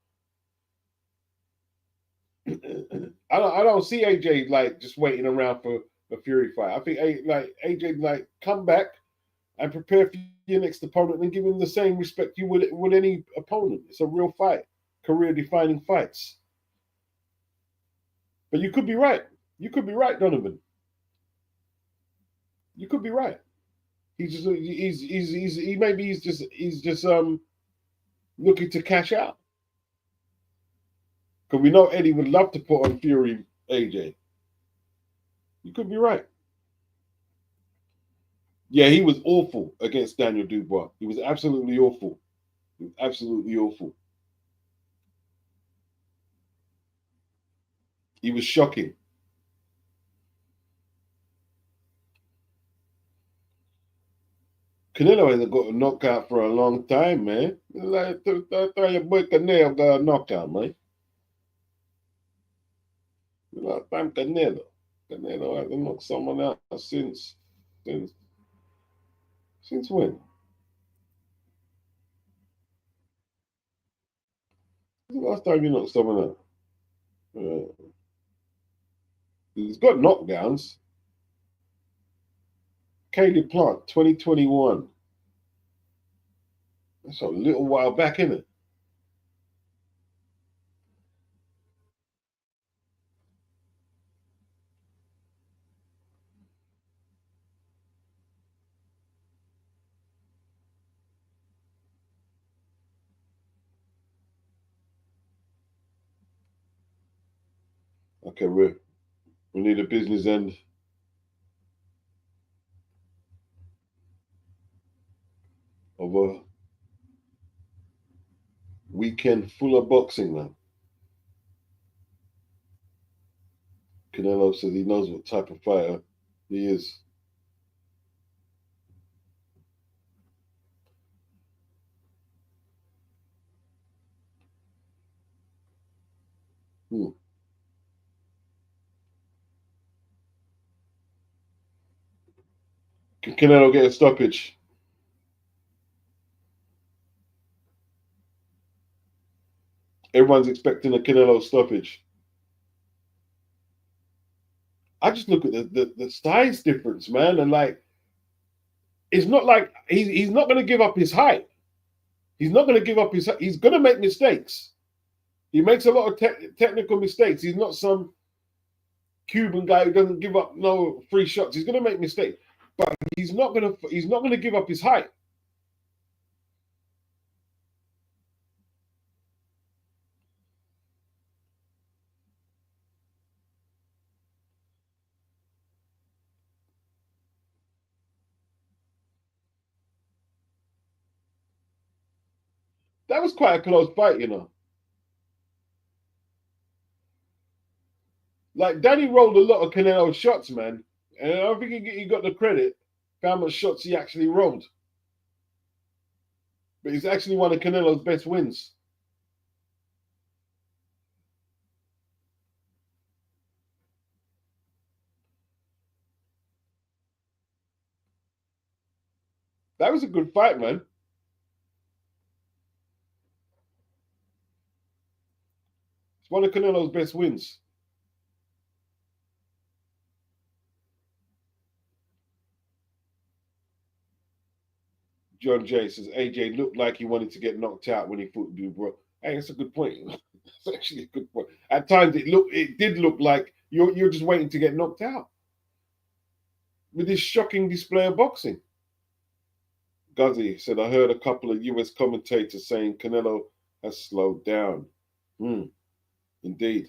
I don't see AJ like just waiting around for a Fury fight. I think AJ come back and prepare for your next opponent and give him the same respect you would with any opponent. It's a real fight, career defining fights. But you could be right. You could be right, Donovan. You could be right. He's just looking to cash out. Because we know Eddie would love to put on Fury AJ. You could be right. Yeah, he was awful against Daniel Dubois. He was absolutely awful. He was absolutely awful. He was shocking. Canelo hasn't got a knockout for a long time, man. Like, your boy Canelo got a knockout, man. Last time Canelo hasn't knocked someone out since since when? When's the last time you knocked someone out? He's got knockdowns. Caleb Plant, 2021. That's a little while back, isn't it? Okay, we need a business end. Of a weekend full of boxing now. Canelo says he knows what type of fighter he is. Hmm. Can Canelo get a stoppage? Everyone's expecting a Canelo stoppage. I just look at the size difference, man, and like it's not like he's not going to give up his height. He's not going to give up his. He's going to make mistakes. He makes a lot of technical mistakes. He's not some Cuban guy who doesn't give up no free shots. He's going to make mistakes, but he's not going to. He's not going to give up his height. That was quite a close fight, you know. Like Danny rolled a lot of Canelo shots, man, and I don't think he got the credit for how much shots he actually rolled. But he's actually one of Canelo's best wins. That was a good fight, man. It's one of Canelo's best wins. John Jay says AJ looked like he wanted to get knocked out when he fought Dude, bro. Hey, that's a good point. That's actually a good point. At times it did look like you're just waiting to get knocked out with this shocking display of boxing. Guzzy said I heard a couple of US commentators saying Canelo has slowed down. Indeed.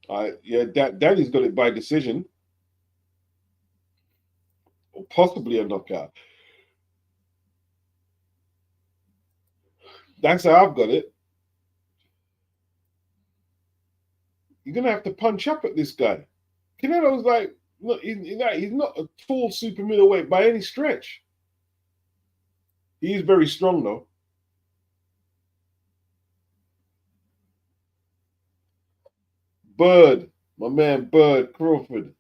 Danny's got it by decision, or possibly a knockout. That's how I've got it. You're gonna have to punch up at this guy. Canelo's like, look, he's not a full super middleweight by any stretch. He is very strong though. Bird, my man Bird Crawford.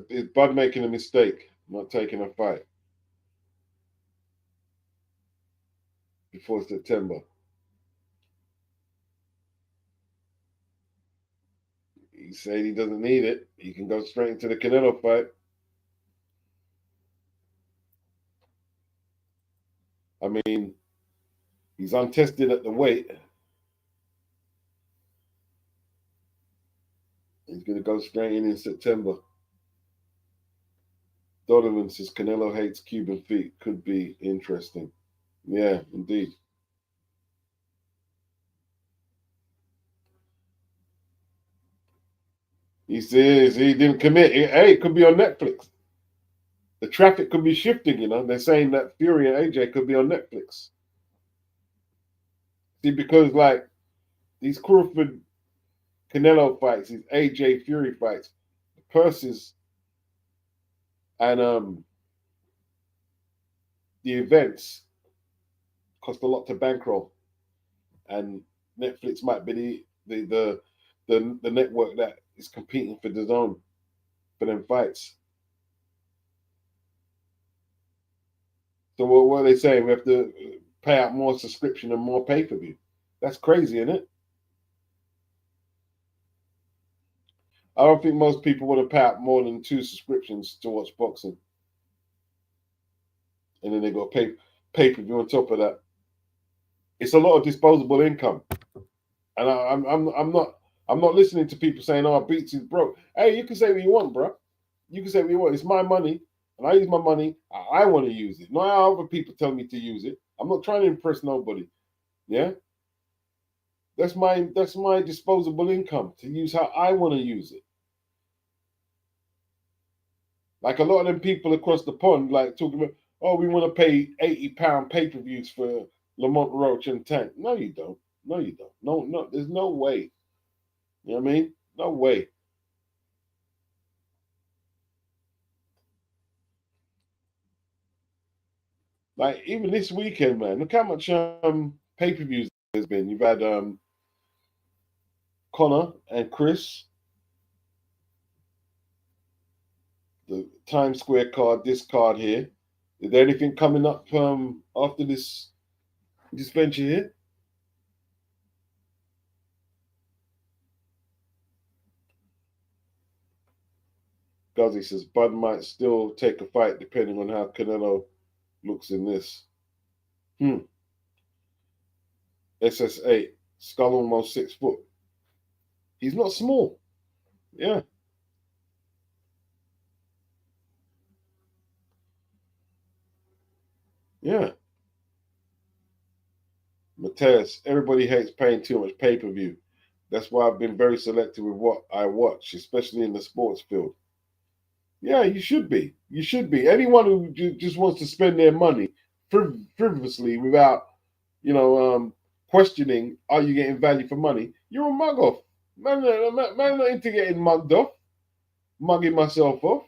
Is Bud making a mistake, not taking a fight before September? He said he doesn't need it. He can go straight into the Canelo fight. I mean, he's untested at the weight. He's going to go straight in September. Donovan says Canelo hates Cuban feet. Could be interesting. Yeah, indeed. He says he didn't commit. Hey, it could be on Netflix. The traffic could be shifting, you know. They're saying that Fury and AJ could be on Netflix. See, because like these Crawford Canelo fights, these AJ Fury fights, the purses and the events cost a lot to bankroll. And Netflix might be the network that is competing for the zone for them fights. So what are they saying? We have to pay out more subscription and more pay-per-view. That's crazy, isn't it? I don't think most people want to pay out more than 2 subscriptions to watch boxing, and then they got pay-per-view on top of that. It's a lot of disposable income, and I'm not listening to people saying, "Oh, Beats is broke." Hey, you can say what you want, bro. You can say what you want. It's my money, and I use my money. I want to use it, not how other people tell me to use it. I'm not trying to impress nobody. Yeah, that's my disposable income to use how I want to use it. Like a lot of them people across the pond, like talking about, oh, we want to pay £80 pay-per-views for Lamont Roach and Tank. No, you don't. No, you don't. No, there's no way. You know what I mean? No way. Like even this weekend, man, look how much pay-per-views there's been. You've had Connor and Chris, the Times Square card, this card here. Is there anything coming up after this venture here? Guzzy says Bud might still take a fight depending on how Canelo looks in this. SS8, Scull almost 6 foot. He's not small. Yeah, yeah. Mateus, everybody hates paying too much pay-per-view. That's why I've been very selective with what I watch, especially in the sports field. Yeah, you should be. You should be. Anyone who just wants to spend their money frivolously without, questioning, are you getting value for money? You're a mug off. Man, not into getting mugged off, mugging myself off.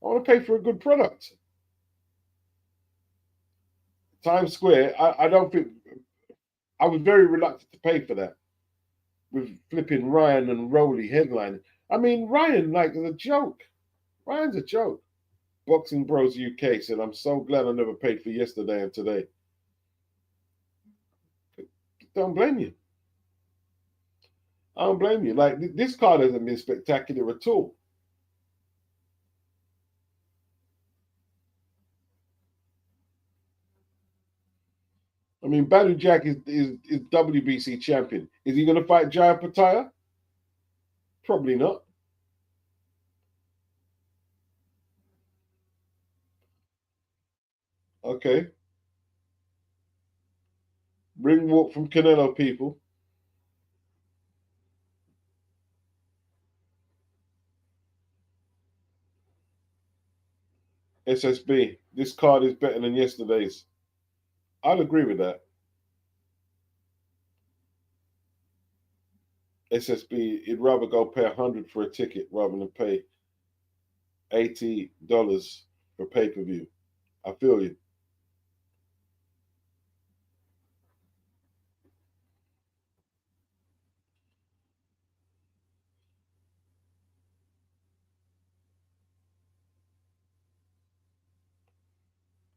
I want to pay for a good product. Times Square, I don't think I was very reluctant to pay for that with flipping Ryan and Rowley headlining. I mean, Ryan, like, is a joke. Ryan's a joke. Boxing Bros UK said, I'm so glad I never paid for yesterday and today. Don't blame you. I don't blame you. Like, this card hasn't been spectacular at all. I mean, Badu Jack is WBC champion. Is he going to fight Jaya Pataya? Probably not. Okay. Ring walk from Canelo, people. SSB. This card is better than yesterday's. I'll agree with that. SSB, he'd rather go pay 100 for a ticket rather than pay $80 for pay-per-view. I feel you.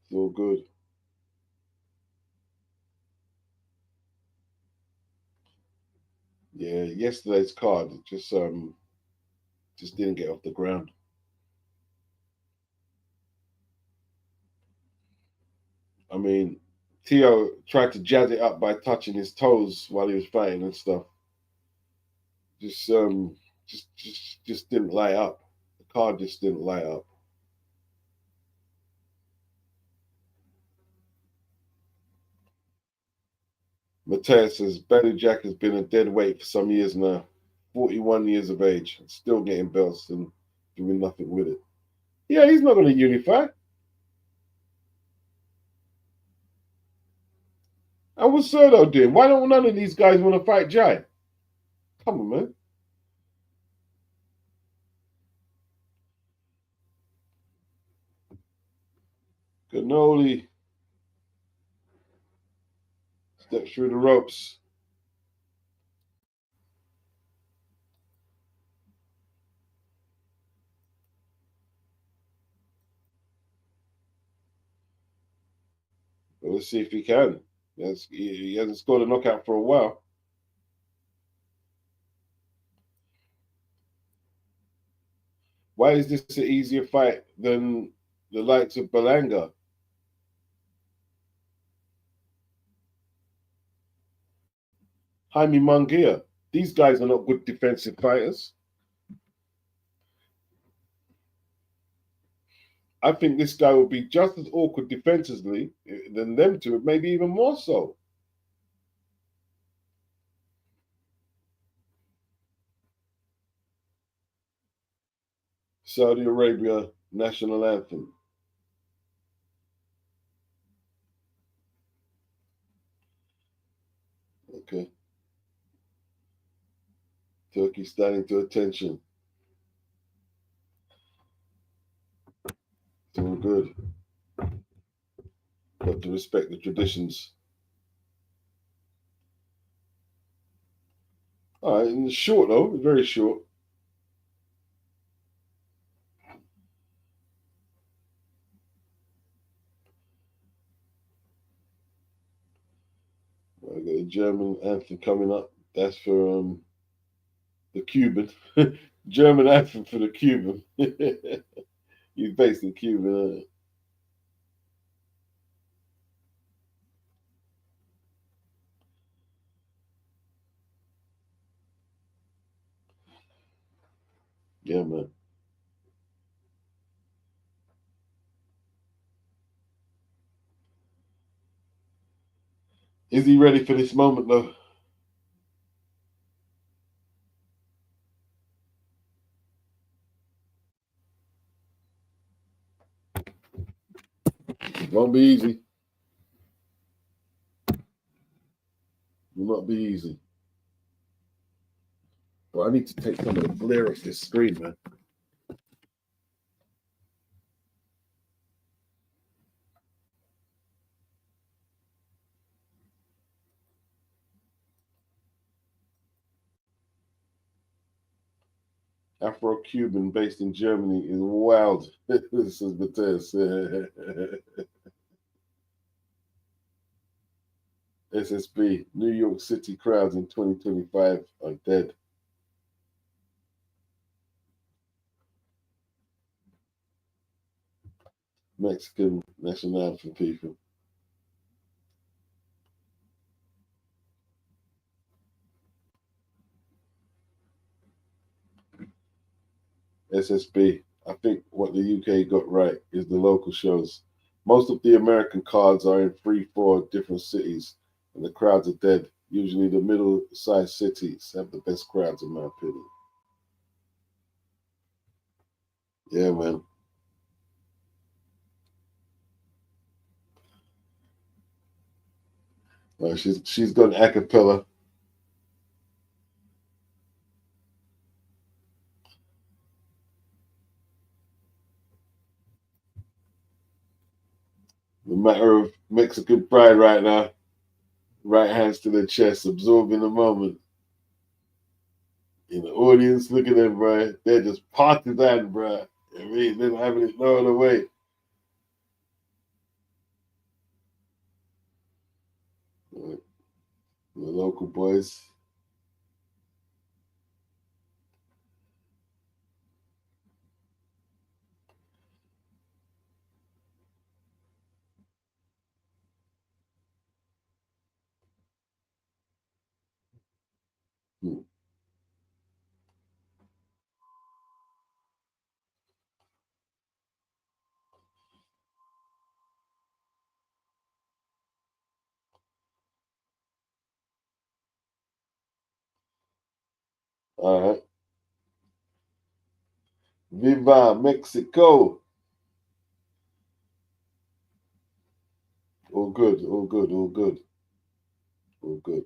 It's all good. Yeah, yesterday's card just didn't get off the ground. I mean, Tio tried to jazz it up by touching his toes while he was fighting and stuff. Just just didn't light up. The card just didn't light up. Mateus says Badly Jack has been a dead weight for some years now. 41 years of age, still getting belts and doing nothing with it. Yeah, he's not going to unify. And what's Serdo doing? Why don't none of these guys want to fight Jai? Come on, man. Cannoli steps through the ropes. But let's see if he can. He hasn't scored a knockout for a while. Why is this an easier fight than the likes of Belanga? Jaime Munguia. These guys are not good defensive fighters. I think this guy will be just as awkward defensively than them two, maybe even more so. Saudi Arabia national anthem. Okay. Turkey standing to attention. It's all good. Got to respect the traditions. All right, and it's short though, very short. I got a German anthem coming up. That's for the Cuban. German anthem for the Cuban. He's based in Cuba. Yeah, man. Is he ready for this moment though? It won't be easy. Will not be easy. But I need to take some of the glare off this screen, man. Afro-Cuban based in Germany is wild. This is Mateus. SSB, New York City crowds in 2025 are dead. Mexican national anthem, people. SSB. I think what the UK got right is the local shows. Most of the American cards are in 3, 4 different cities, and the crowds are dead. Usually, the middle-sized cities have the best crowds, in my opinion. Yeah, man. She's gone a cappella. The matter of Mexican pride right now. Right hands to the chest, absorbing the moment. In the audience, look at them, bro. They're just partisan, bro. I mean, they're having it no other way. The local boys. Hmm. All right. Viva Mexico. All good, all good, all good, all good.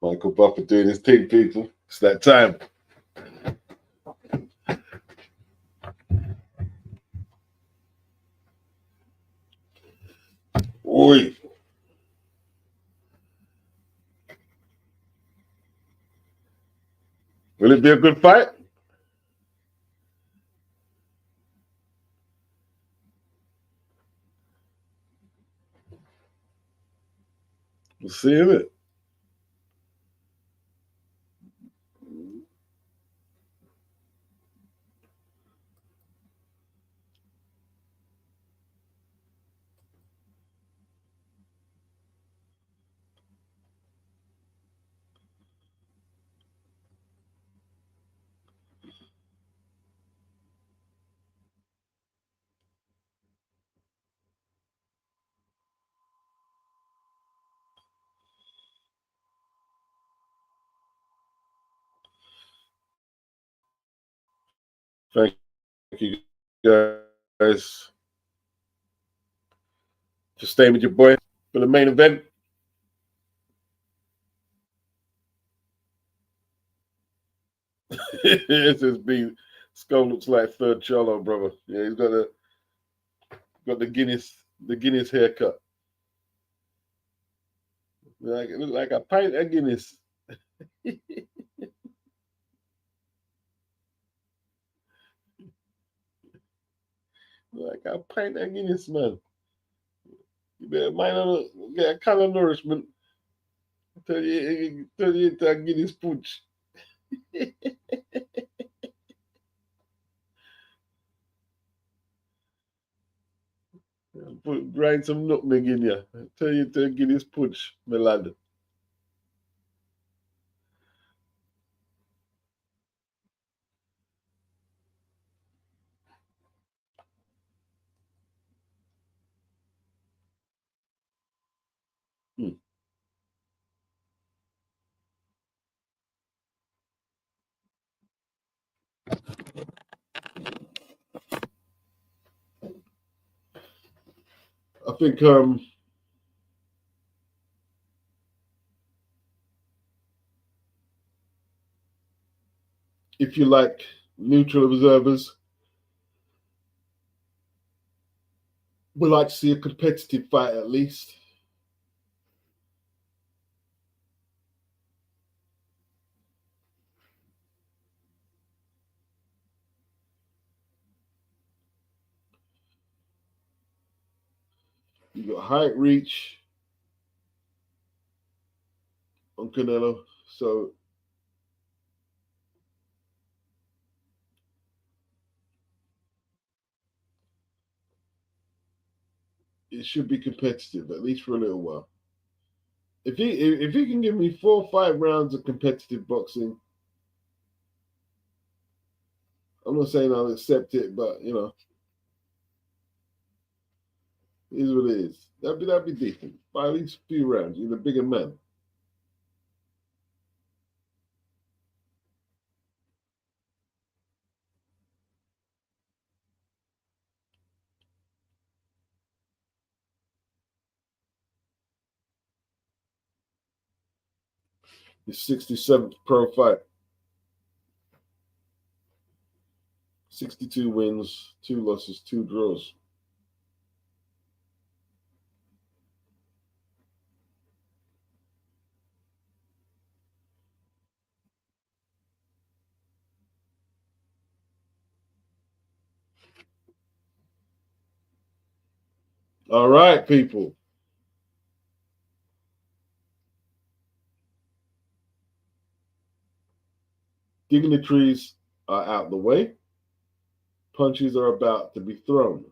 Michael Buffer doing his thing, people. It's that time. Boy. Will it be a good fight? We'll see it. Thank you guys for staying with your boy for the main event. This has been Scull looks like third Cholo, brother. Yeah, he's got the Guinness haircut. Like a pint of Guinness. Like a pint of Guinness, man. You better mind on get a kind of nourishment. Tell you to Guinness pooch. Grind some nutmeg in you. Tell you to Guinness pooch, my lad. Hmm. I think if you like neutral observers, we like to see a competitive fight at least. You got height reach on Canelo, so it should be competitive at least for a little while. If he can give me 4 or 5 rounds of competitive boxing, I'm not saying I'll accept it, but you know, it is what it is. That'd be decent. By at least a few rounds. You're the bigger man. His 67th pro fight. 62 wins, 2 losses, 2 draws. All right, people. Dignitaries are out the way. Punches are about to be thrown.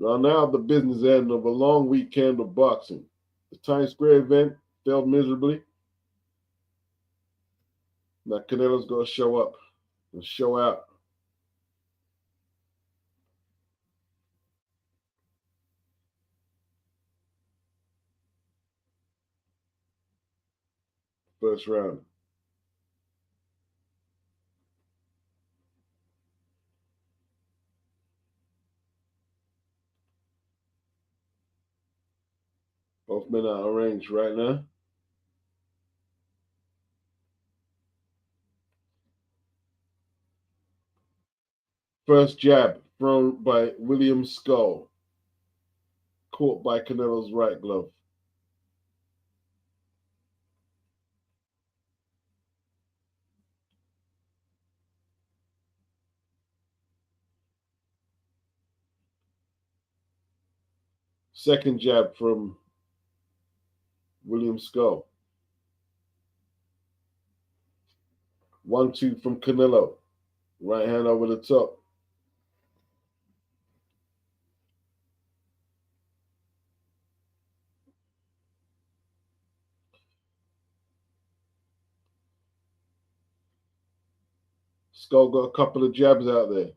Now the business end of a long weekend of boxing. The Times Square event failed miserably. Now Canelo's going to show up and show out. First round. Both men are arranged right now. First jab. thrown by William Scull, caught by Canelo's right glove. Second jab from William Scull. 1-2 from Canelo. Right hand over the top. Scull got a couple of jabs out there.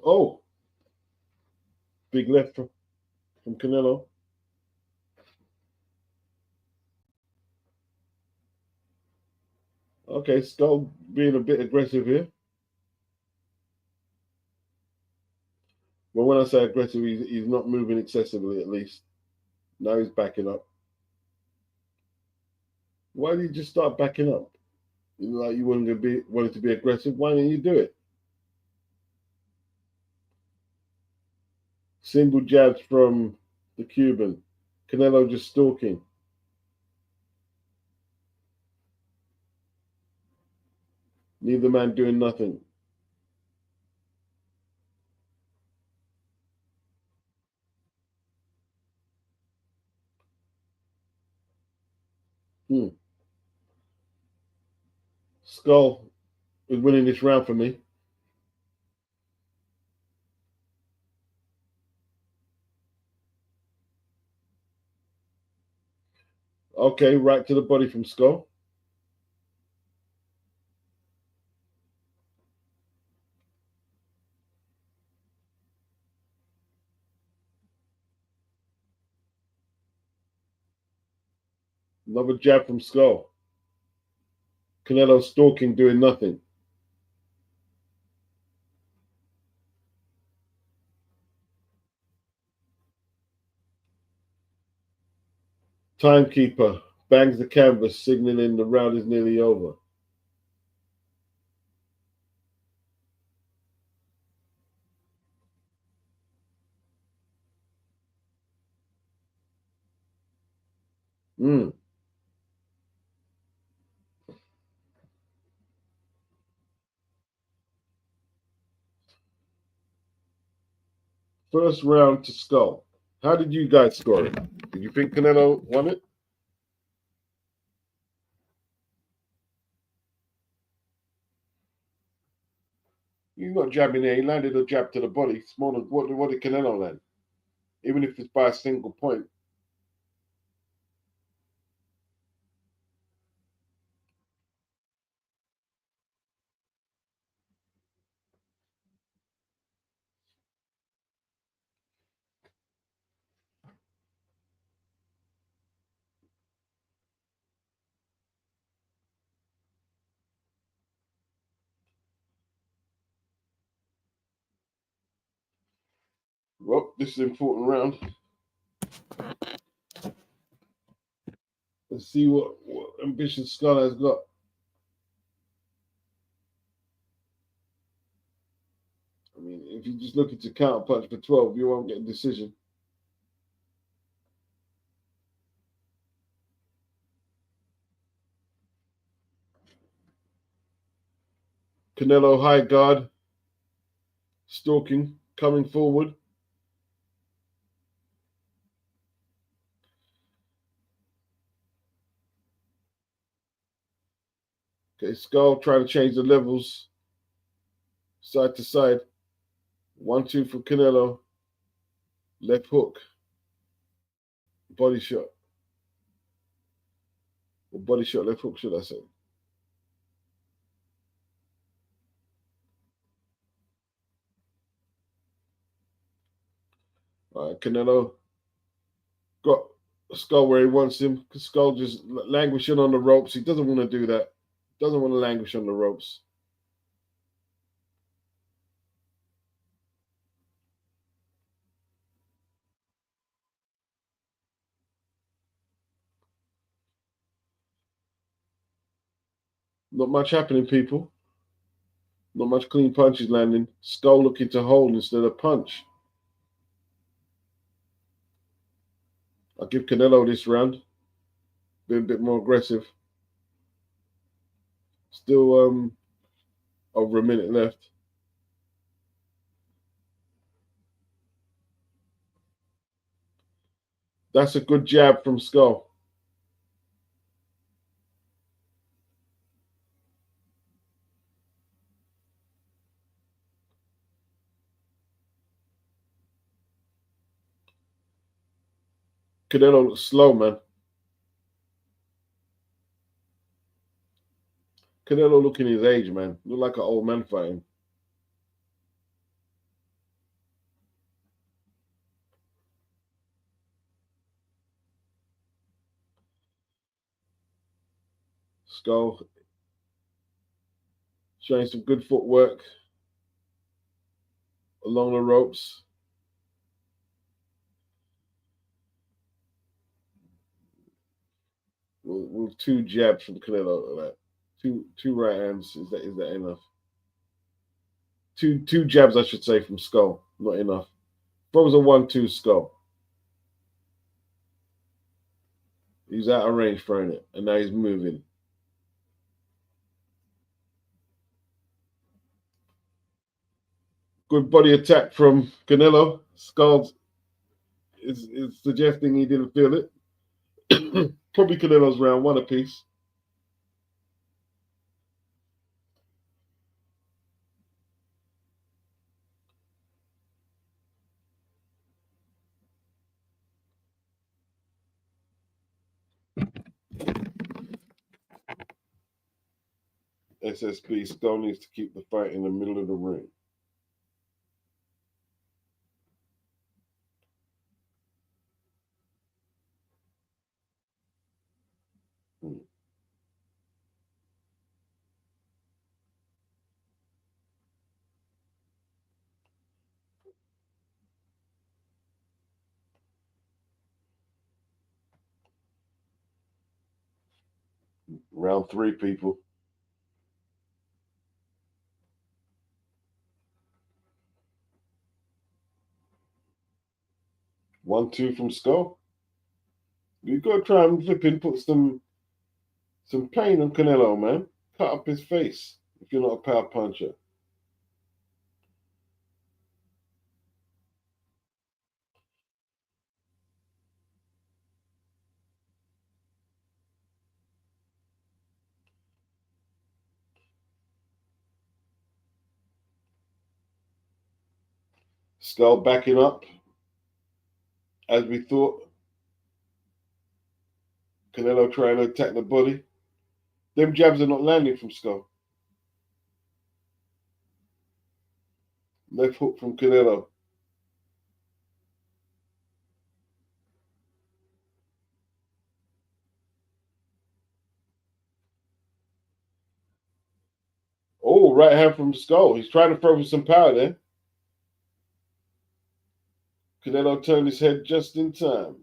Oh, big left from Canelo. Okay, Scull being a bit aggressive here. Well, when I say aggressive, he's not moving excessively, at least. Now he's backing up. Why did you just start backing up? Like you wanted to be aggressive. Why didn't you do it? Single jabs from the Cuban. Canelo just stalking. Neither man doing nothing. Scull is winning this round for me. Okay, right to the body from Scull. Another jab from Scull. Canelo stalking, doing nothing. Timekeeper bangs the canvas, signaling the round is nearly over. First round to Scull. How did you guys score it? Did you think Canelo won it? He's not jabbing there. He landed a jab to the body. Smaller. What did Canelo land? Even if it's by a single point. Well, this is an important round. Let's see what ambition Scull has got. I mean, if you're just looking to counter punch for 12, you won't get a decision. Canelo high guard, stalking, coming forward. Okay, Scull trying to change the levels side to side. 1-2 for Canelo. Left hook. Body shot. Or body shot, left hook, should I say. All right, Canelo got Scull where he wants him. Scull just languishing on the ropes. He doesn't want to do that. Doesn't want to languish on the ropes. Not much happening, people. Not much clean punches landing. Scull looking to hold instead of punch. I'll give Canelo this round. Been a bit more aggressive. Still over a minute left. That's a good jab from Scull. Canelo looks slow, man. Canelo looking his age, man. Look like an old man fighting. Scull showing some good footwork along the ropes. With two jabs from Canelo, like two right hands. Is that enough? Two jabs, I should say, from Scull. Not enough. If it was a 1-2 Scull, he's out of range throwing it, and now he's moving. Good body attack from Canelo. Scull is suggesting he didn't feel it. Probably Canelo's round one apiece. SSB Scull needs to keep the fight in the middle of the ring. Round three, people. 1-2 from Scull. You got to try and flipping put some pain on Canelo, man. Cut up his face if you're not a power puncher. Scull backing up, as we thought. Canelo trying to attack the body. Them jabs are not landing from Scull. Left hook from Canelo. Oh, right hand from Scull. He's trying to throw some power there. Canelo turned his head just in time.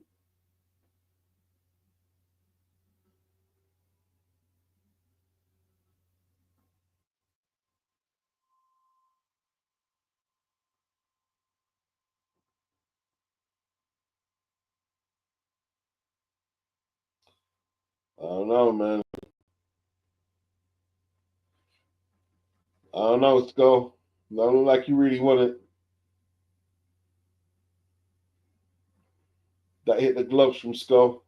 I don't know, man. I don't know, Scull. I don't look like you really want it. That hit the gloves from Scull.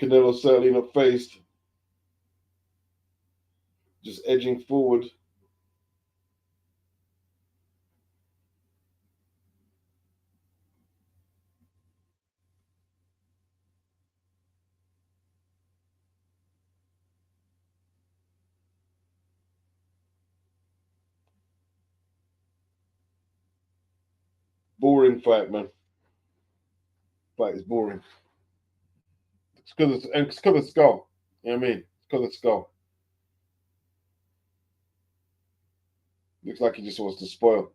Canelo certainly not phased. Just edging forward. Boring fight, man. Fight is boring. It's because of Scull. You know what I mean? It's because of Scull. Looks like he just wants to spoil.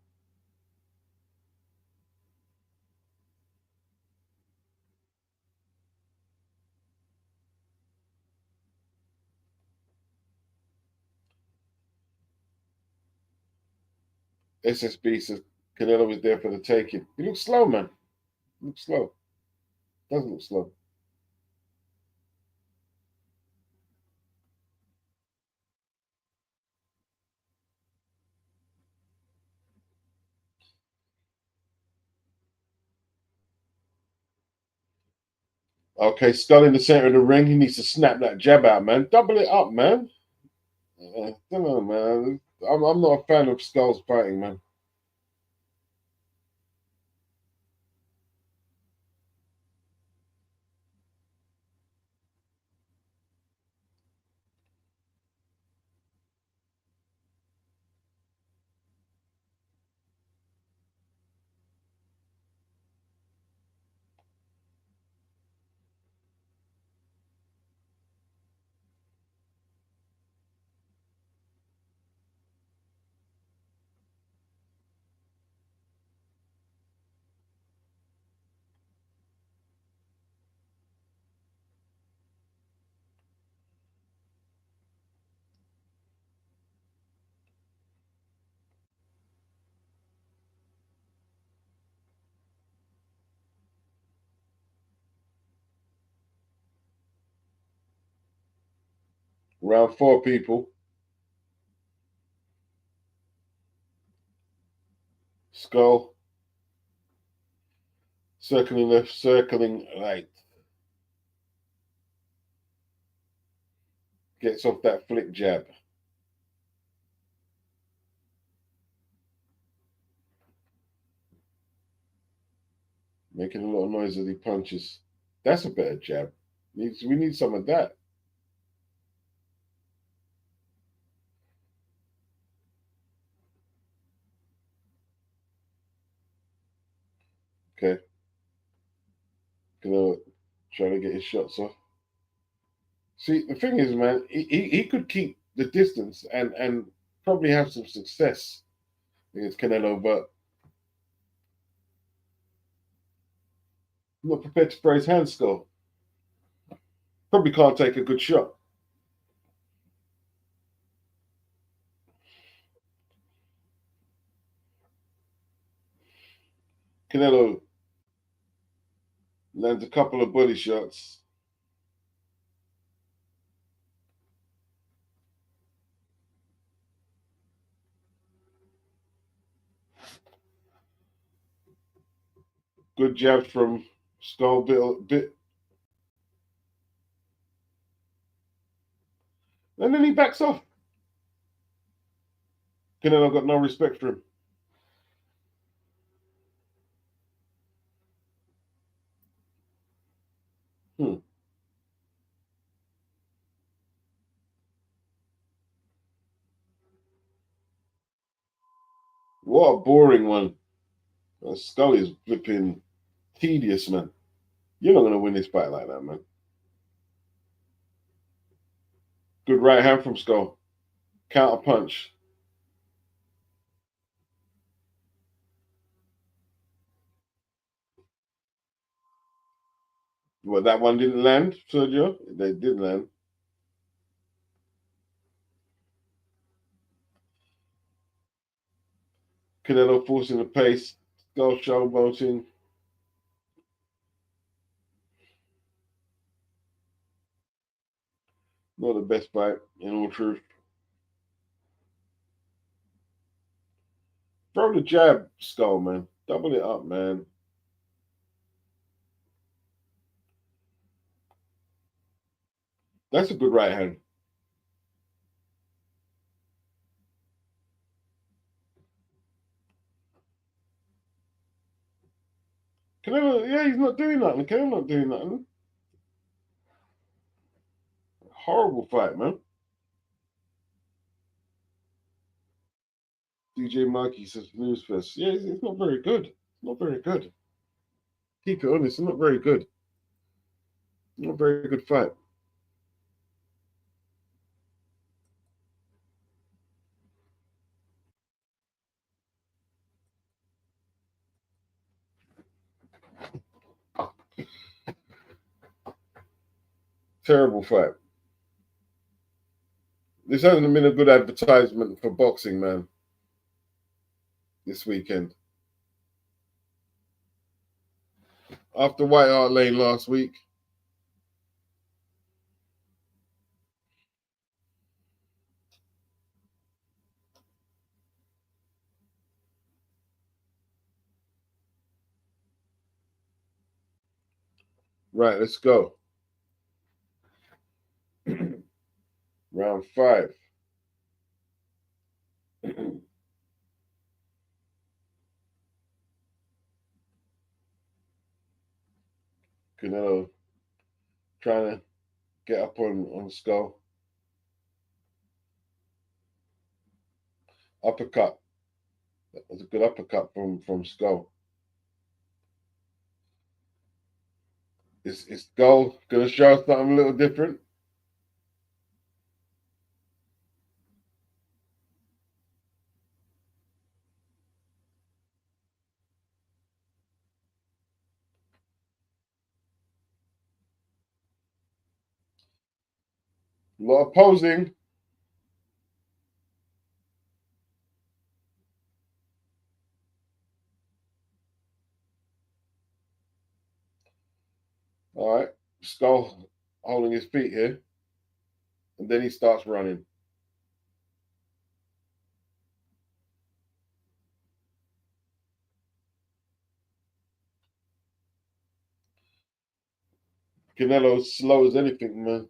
SSB says Canelo is there for the taking. He looks slow, man. Looks slow. Doesn't look slow. Okay, Scull in the center of the ring. He needs to snap that jab out, man. Double it up, man. I don't know, man. I'm not a fan of Scull's fighting, man. Round 4, people. Scull circling left, circling right. Gets off that flick jab. Making a lot of noise as he punches. That's a better jab. We need some of that. Okay. Gonna try to get his shots off. See, the thing is, man, he could keep the distance and probably have some success against Canelo, but I'm not prepared to spray his hand, Skull. Probably can't take a good shot. Canelo lands a couple of body shots. Good jabs from Skull, bit. And then he backs off. Canelo got no respect for him. Hmm. What a boring one. Skull is flipping tedious, man. You're not going to win this fight like that, man. Good right hand from Skull. Counter punch. Well, that one didn't land, Sergio. They did land. Canelo forcing the pace. Skull showboating. Not the best fight, in all truth. Throw the jab, Skull, man. Double it up, man. That's a good right hand. Canelo, yeah, he's not doing nothing. Canelo not doing nothing. Horrible fight, man. DJ Markey says news first. Yeah, it's not very good. It's not very good. Keep it honest, it's not very good. Not a very good fight. Terrible fight. This hasn't been a good advertisement for boxing, man. this weekend. After White Hart Lane last week. Right, let's go. Round 5. Canelo trying to get up on Scull. Uppercut. That was a good uppercut from Scull. Is Scull going to show something a little different? A lot of posing. All right. Scull holding his feet here. And then he starts running. Canelo's slow as anything, man.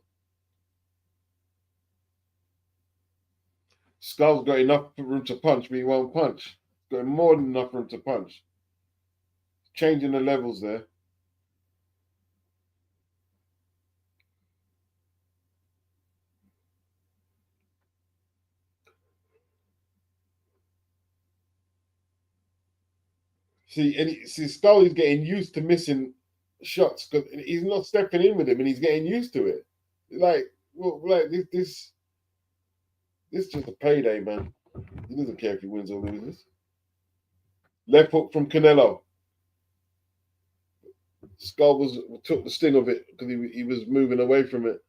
Skull's got enough room to punch, but he won't punch. Got more than enough room to punch. Changing the levels there. See, Scull is getting used to missing shots because he's not stepping in with him, and he's getting used to it. Like this just a payday, man. He doesn't care if he wins or loses. Left hook from Canelo. Scull took the sting of it because he was moving away from it.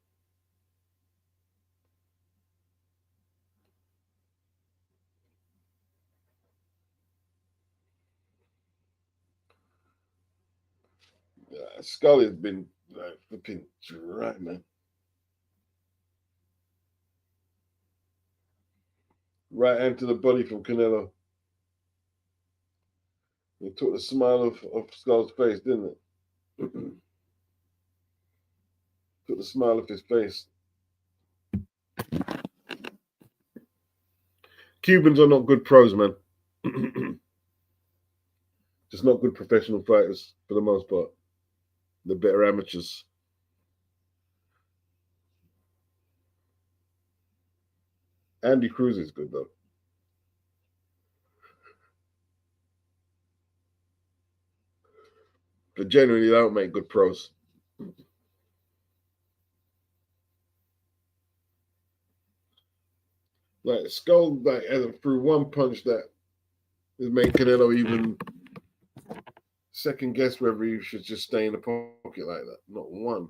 Scull has been like flipping right, man. Right hand to the body from Canelo. It took the smile of Skull's face, didn't it? Took the smile off his face. Cubans are not good pros, man. Just not good professional fighters for the most part. They're better amateurs. Andy Cruz is good though. But generally, they don't make good pros. Like Skull, like hasn't threw one punch that has made Canelo even second guess whether he should just stay in the pocket like that. Not one.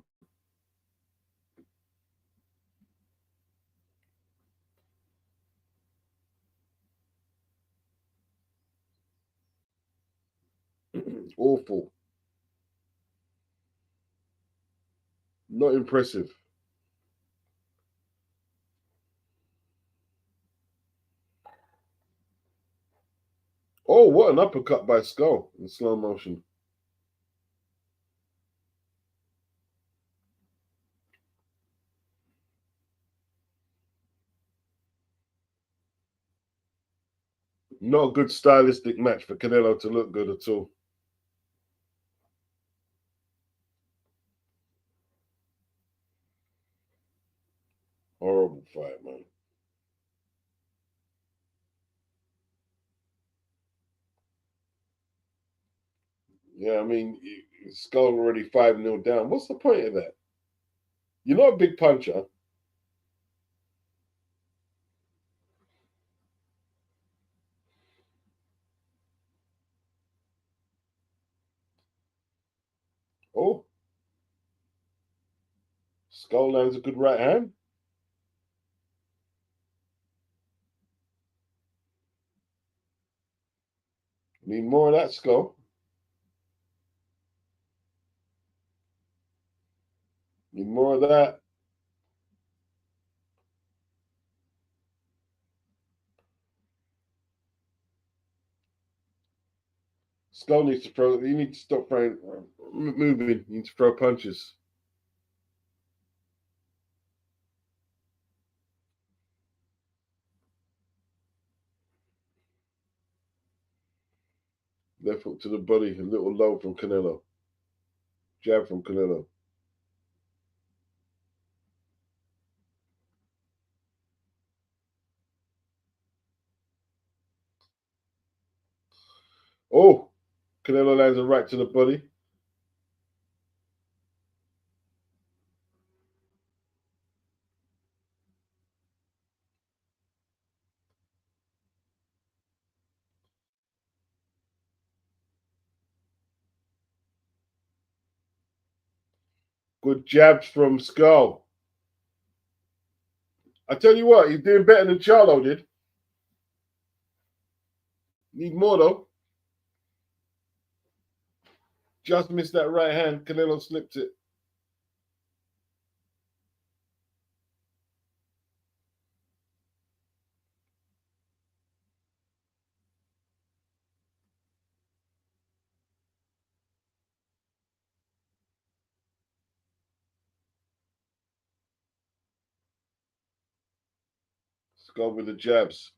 Awful. Not impressive. Oh, what an uppercut by Skull in slow motion. Not a good stylistic match for Canelo to look good at all. Horrible fight, man. Yeah, I mean, Skull already 5-0 down. What's the point of that? You're not a big puncher. Oh, Skull lands a good right hand. Need more of that, Scull. Need more of that. Scull needs to throw. You need to stop throwing, moving. You need to throw punches. Left hook to the body, a little low from Canelo. Jab from Canelo. Oh, Canelo lands a right to the body. Good jabs from Scull. I tell you what, he's doing better than Charlo did. Need more though. Just missed that right hand. Canelo slipped it. Scull with the jabs.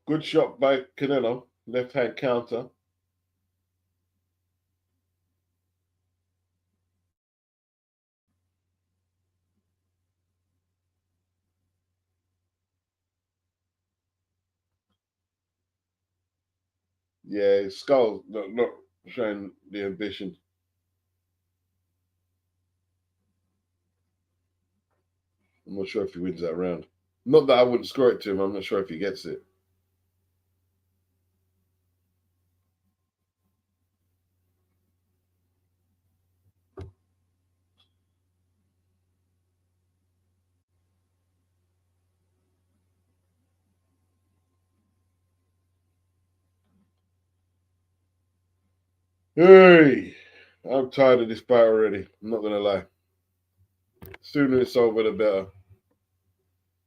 Good shot by Canelo. Left hand counter. Yeah, Scull not showing the ambition. I'm not sure if he wins that round. Not that I wouldn't score it to him. I'm not sure if he gets it. Hey, I'm tired of this fight already. I'm not gonna lie. Sooner it's over, the better.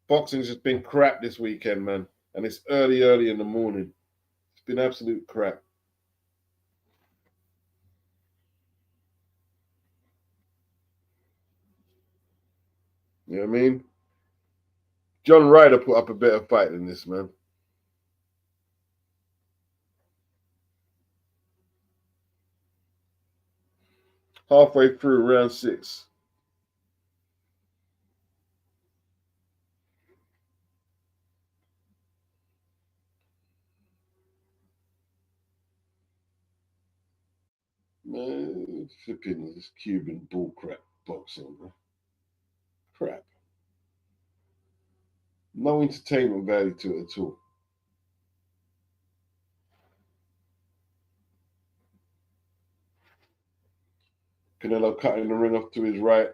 Boxing's just been crap this weekend, man. And it's early in the morning. It's been absolute crap. You know what I mean? John Ryder put up a better fight than this, man. Halfway through round 6. Man, flipping this Cuban bullcrap boxing, man. Crap. No entertainment value to it at all. Canelo cutting the ring off to his right.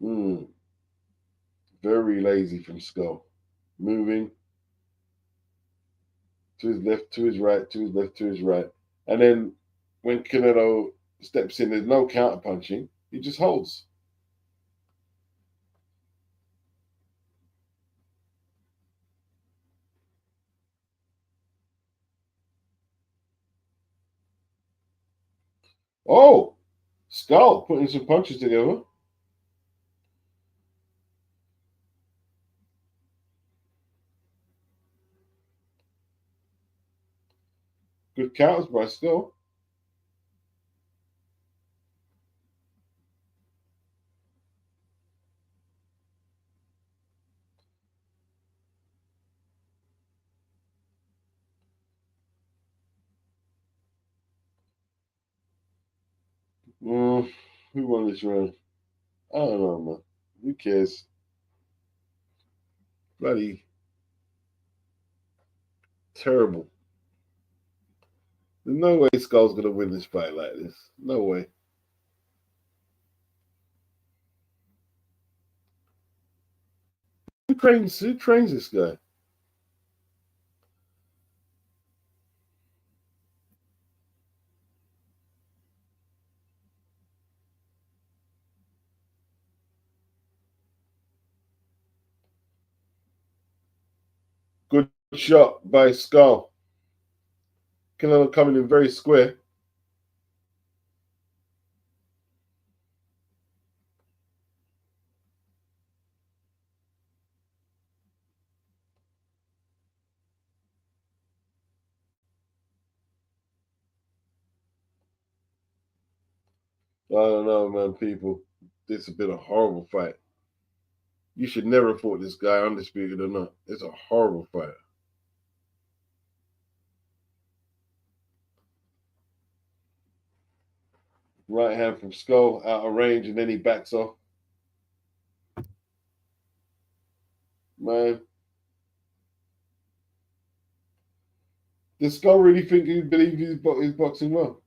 Mm, very lazy from Scull. Moving to his left, to his right, to his left, to his right. And then when Canelo steps in, there's no counter punching. He just holds. Oh, Scull putting some punches together. Good counters by Scull. Who won this round? I don't know, man. Who cares? Bloody terrible. There's no way Skull's gonna win this fight like this. No way. Who trains this guy? Good shot by Scull. Canelo coming in very square. I don't know, man, people. This has been a horrible fight. You should never have fought this guy, undisputed or not. It's a horrible fight. Right hand from Scull out of range, and then he backs off. Man, does Scull really think he believes he's boxing well?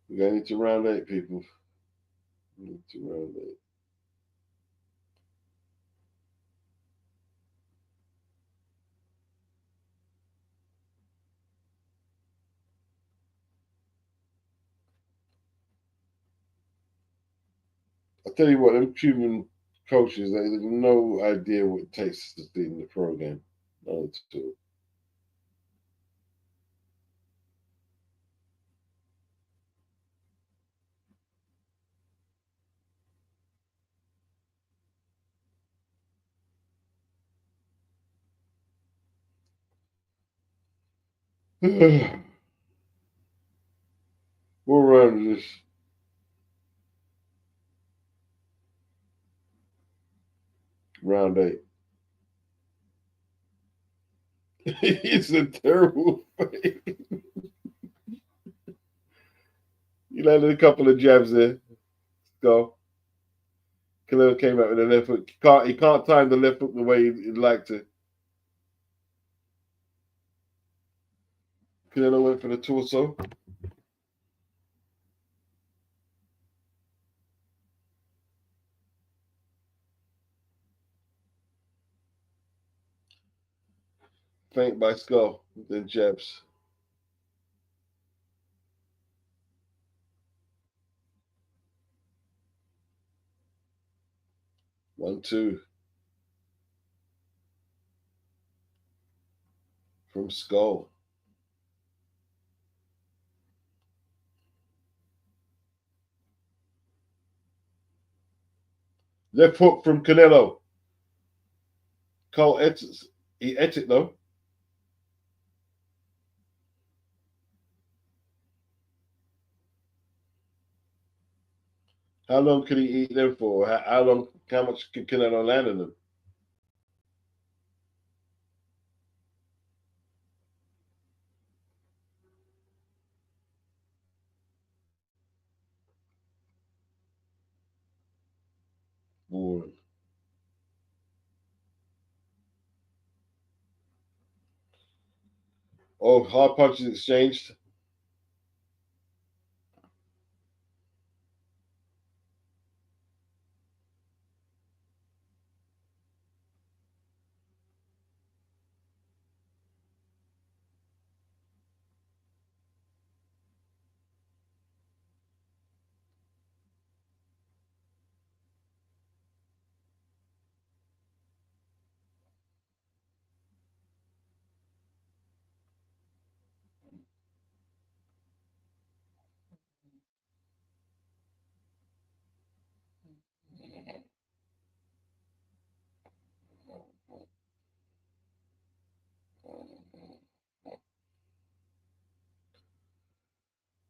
We're going into round 8, people. Into round 8. I tell you what, them Cuban coaches, they have no idea what it takes to stay in the pro game. No, it's too. What round is this? Round 8. It's a terrible fight. He landed a couple of jabs there. Go. Canelo came out with the left hook. He can't time the left hook the way he'd like to. Canelo went for the torso. Feint by Scull. Then jabs. 1-2 from Scull. Left hook from Canelo. Cole ets he ets it though. How long could he eat them for? How much can Canelo land in them? Boring. Oh, hard punches exchanged.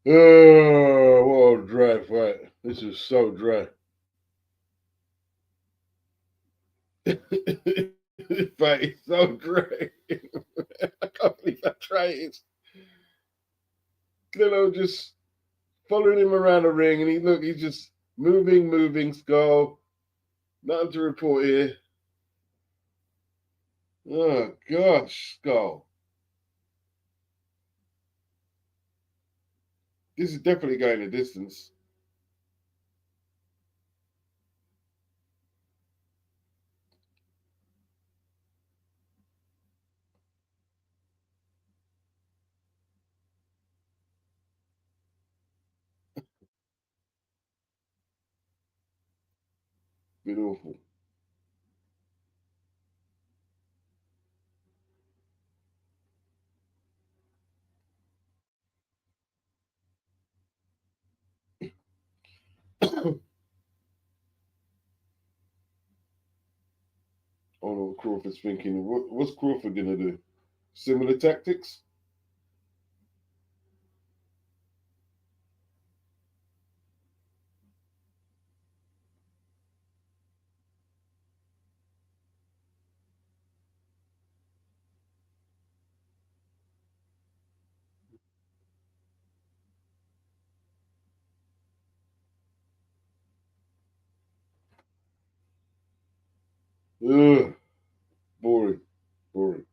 Oh, what a dry fight. This is so dry. But it's so great. I can't believe I tried it. Canelo just following him around the ring, and he's just moving, Skull. Nothing to report here. Oh gosh, Skull. This is definitely going the distance. Bit awful. I don't know what Crawford's thinking. What's Crawford gonna do? Similar tactics? Ugh, boring, boring.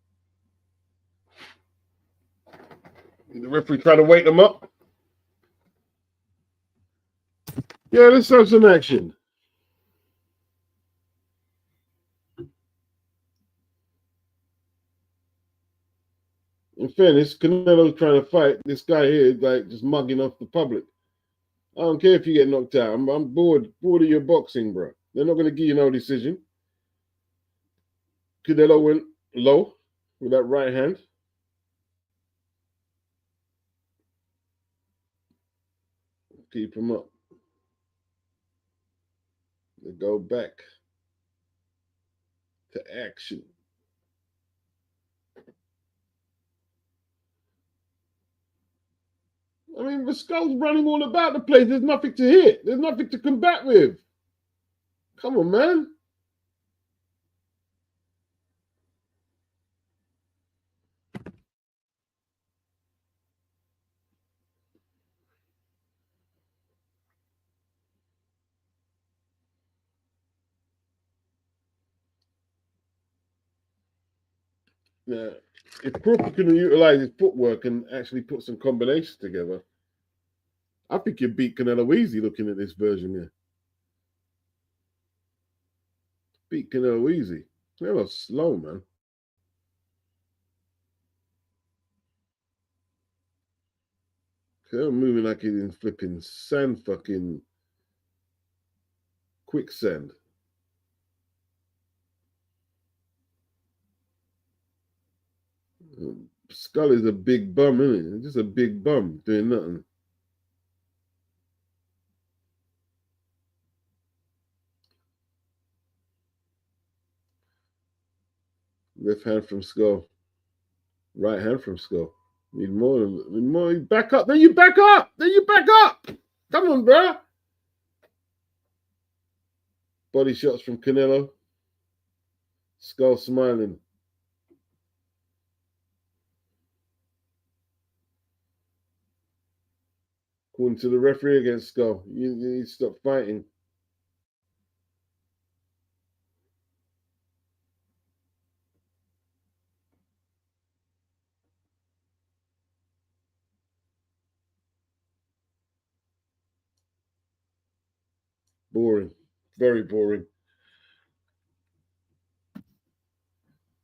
The referee trying to wake them up. Yeah, let's have some action. In fairness, Canelo's trying to fight. This guy here is like just mugging off the public. I don't care if you get knocked out. I'm bored of your boxing, bro. They're not going to give you no decision. Canelo went low with that right hand. Keep him up. They go back to action. I mean, the Skull's running all about the place. There's nothing to hit. There's nothing to combat with. Come on, man. Yeah. If Crawford can utilize his footwork and actually put some combinations together, I think you beat Canelo easy looking at this version here. Beat Canelo easy. Canelo's slow, man. Canelo moving like he's in flipping sand fucking quicksand. Scull is a big bum, isn't it? Just a big bum doing nothing. Left hand from Skull. Right hand from Skull. Need more. Need more. Back up. Then you back up. Then you back up. Come on, bro. Body shots from Canelo. Skull smiling. According to the referee against Skull. You need to stop fighting. Boring. Very boring.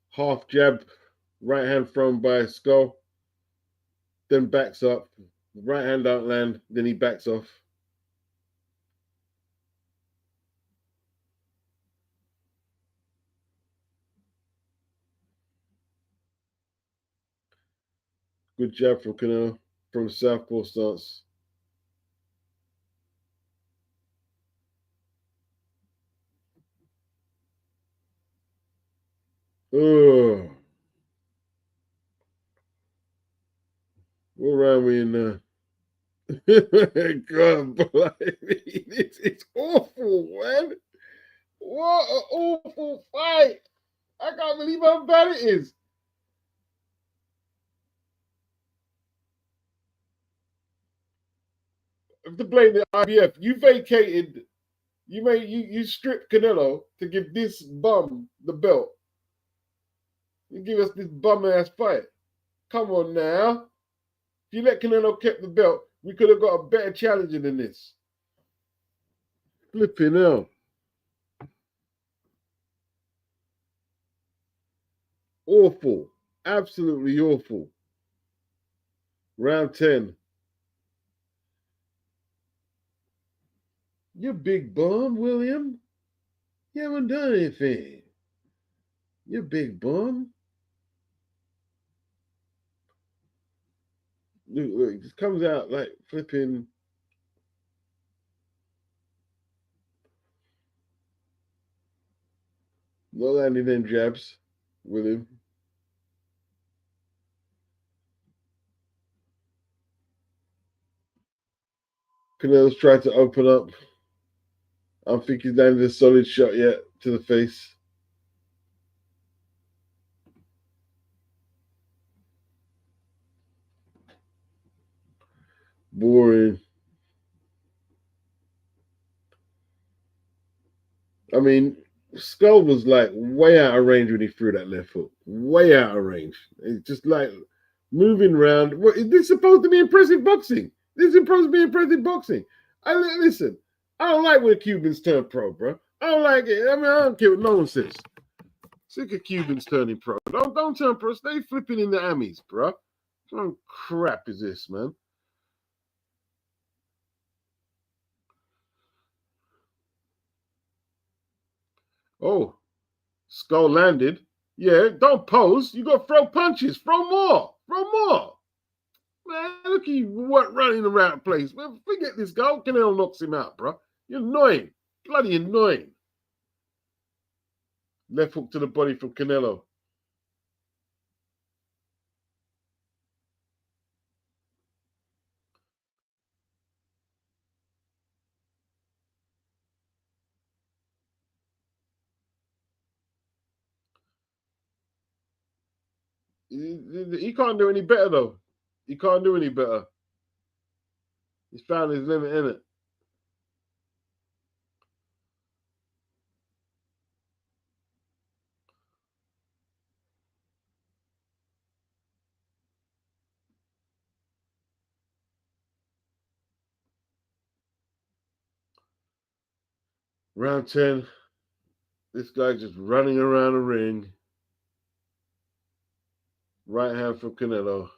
Half jab. Right hand thrown by Skull. Then backs up. Right hand don't land. Then he backs off. Good jab from Canelo from southpaw stance. Oh, what round we in now? God, boy, it's awful, man. What an awful fight. I can't believe how bad it is. To blame the IBF, you vacated, you stripped Canelo to give this bum the belt. You give us this bum ass fight. Come on now. If you let Canelo keep the belt, we could have got a better challenger than this. Flipping hell. Awful. Absolutely awful. Round 10. You big bum, William. You haven't done anything. You big bum. Look, it just comes out like flipping. No landing them jabs, William. Canelo's tried to open up. I don't think he's landed a solid shot yet to the face. Boring. I mean, Scull was like way out of range when he threw that left hook. Way out of range. It's just like moving around. What, is this supposed to be impressive boxing? This is supposed to be impressive boxing. Listen. I don't like when Cubans turn pro, bro. I don't like it. I mean, I don't care what no one says. Sick of Cubans turning pro. Don't turn pro. Stay flipping in the Amis, bro. What crap is this, man? Oh, Scull landed. Yeah, don't pose. You got to throw punches. Throw more. Throw more. Man, look at you running around the place. Man, forget this guy. Canelo knocks him out, bro. You're annoying. Bloody annoying. Left hook to the body from Canelo. He can't do any better, though. He can't do any better. He's found his limit in it. Round 10. This guy just running around the ring. Right hand from Canelo.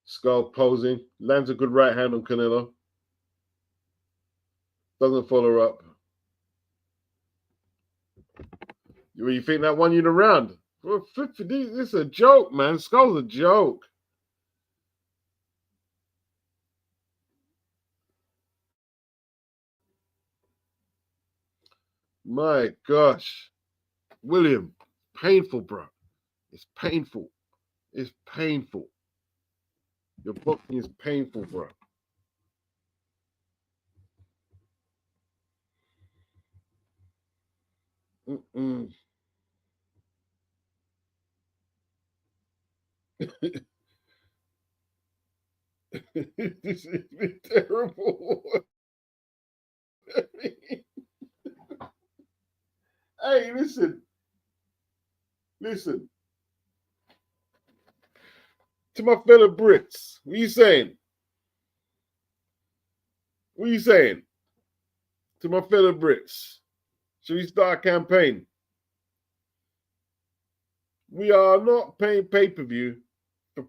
Scull posing. Lands a good right hand on Canelo. Doesn't follow up. You think that won you the round? Well, this is a joke, man. Skull's a joke. My gosh. William, painful, bro. It's painful. It's painful. Your boxing is painful, bro. Mm-mm. This is terrible. Hey, listen. Listen. To my fellow Brits, what are you saying? What are you saying? To my fellow Brits, should we start a campaign? We are not paying pay-per-view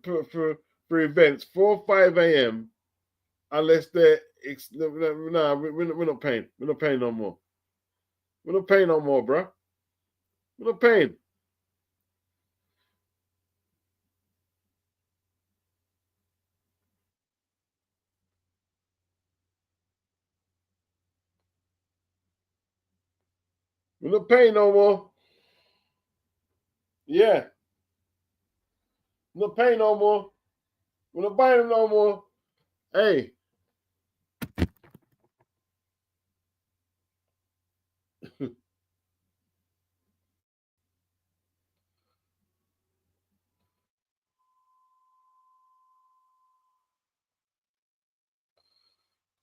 for events 4 5 a.m. unless they're no, we're not paying. We're not paying no more. We're not paying no more, bro. We're not paying. We're not paying no more. Yeah. I'm not paying no more. I'm not buying them no more. Hey.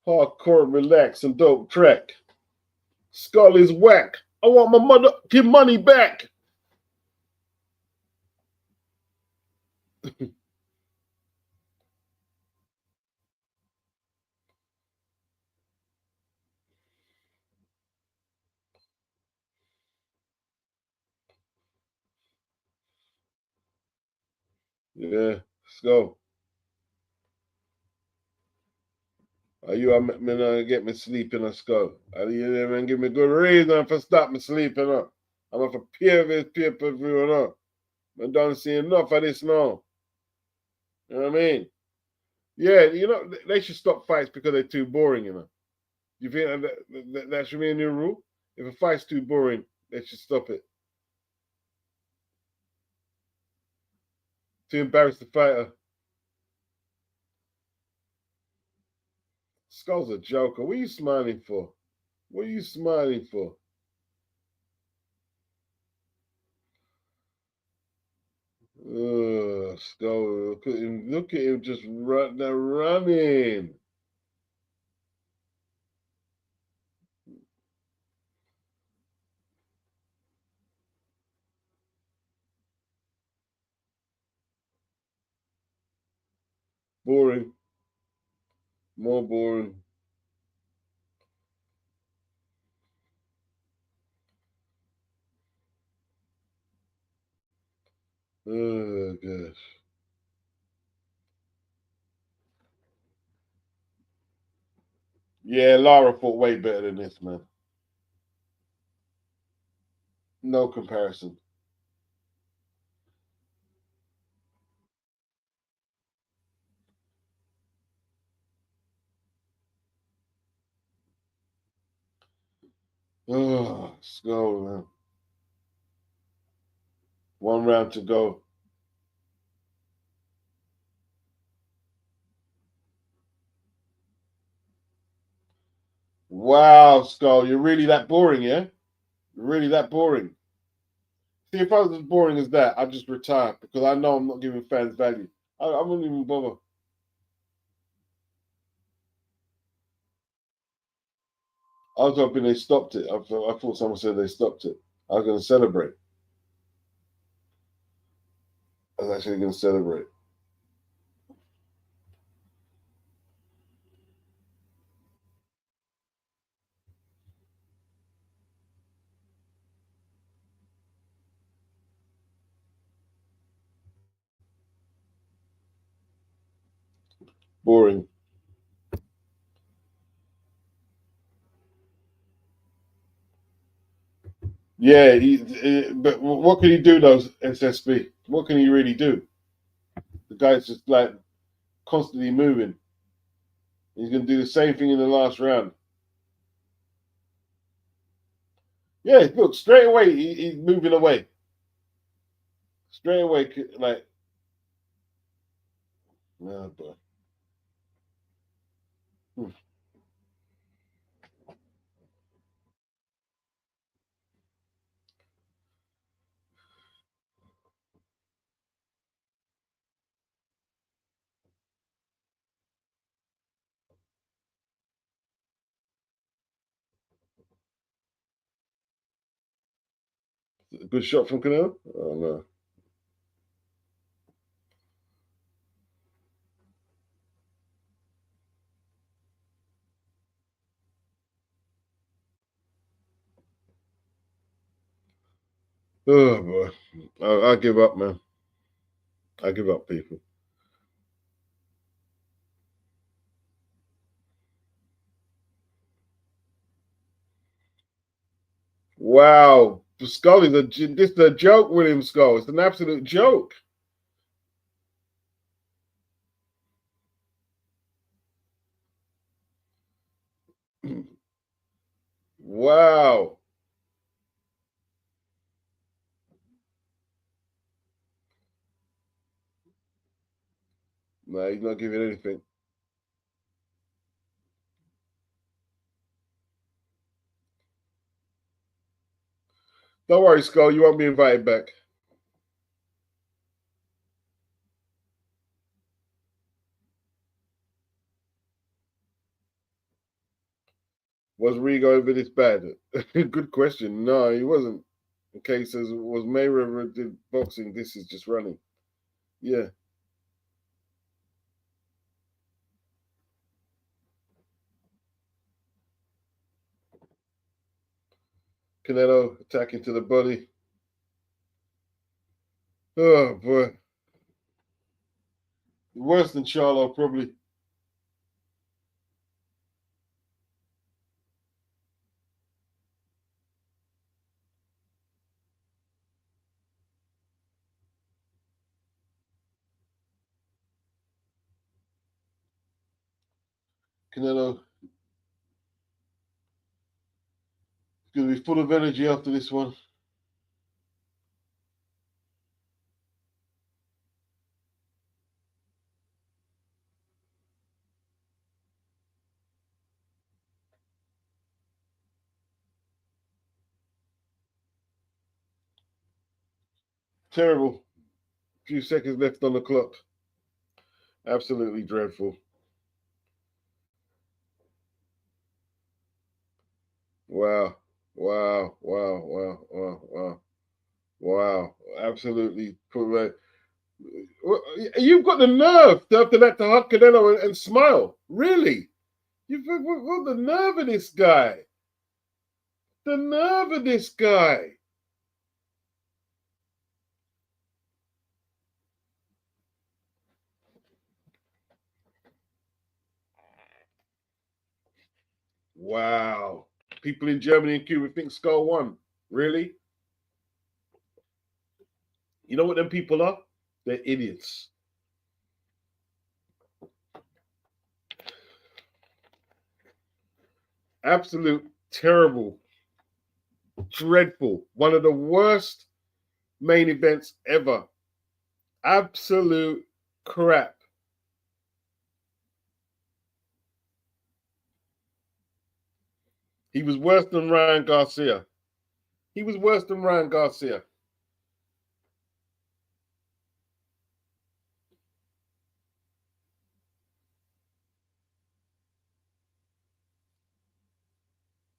Hardcore, relax, and dope track. Scull is whack. I want my mother money back. Yeah, let's go. Are you man, get me sleeping a Scull? Are you man give me good reason for stop me sleeping up? I'm gonna prepare this paper view up. I don't see enough of this now. You know what I mean? Yeah, they should stop fights because they're too boring, You think that should be a new rule? If a fight's too boring, they should stop it. To embarrass the fighter. Skull's a joker. What are you smiling for? What are you smiling for? Ugh, Skull, look at him. Look at him just running. Boring. More boring. Oh gosh. Yeah, Lara fought way better than this, man. No comparison. Oh, let's go, man. One round to go. Wow, Skull, you're really that boring, yeah? You're really that boring. See, if I was as boring as that, I'd just retire because I know I'm not giving fans value. I wouldn't even bother. I was hoping they stopped it. I thought someone said they stopped it. I was going to celebrate. I was actually going to celebrate. Boring. Yeah, but what can he do, though, SSB? What can he really do? The guy's just like constantly moving. He's going to do the same thing in the last round. Yeah, look, straight away, he's moving away. Straight away, like, nah, bro. Hmm. Good shot from Canelo? Oh, no. Oh, boy. I give up, man. I give up, people. Wow. Scully's this is a joke, William Scull. It's an absolute joke. Wow. No, he's not giving anything. Don't worry, Scull. You won't be invited back. Was Rigo over this bad? Good question. No, he wasn't. Okay, says was Mayweather did boxing. This is just running. Yeah. Canelo attacking to the body. Oh boy. Worse than Charlo, probably. Canelo is going to be full of energy after this one. Terrible. Few seconds left on the clock. Absolutely dreadful. Wow. Wow. Wow. Wow. Wow. Wow. Wow. Absolutely. You've got the nerve after that to hug Canelo and smile. Really? You've got the nerve of this guy. The nerve of this guy. Wow. People in Germany and Cuba think Scull won. Really? You know what them people are? They're idiots. Absolute terrible, dreadful. One of the worst main events ever. Absolute crap. He was worse than Ryan Garcia. He was worse than Ryan Garcia.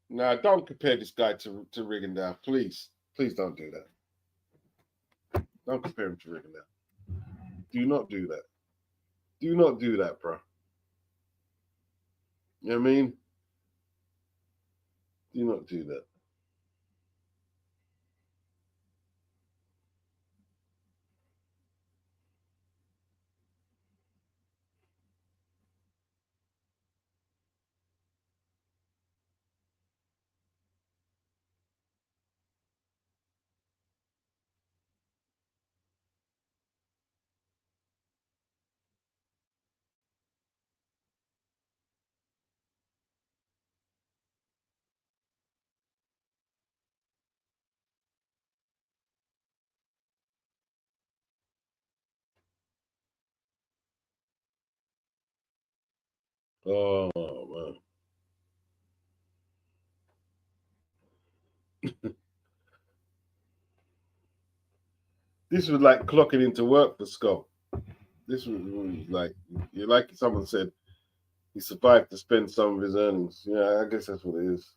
Nah, don't compare this guy to Rigondeaux, please. Please don't do that. Don't compare him to Rigondeaux. Do not do that. Do not do that, bro. You know what I mean? Do not do that. Oh man. This was like clocking into work for Scott. This was like someone said, he survived to spend some of his earnings. Yeah, I guess that's what it is.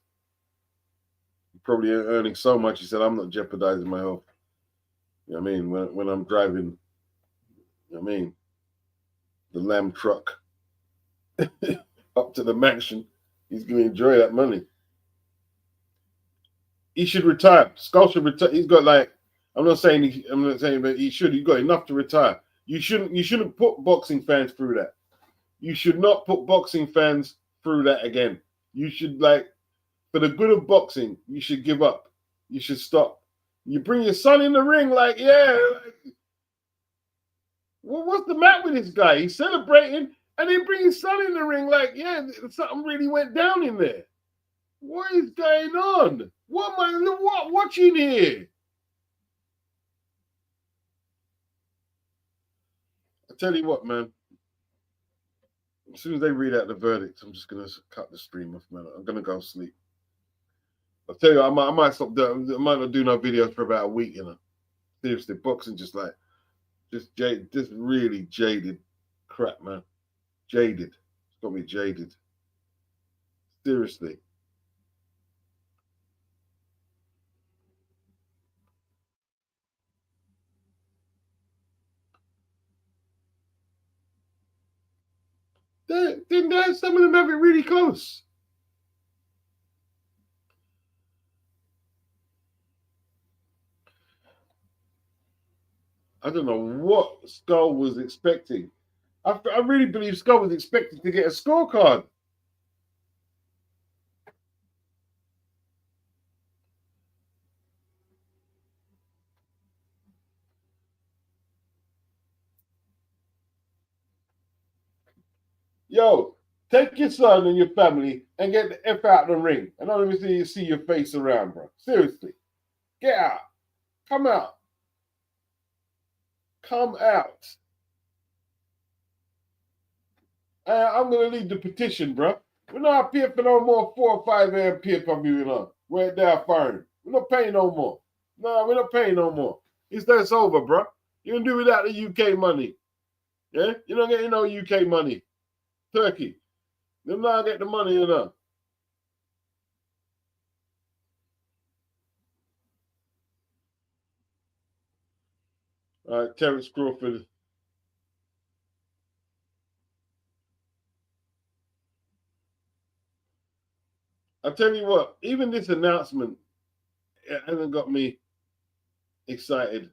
He probably earning so much, he said, I'm not jeopardizing my health. You know what I mean? When I'm driving, you know what I mean, the lamb truck up to the mansion, he's gonna enjoy that money. He should retire. Skull should retire. He's got like, I'm not saying, but he should. He's got enough to retire. You shouldn't put boxing fans through that. You should not put boxing fans through that again. You should like, for the good of boxing, you should give up. You should stop. You bring your son in the ring, like, yeah. What's the matter with this guy? He's celebrating, and then bring his son in the ring, like, yeah, something really went down in there. What is going on? What am I watching here? I tell you what, man. As soon as they read out the verdict, I'm just gonna cut the stream off, man. I'm gonna go sleep. I'll tell you, I might stop doing. I might not do no videos for about a week. You know, seriously, boxing just really jaded crap, man. Jaded. It's got me jaded. Seriously. Some of them have it really close. I don't know what Scull was expecting. I really believe Scull was expecting to get a scorecard. Yo, take your son and your family and get the F out of the ring. And I don't even see your face around, bro. Seriously. Get out. Come out. Come out. I'm going to leave the petition, bro. We're not paying for no more 4 or 5 AM pay-per-view, you know. Where they're firing. We're not paying no more. No, we're not paying no more. That's over, bro. You can do without the UK money. Yeah? You're not getting no UK money. Turkey. They're not getting the money, you know. All right, Terence Crawford. I'll tell you what, even this announcement hasn't got me excited.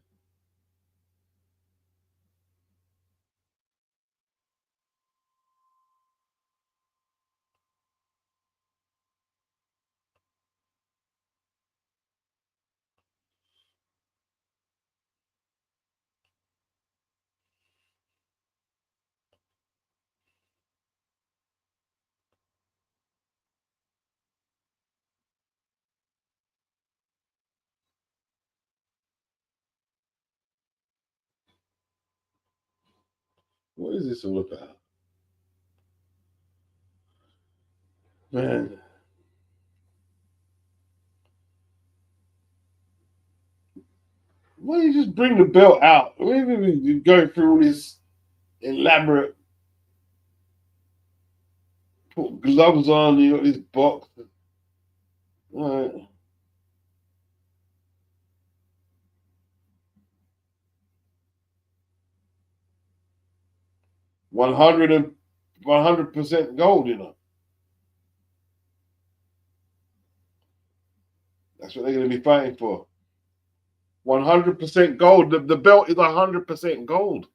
What is this all about? Man. Why don't you just bring the belt out? Why are you going through all this elaborate, put gloves on, you got this box. All right. 100% gold, you know. That's what they're going to be fighting for. 100% gold. The belt is 100% gold.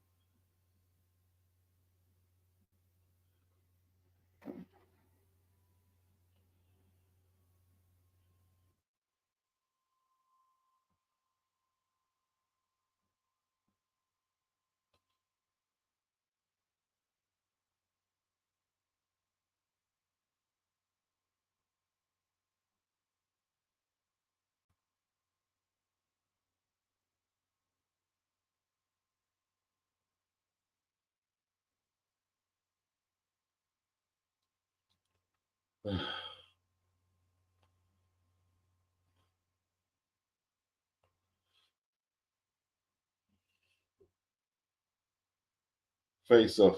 Face off.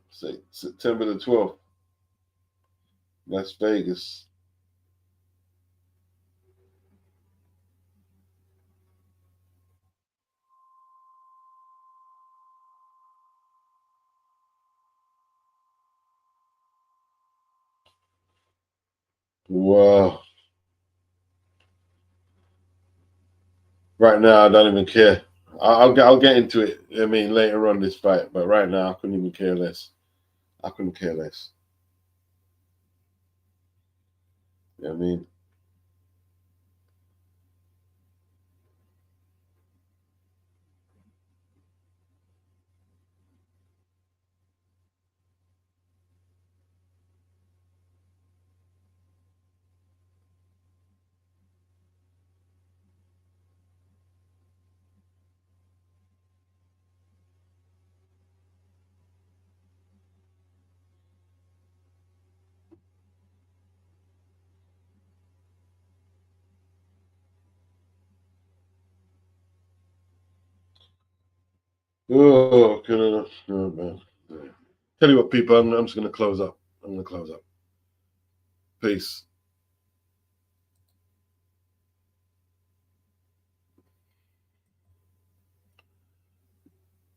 Say September the 12th, Las Vegas. Wow. Right now, I don't even care. I'll get into it. I mean, later on this fight, but right now, I couldn't even care less. I couldn't care less. You know what I mean, Oh, Canelo. Oh, man. Yeah. Tell you what, people, I'm just going to close up. I'm going to close up. Peace.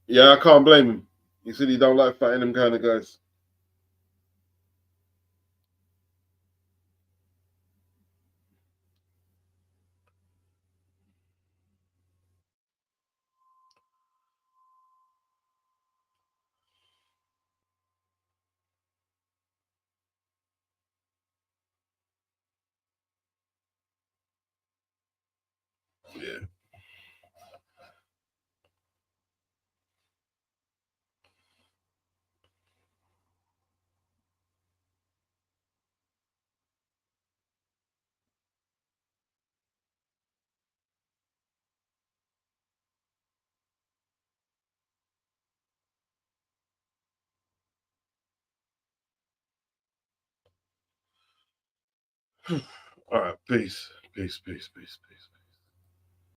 Yeah, I can't blame him. He said he don't like fighting them kind of guys. Yeah. All right. Peace. Peace, peace, peace, peace.